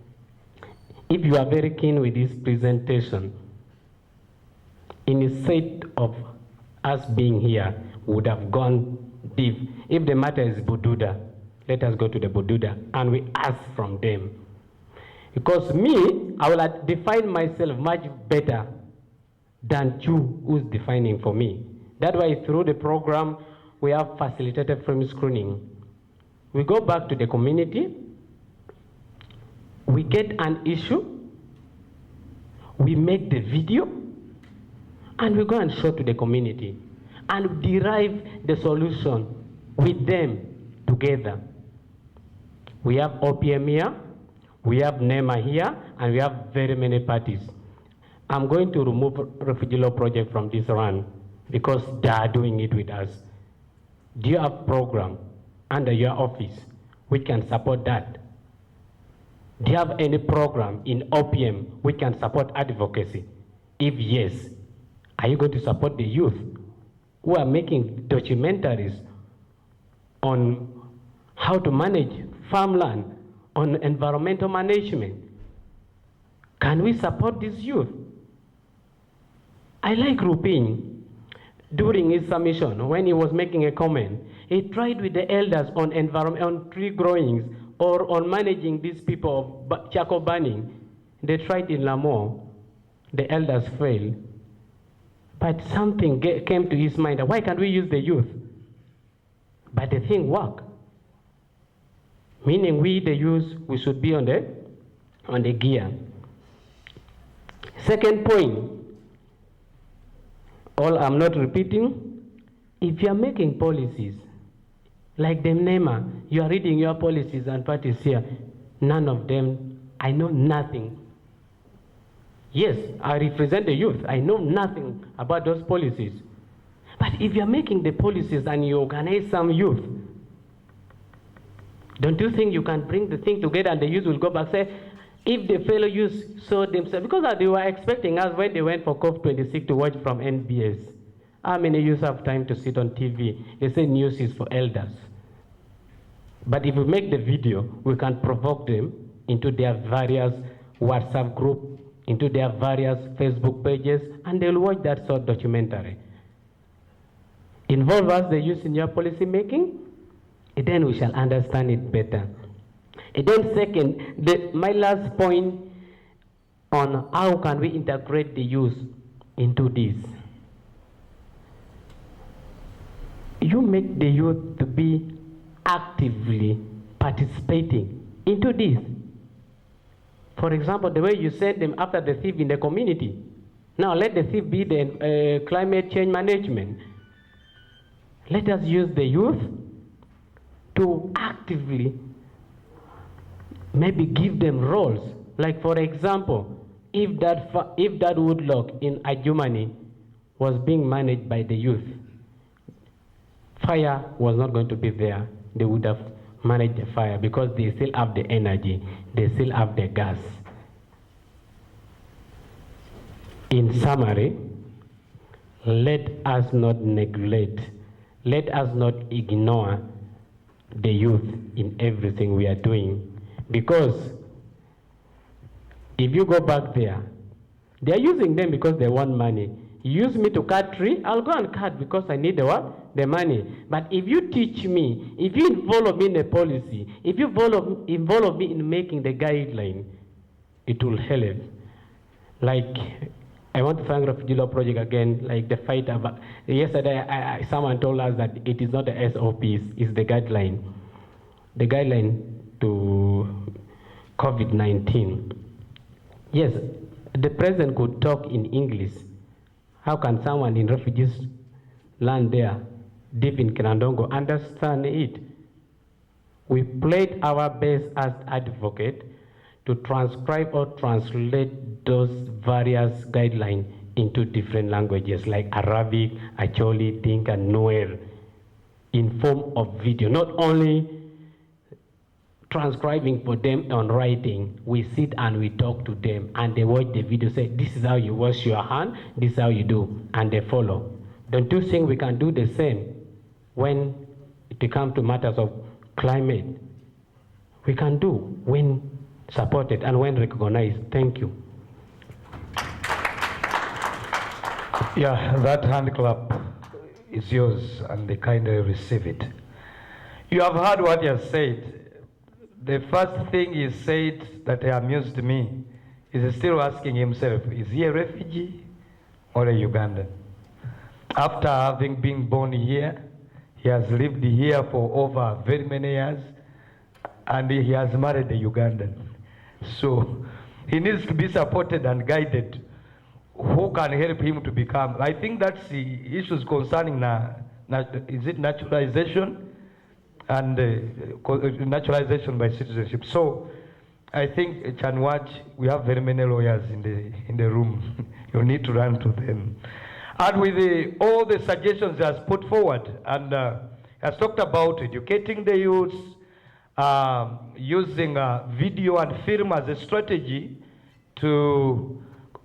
If you are very keen with this presentation, instead of us being here, would have gone deep. If the matter is Bududa, let us go to the Bududa and we ask from them. Because me, I will define myself much better than you who's defining for me. That's why through the program, we have facilitated film screening. We go back to the community, we get an issue, we make the video, and we go and show to the community, and derive the solution with them together. We have OPM here, we have NEMA here, and we have very many parties. I'm going to remove Refugee Law Project from this run because they are doing it with us. Do you have a program under your office which can support that? Do you have any program in OPM which can support advocacy? If yes, are you going to support the youth who are making documentaries on how to manage farmland, on environmental management? Can we support this youth? I like Rupin. During his submission, when he was making a comment, he tried with the elders on environment, on tree growings, or on managing these people of charcoal burning. They tried in Lamore. The elders failed. But something came to his mind. Why can't we use the youth? But the thing worked. Meaning we, the youth, we should be on the gear. Second point, all I'm not repeating, if you are making policies, like the NEMA, you are reading your policies and parties here, none of them, I know nothing. Yes, I represent the youth, I know nothing about those policies. But if you are making the policies and you organize some youth, don't you think you can bring the thing together and the youth will go back and say, if the fellow youth saw themselves, because they were expecting us when they went for COP26 to watch from NBS. How many youth have time to sit on TV? They say news is for elders. But if we make the video, we can provoke them into their various WhatsApp group, into their various Facebook pages, and they'll watch that sort of documentary. Involve us, the youth, in your policy making, and then we shall understand it better. And then second, my last point on how can we integrate the youth into this. You make the youth to be actively participating into this. For example, the way you send them after the thief in the community. Now let the thief be the climate change management. Let us use the youth to actively maybe give them roles. Like for example, if that woodlock in Adjumani was being managed by the youth, fire was not going to be there. They would have managed the fire because they still have the energy, they still have the gas. In summary, let us not neglect, let us not ignore the youth in everything we are doing. Because if you go back there, they are using them because they want money. You use me to cut tree, I'll go and cut because I need the what? The money. But if you teach me, if you involve me in a policy, if you involve me in making the guideline, it will help. Like, I want to thank Refugee Law Project again, like the fight about, yesterday someone told us that it is not the SOPs, it's the guideline. The guideline to COVID-19. Yes, the president could talk in English. How can someone in refugees land there, deep in Kinandongo, understand it? We played our best as advocate to transcribe or translate those various guidelines into different languages like Arabic, Acholi, Dinka, Nuer, in form of video. Not only transcribing for them on writing, we sit and we talk to them and they watch the video, say, this is how you wash your hand, this is how you do, and they follow. Don't you think we can do the same when it comes to matters of climate? We can do when supported and when recognized. Thank you. Yeah, that hand clap is yours and they kindly receive it. You have heard what he has said. The first thing he said that amused me is still asking himself, is he a refugee or a Ugandan? After having been born here, he has lived here for over very many years, and he has married a Ugandan. So he needs to be supported and guided. Who can help him to become? I think that's the issues concerning is it naturalization? And naturalization by citizenship. So I think Chanwach, we have very many lawyers in the room. You need to run to them. And with all the suggestions he has put forward, and has talked about educating the youth, using video and film as a strategy to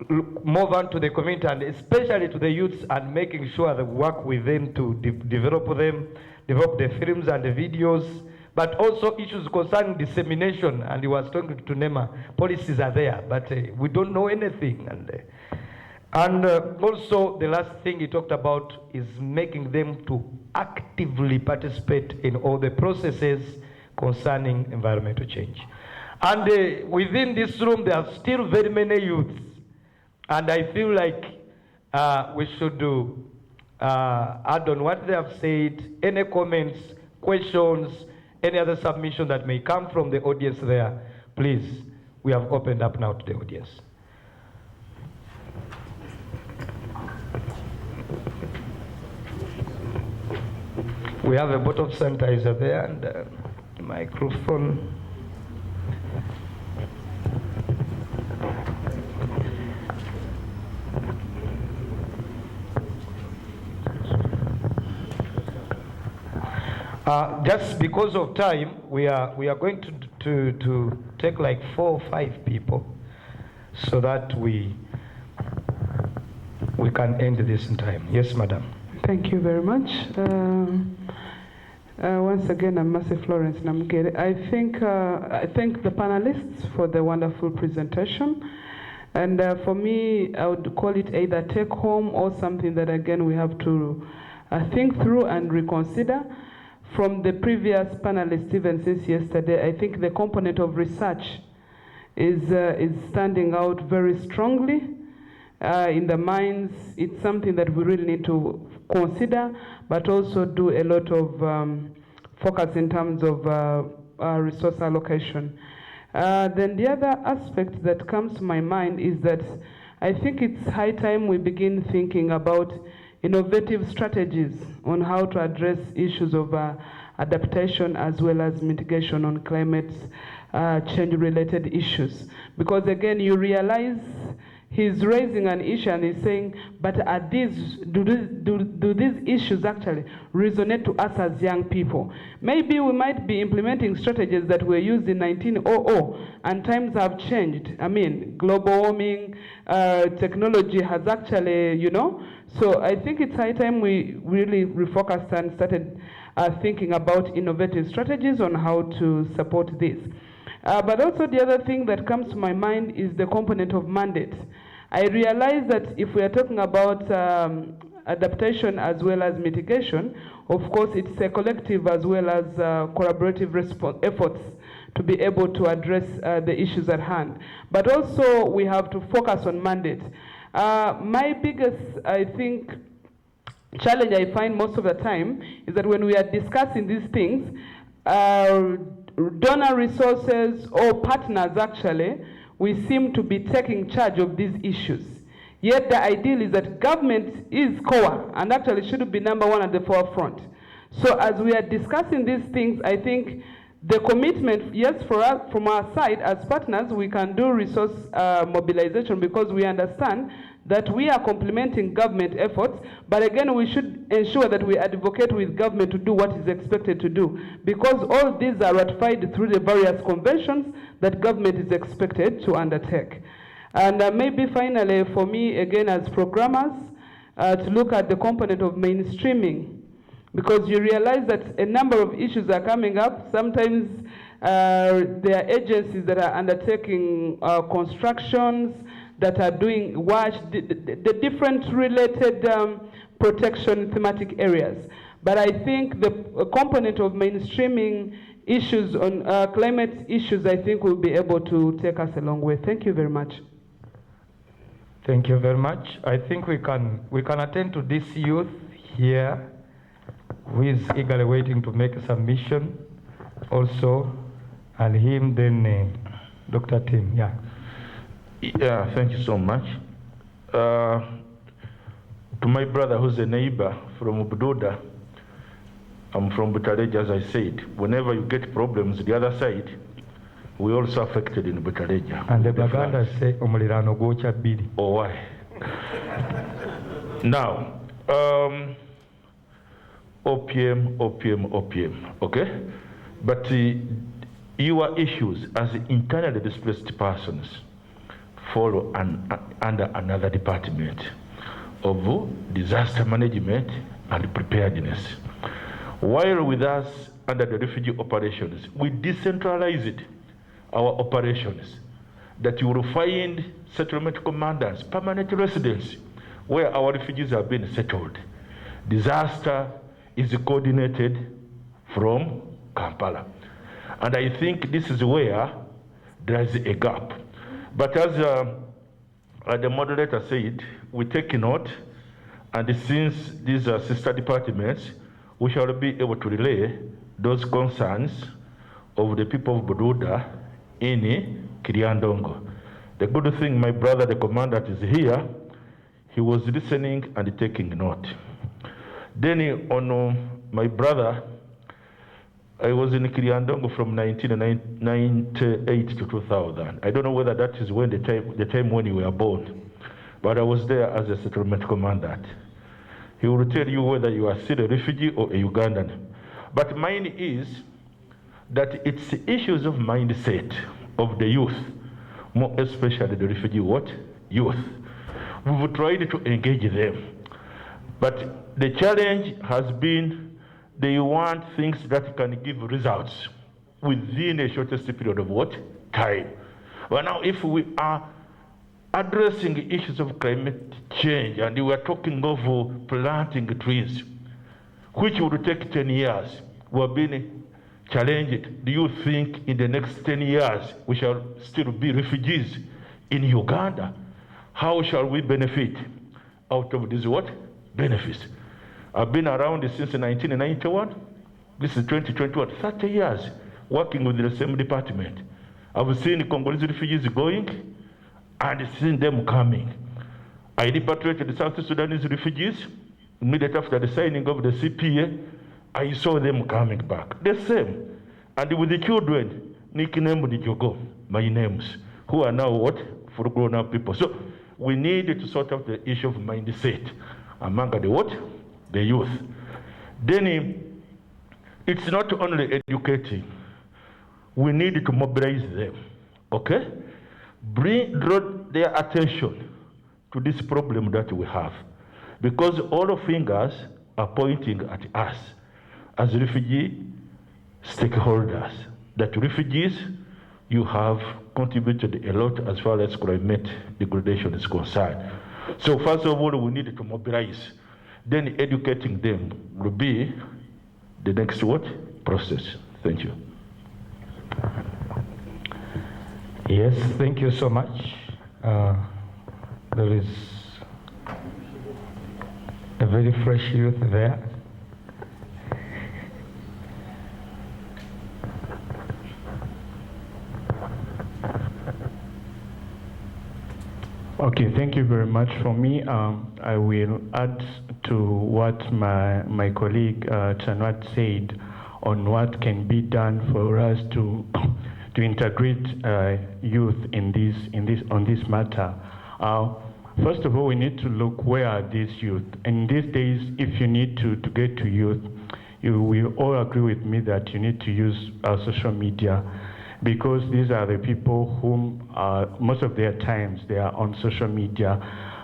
move on to the community and especially to the youths, and making sure that we work with them to develop the films and the videos, but also issues concerning dissemination. And he was talking to NEMA, policies are there, but we don't know anything. And also the last thing he talked about is making them to actively participate in all the processes concerning environmental change. And within this room, there are still very many youths. And I feel like we should add on what they have said, any comments, questions, any other submission that may come from the audience there. Please, we have opened up now to the audience. We have a bottle of sanitizer there and a microphone. Just because of time, we are going to take like 4 or 5 people so that we can end this in time. Yes, madam. Thank you very much. Once again, I'm Mercy Florence Namgere. I thank the panelists for the wonderful presentation. And for me, I would call it either take home or something that, again, we have to think through and reconsider. From the previous panelists, even since yesterday, I think the component of research is standing out very strongly in the minds. It's something that we really need to consider, but also do a lot of focus in terms of resource allocation. Then the other aspect that comes to my mind is that I think it's high time we begin thinking about innovative strategies on how to address issues of adaptation as well as mitigation on climate change related issues. Because again, you realize he's raising an issue and he's saying, but do these issues actually resonate to us as young people? Maybe we might be implementing strategies that were used in 1900 and times have changed. I mean, global warming, technology has actually, so I think it's high time we really refocused and started thinking about innovative strategies on how to support this. But also the other thing that comes to my mind is the component of mandate. I realize that if we are talking about adaptation as well as mitigation, of course it's a collective as well as collaborative efforts to be able to address the issues at hand. But also we have to focus on mandate. My biggest, I think, challenge I find most of the time is that when we are discussing these things, donor resources or partners actually, we seem to be taking charge of these issues. Yet the ideal is that government is core and actually should be number one at the forefront. So as we are discussing these things, I think the commitment, yes, for us, from our side as partners, we can do resource mobilization because we understand that we are complementing government efforts, but again, we should ensure that we advocate with government to do what is expected to do, because all these are ratified through the various conventions that government is expected to undertake. And maybe finally, for me, again, as programmers, to look at the component of mainstreaming, because you realize that a number of issues are coming up. Sometimes there are agencies that are undertaking constructions, that are doing the different related protection thematic areas. But I think the component of mainstreaming issues on climate issues, I think will be able to take us a long way. Thank you very much. Thank you very much. I think we can attend to this youth here who is eagerly waiting to make a submission also, and him then Dr. Tim. Yeah. Yeah, thank you so much. To my brother who's a neighbor from Budoda, I'm from Butareja, as I said. Whenever you get problems the other side, we also affected in Butareja. And the Baganda say, Omulirano gocha bili. Oh, why? Now, OPM, okay? But your issues as internally displaced persons follow under another department of disaster management and preparedness. While with us under the refugee operations, we decentralized our operations that you will find settlement commanders, permanent residents, where our refugees have been settled. Disaster is coordinated from Kampala. And I think this is where there is a gap. But as the moderator said, we take note, and since these are sister departments, we shall be able to relay those concerns of the people of Bududa in Kiriandongo. The good thing, my brother, the commandant, is here. He was listening and taking note. Then on my brother, I was in Kiriandongo from 1998 to 2000. I don't know whether that is when the time when you were born, but I was there as a settlement commandant. He will tell you whether you are still a refugee or a Ugandan. But mine is that it's issues of mindset of the youth, more especially the refugee youth. We've tried to engage them, but the challenge has been they want things that can give results within a shortest period of time. But now if we are addressing issues of climate change and we are talking of planting trees, which would take 10 years, we have been challenged. Do you think in the next 10 years we shall still be refugees in Uganda? How shall we benefit out of these benefits? I've been around since 1991. This is 2021, 30 years working with the same department. I've seen Congolese refugees going and seen them coming. I repatriated the South Sudanese refugees immediately after the signing of the CPA. I saw them coming back. The same. And with the children, nicknamed Jogo, my names, who are now full grown up people. So we need to sort out the issue of mindset among the youth. Then it's not only educating. We need to mobilize them, okay? Draw their attention to this problem that we have, because all fingers are pointing at us as refugee stakeholders, that refugees, you have contributed a lot as far as climate degradation is concerned. So first of all, we need to mobilize. Then educating them will be the next process. Thank you. Yes, thank you so much. There is a very fresh youth there. Okay, thank you very much. For me, I will add to what my colleague Chanwat said on what can be done for us to integrate youth on this matter. First of all, we need to look where are these youth. And these days, if you need to get to youth, you will all agree with me that you need to use social media, because these are the people whom most of their times they are on social media.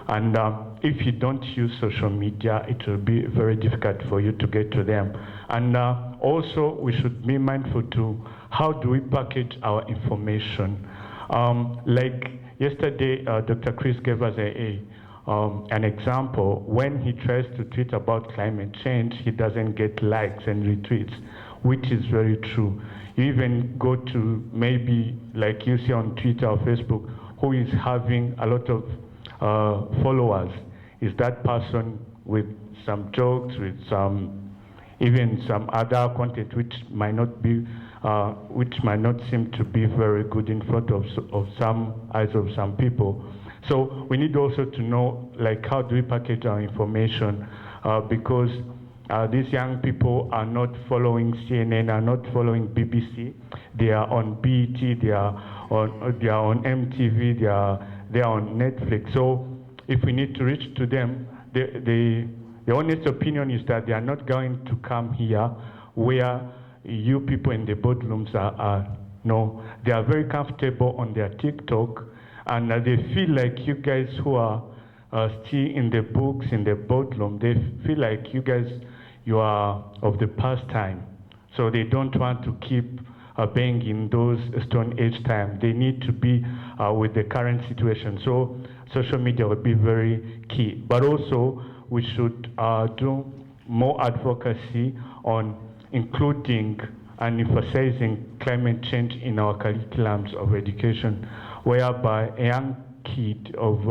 And if you don't use social media, it will be very difficult for you to get to them. And also, we should be mindful to how do we package our information. Like yesterday, Dr. Chris gave us an example. When he tries to tweet about climate change, he doesn't get likes and retweets, which is very true. You even go to maybe, like you see on Twitter or Facebook, who is having a lot of followers. Is that person with some jokes, with even some other content which might not seem to be very good in front of some eyes of some people. So we need also to know, like, how do we package our information, because these young people are not following CNN, are not following BBC. They are on BET, they are on MTV, they are on Netflix. So if we need to reach to them, the honest opinion is that they are not going to come here where you people in the boardrooms are. No, they are very comfortable on their TikTok, and they feel like you guys who are still in the books, in the boardroom, they feel like you guys, you are of the past time. So they don't want to keep being in those Stone Age time. They need to be with the current situation. So social media will be very key. But also, we should do more advocacy on including and emphasizing climate change in our curriculums of education, whereby a young kid of,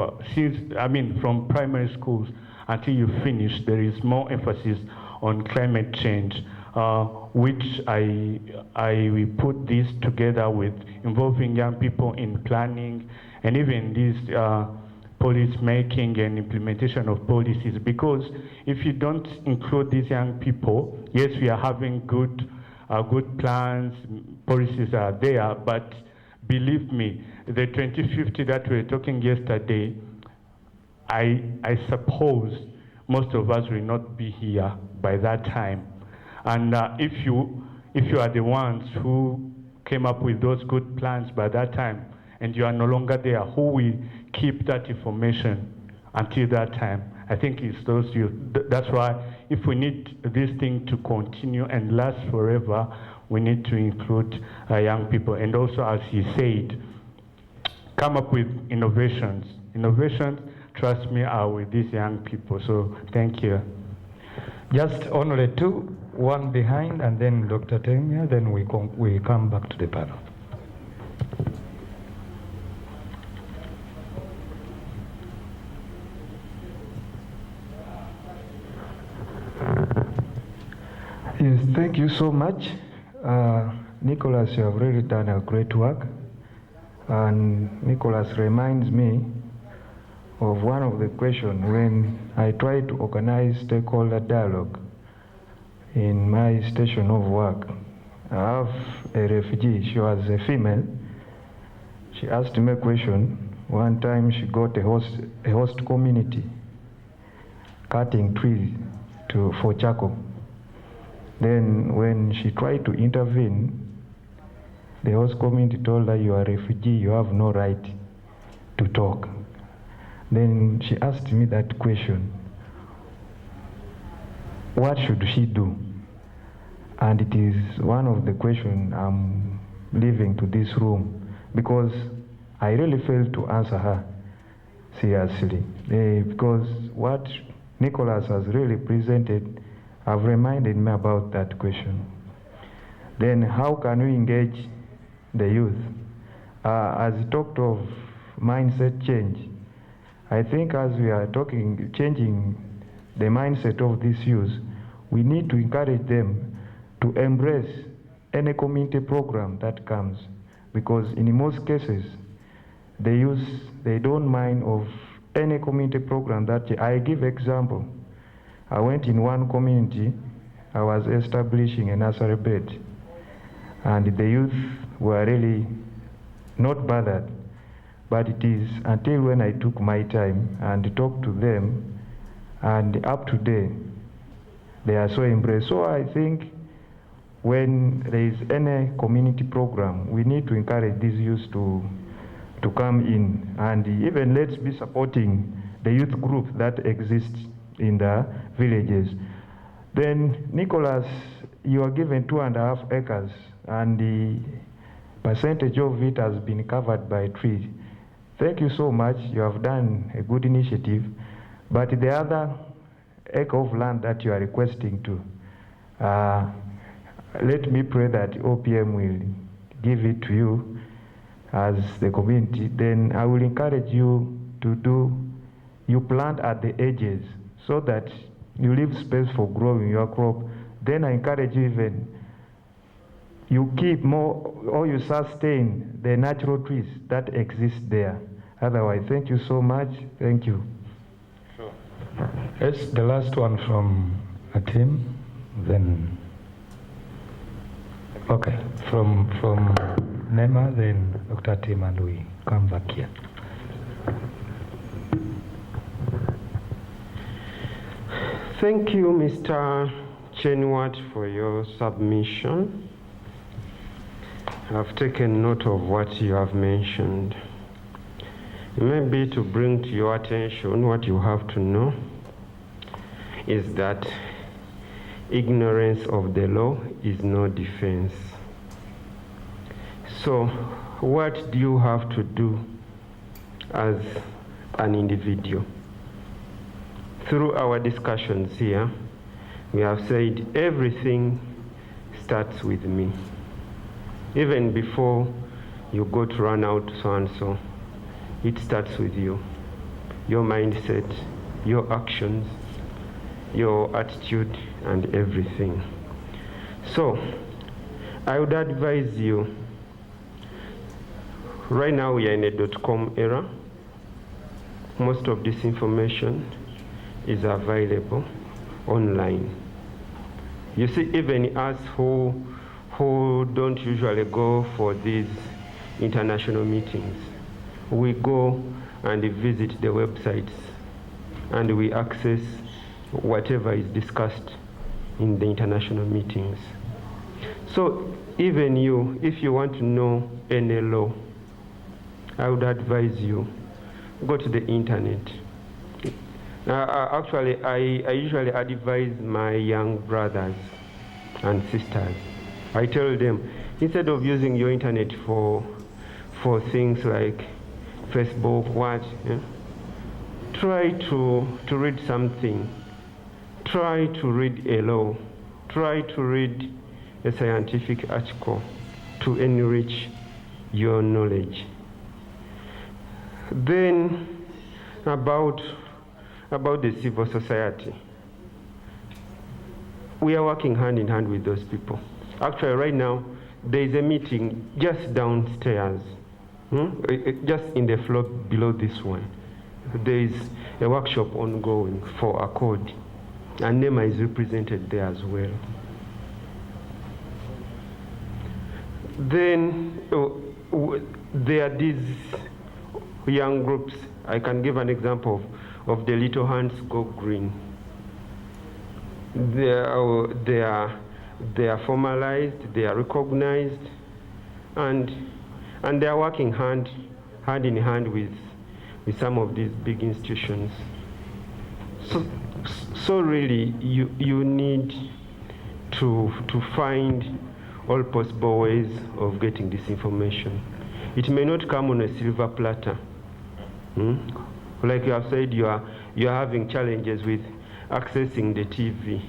from primary schools until you finish, there is more emphasis on climate change, which I will put this together with involving young people in planning and even this policy making and implementation of policies. Because if you don't include these young people, yes, we are having good plans, policies are there, but believe me, the 2050 that we were talking yesterday, I suppose most of us will not be here by that time. And if you are the ones who came up with those good plans by that time, and you are no longer there, who will keep that information until that time? I think it's those youth. That's why if we need this thing to continue and last forever, we need to include young people. And also, as he said, come up with innovations. Innovations, trust me, are with these young people. So thank you. Just only two, one behind, and then Dr. Temia, then we come back to the panel. Yes, thank you so much. Nicholas, you have really done a great work. And Nicholas reminds me of one of the questions when I tried to organize stakeholder dialogue in my station of work. I have a refugee, she was a female. She asked me a question. One time she got a host community cutting trees for charcoal. Then when she tried to intervene, the host community told her, you are a refugee, you have no right to talk. Then she asked me that question, what should she do? And it is one of the questions I'm leaving to this room, because I really failed to answer her seriously. Because what Nicholas has really presented have reminded me about that question. Then how can we engage the youth? As he talked of mindset change, I think as we are talking, changing the mindset of these youth, we need to encourage them to embrace any community program that comes. Because in most cases, the youth, they don't mind of any community program that, I give example. I went in one community, I was establishing a nursery bed, and the youth were really not bothered. But it is until when I took my time and talked to them, and up to date, they are so embraced. So I think when there is any community program, we need to encourage these youth to come in, and even let's be supporting the youth group that exists in the villages. Then, Nicholas, you are given 2.5 acres, and the percentage of it has been covered by trees. Thank you so much. You have done a good initiative. But the other acre of land that you are requesting to, let me pray that OPM will give it to you as the community. Then I will encourage you to you plant at the edges, so that you leave space for growing your crop. Then I encourage you even, you keep more, or you sustain the natural trees that exist there. Otherwise, thank you so much. Thank you. Sure. Yes, the last one from Atim, then, okay, from Nema, then Dr. Atim, and we come back here. Thank you, Mr. Chenwat, for your submission. I've taken note of what you have mentioned. Maybe to bring to your attention, what you have to know is that ignorance of the law is no defense. So what do you have to do as an individual? Through our discussions here, we have said everything starts with me. Even before you go to run out so and so, it starts with you. Your mindset, your actions, your attitude, and everything. So, I would advise you, right now we are in a .com era. Most of this information is available online. You see, even us who don't usually go for these international meetings, we go and visit the websites and we access whatever is discussed in the international meetings. So even you, if you want to know any law, I would advise you, go to the internet. Actually, I usually advise my young brothers and sisters. I tell them, instead of using your internet for things like Facebook, try to read something. Try to read a law. Try to read a scientific article to enrich your knowledge. Then about the civil society. We are working hand in hand with those people. Actually, right now, there is a meeting just downstairs, just in the floor below this one. There is a workshop ongoing for a code, and NEMA is represented there as well. Then there are these young groups. I can give an example of the Little Hands Go Green. They are formalized, they are recognized, and they are working hand in hand with some of these big institutions. So really, you need to find all possible ways of getting this information. It may not come on a silver platter. Like you have said, you are having challenges with accessing the TV.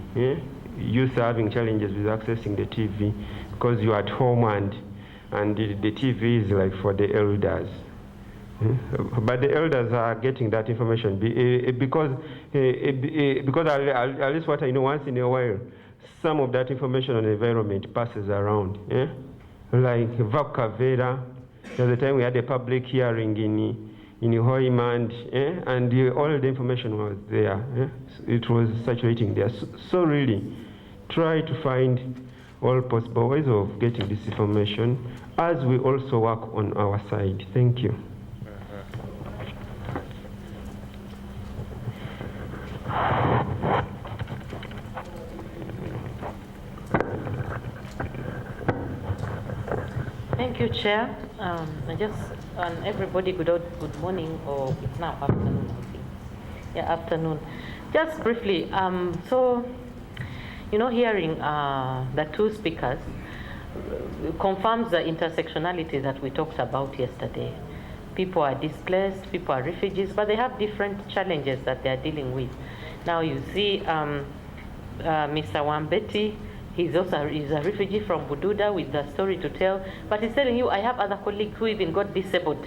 Youth are having challenges with accessing the TV because you're at home and the TV is like for the elders. But the elders are getting that information because at least what I know, once in a while, some of that information on the environment passes around. Like Vakavera, the other time we had a public hearing in Hoyman, and all the information was there. It was saturating there. So really, try to find all possible ways of getting this information as we also work on our side. Thank you. Thank you, Chair. Everybody, good morning, or it's now afternoon, I think. Yeah, afternoon. Just briefly, hearing the two speakers confirms the intersectionality that we talked about yesterday. People are displaced, people are refugees, but they have different challenges that they are dealing with. Now you see Mr. Wambeti, he's a refugee from Bududa with a story to tell, but he's telling you, I have other colleagues who even got disabled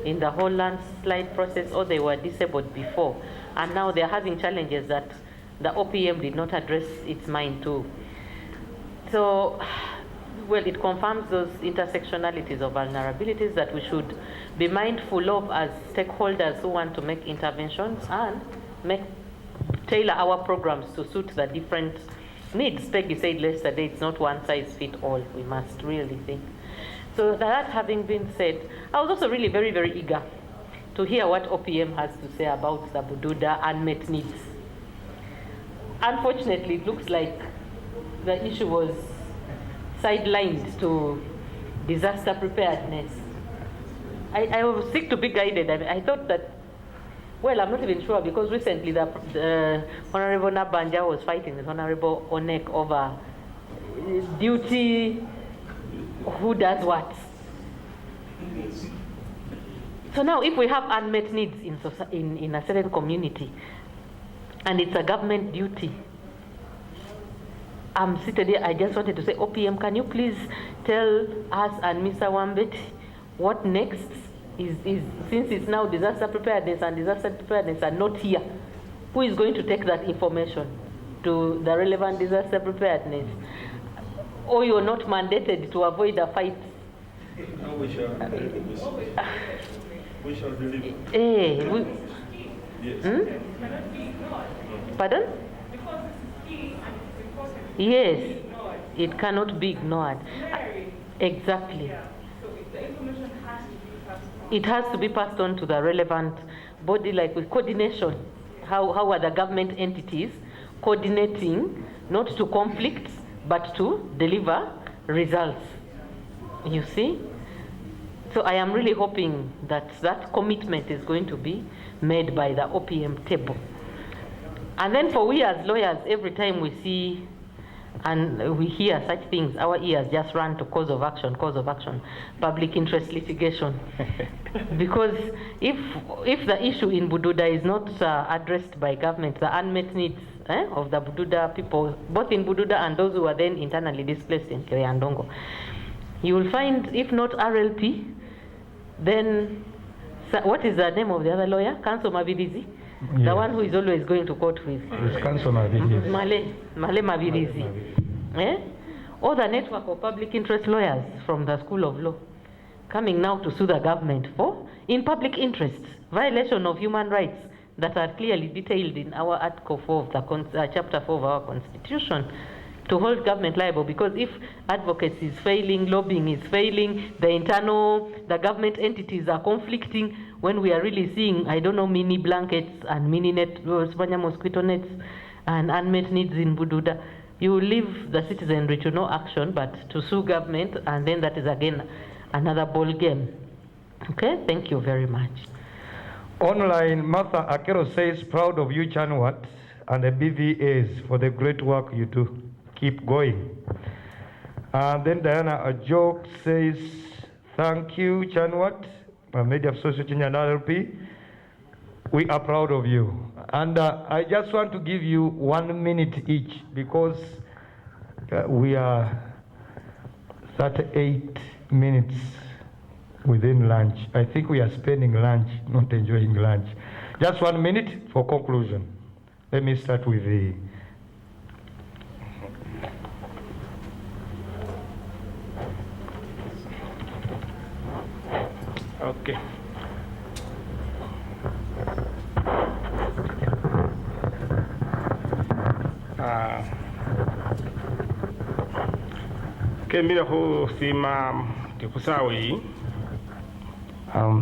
in the whole landslide process, or they were disabled before, and now they're having challenges that the OPM did not address its mind to. So, well, it confirms those intersectionalities of vulnerabilities that we should be mindful of as stakeholders who want to make interventions and tailor our programs to suit the different needs. Peggy said yesterday, it's not one size fits all. We must really think. So that having been said, I was also really very, very eager to hear what OPM has to say about the Bududa unmet needs. Unfortunately, it looks like the issue was sidelined to disaster preparedness. I was sick to be guided. I thought that, well, I'm not even sure, because recently the Honorable Nabanja was fighting with Honorable Onek over duty, who does what. So now if we have unmet needs in a certain community, and it's a government duty, I'm seated here, I just wanted to say, OPM, can you please tell us and Mr. Wambet what next is since it's now disaster preparedness and disaster preparedness are not here, who is going to take that information to the relevant disaster preparedness? Or you're not mandated to avoid a fight? No, we shall deliver. Yes. Pardon? Yes, it cannot be ignored. Exactly. It has to be passed on to the relevant body, like with coordination. How are the government entities coordinating, not to conflict, but to deliver results? You see? So I am really hoping that that commitment is going to be made by the OPM table. And then for we as lawyers, every time we see and we hear such things, our ears just run to cause of action, public interest litigation. Because if the issue in Bududa is not addressed by government, the unmet needs of the Bududa people, both in Bududa and those who are then internally displaced in Kiryandongo, you will find, if not RLP, then what is the name of the other lawyer? Counsel Mabirizi? Yes. The one who is always going to court with. It's Counsel Mabirizi. Male Mabirizi. Or the network of public interest lawyers from the School of Law coming now to sue the government for, in public interest, violation of human rights that are clearly detailed in our Article 4 of the Chapter 4 of our Constitution, to hold government liable. Because if advocacy is failing, lobbying is failing, the government entities are conflicting, when we are really seeing, I don't know, mini blankets and mini mosquito nets and unmet needs in Bududa, you will leave the citizenry to no action but to sue government, and then that is again another ball game. Okay, thank you very much. Online, Martha Akero says, proud of you, Chanwat, and the BVAs for the great work you do. Keep going. And then Diana Ajok says, thank you, Chanwat, Media Association and RLP. We are proud of you. And I just want to give you 1 minute each, because we are 38 minutes within lunch. I think we are spending lunch, not enjoying lunch. Just 1 minute for conclusion. Let me start with the okay.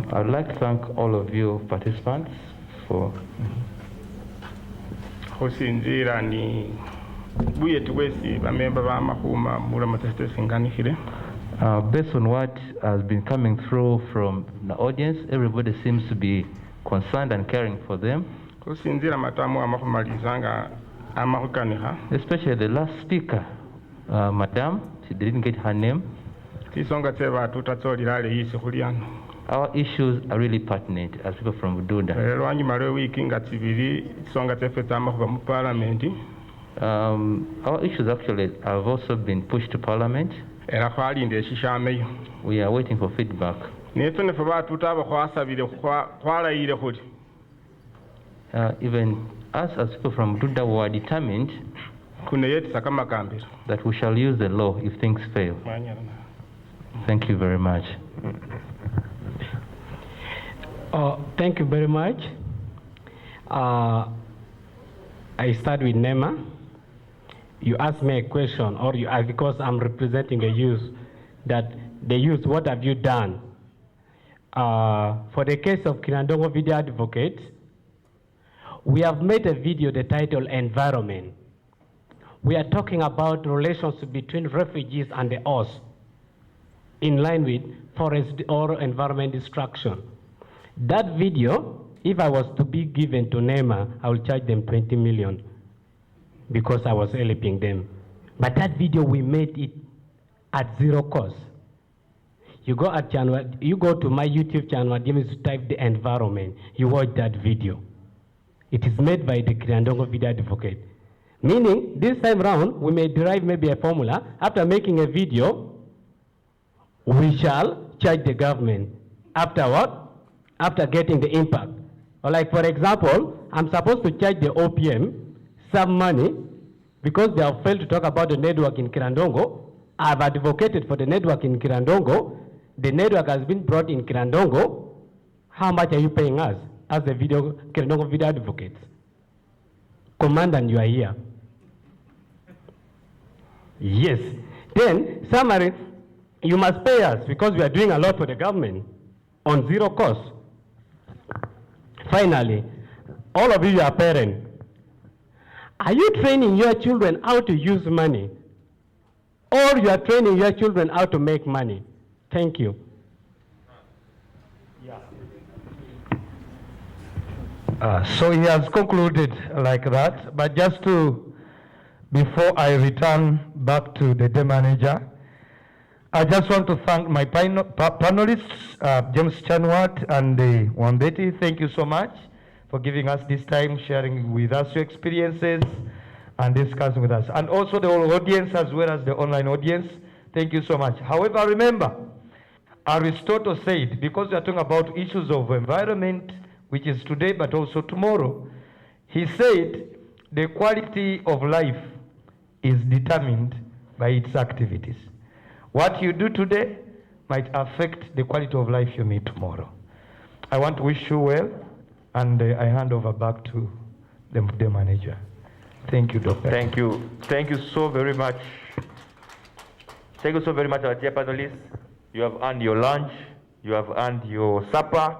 I would like to thank all of you participants for kusinzira ni buye tuwesi bamemba b'amahuma mura matestesinganihire. Based on what has been coming through from the audience, everybody seems to be concerned and caring for them. Kusinzira matamu amakumalizanga amahukaniha. Especially the last speaker, Madam, she didn't get her name. Tisonga teba tutatsolirale yisi kuliano. Our issues are really pertinent as people from Bududa. Our issues actually have also been pushed to Parliament. We are waiting for feedback. Even us as people from Bududa were determined that we shall use the law if things fail. Thank you very much. Thank you very much. I start with Nema. You asked me a question, or you asked, because I'm representing a youth, that the youth, what have you done? For the case of Kiryandongo Video Advocate, we have made a video, the title Environment. We are talking about relations between refugees and the us, in line with forest or environment destruction. That video, if I was to be given to NEMA, I will charge them 20 million because I was helping them. But that video, we made it at zero cost. You go to my YouTube channel, just type the environment. You watch that video. It is made by the Kirandongo Video Advocate. Meaning, this time round, we may derive maybe a formula. After making a video, we shall charge the government. After what? After getting the impact. Or like, for example, I'm supposed to charge the OPM some money because they have failed to talk about the network in Kirandongo. I've advocated for the network in Kirandongo. The network has been brought in Kirandongo. How much are you paying us as the Kirandongo Video Advocates? Commandant, you are here. Yes. Then, summary, you must pay us because we are doing a lot for the government on zero cost. Finally, all of you are parents. Are you training your children how to use money? Or you are training your children how to make money? Thank you. So he has concluded like that, but just before I return back to the day manager, I just want to thank my panelists, James Chanwat and Wambeti. Thank you so much for giving us this time, sharing with us your experiences and discussing with us. And also the whole audience as well as the online audience, thank you so much. However, remember, Aristotle said, because we are talking about issues of environment, which is today but also tomorrow, he said the quality of life is determined by its activities. What you do today might affect the quality of life you meet tomorrow. I want to wish you well, and I hand over back to the manager. Thank you, Doctor. Thank you. Thank you so very much. Thank you so very much, our dear panelists. You have earned your lunch, you have earned your supper,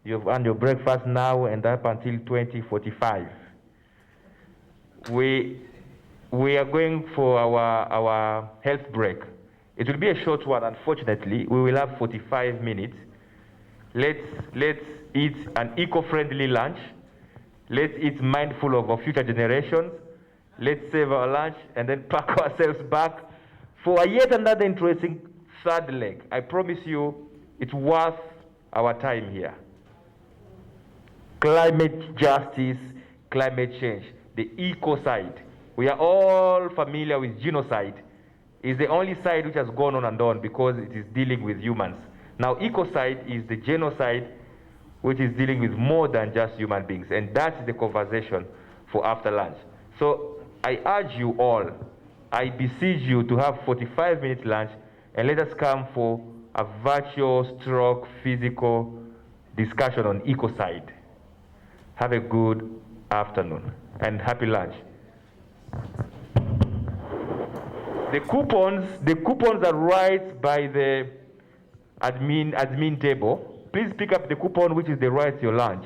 you have earned your breakfast now and up until 2045. We are going for our health break. It will be a short one, unfortunately. We will have 45 minutes. Let's eat an eco-friendly lunch. Let's eat mindful of our future generations. Let's save our lunch and then pack ourselves back for yet another interesting third leg. I promise you, it's worth our time here. Climate justice, climate change, the eco side. We are all familiar with genocide. It's the only side which has gone on and on because it is dealing with humans. Now, ecocide is the genocide which is dealing with more than just human beings, and that's the conversation for after lunch. So I urge you all, I beseech you to have 45 minutes lunch, and let us come for a virtual stroke physical discussion on ecocide. Have a good afternoon and happy lunch. The coupons are right by the admin table. Please pick up the coupon which is the right to your lunch.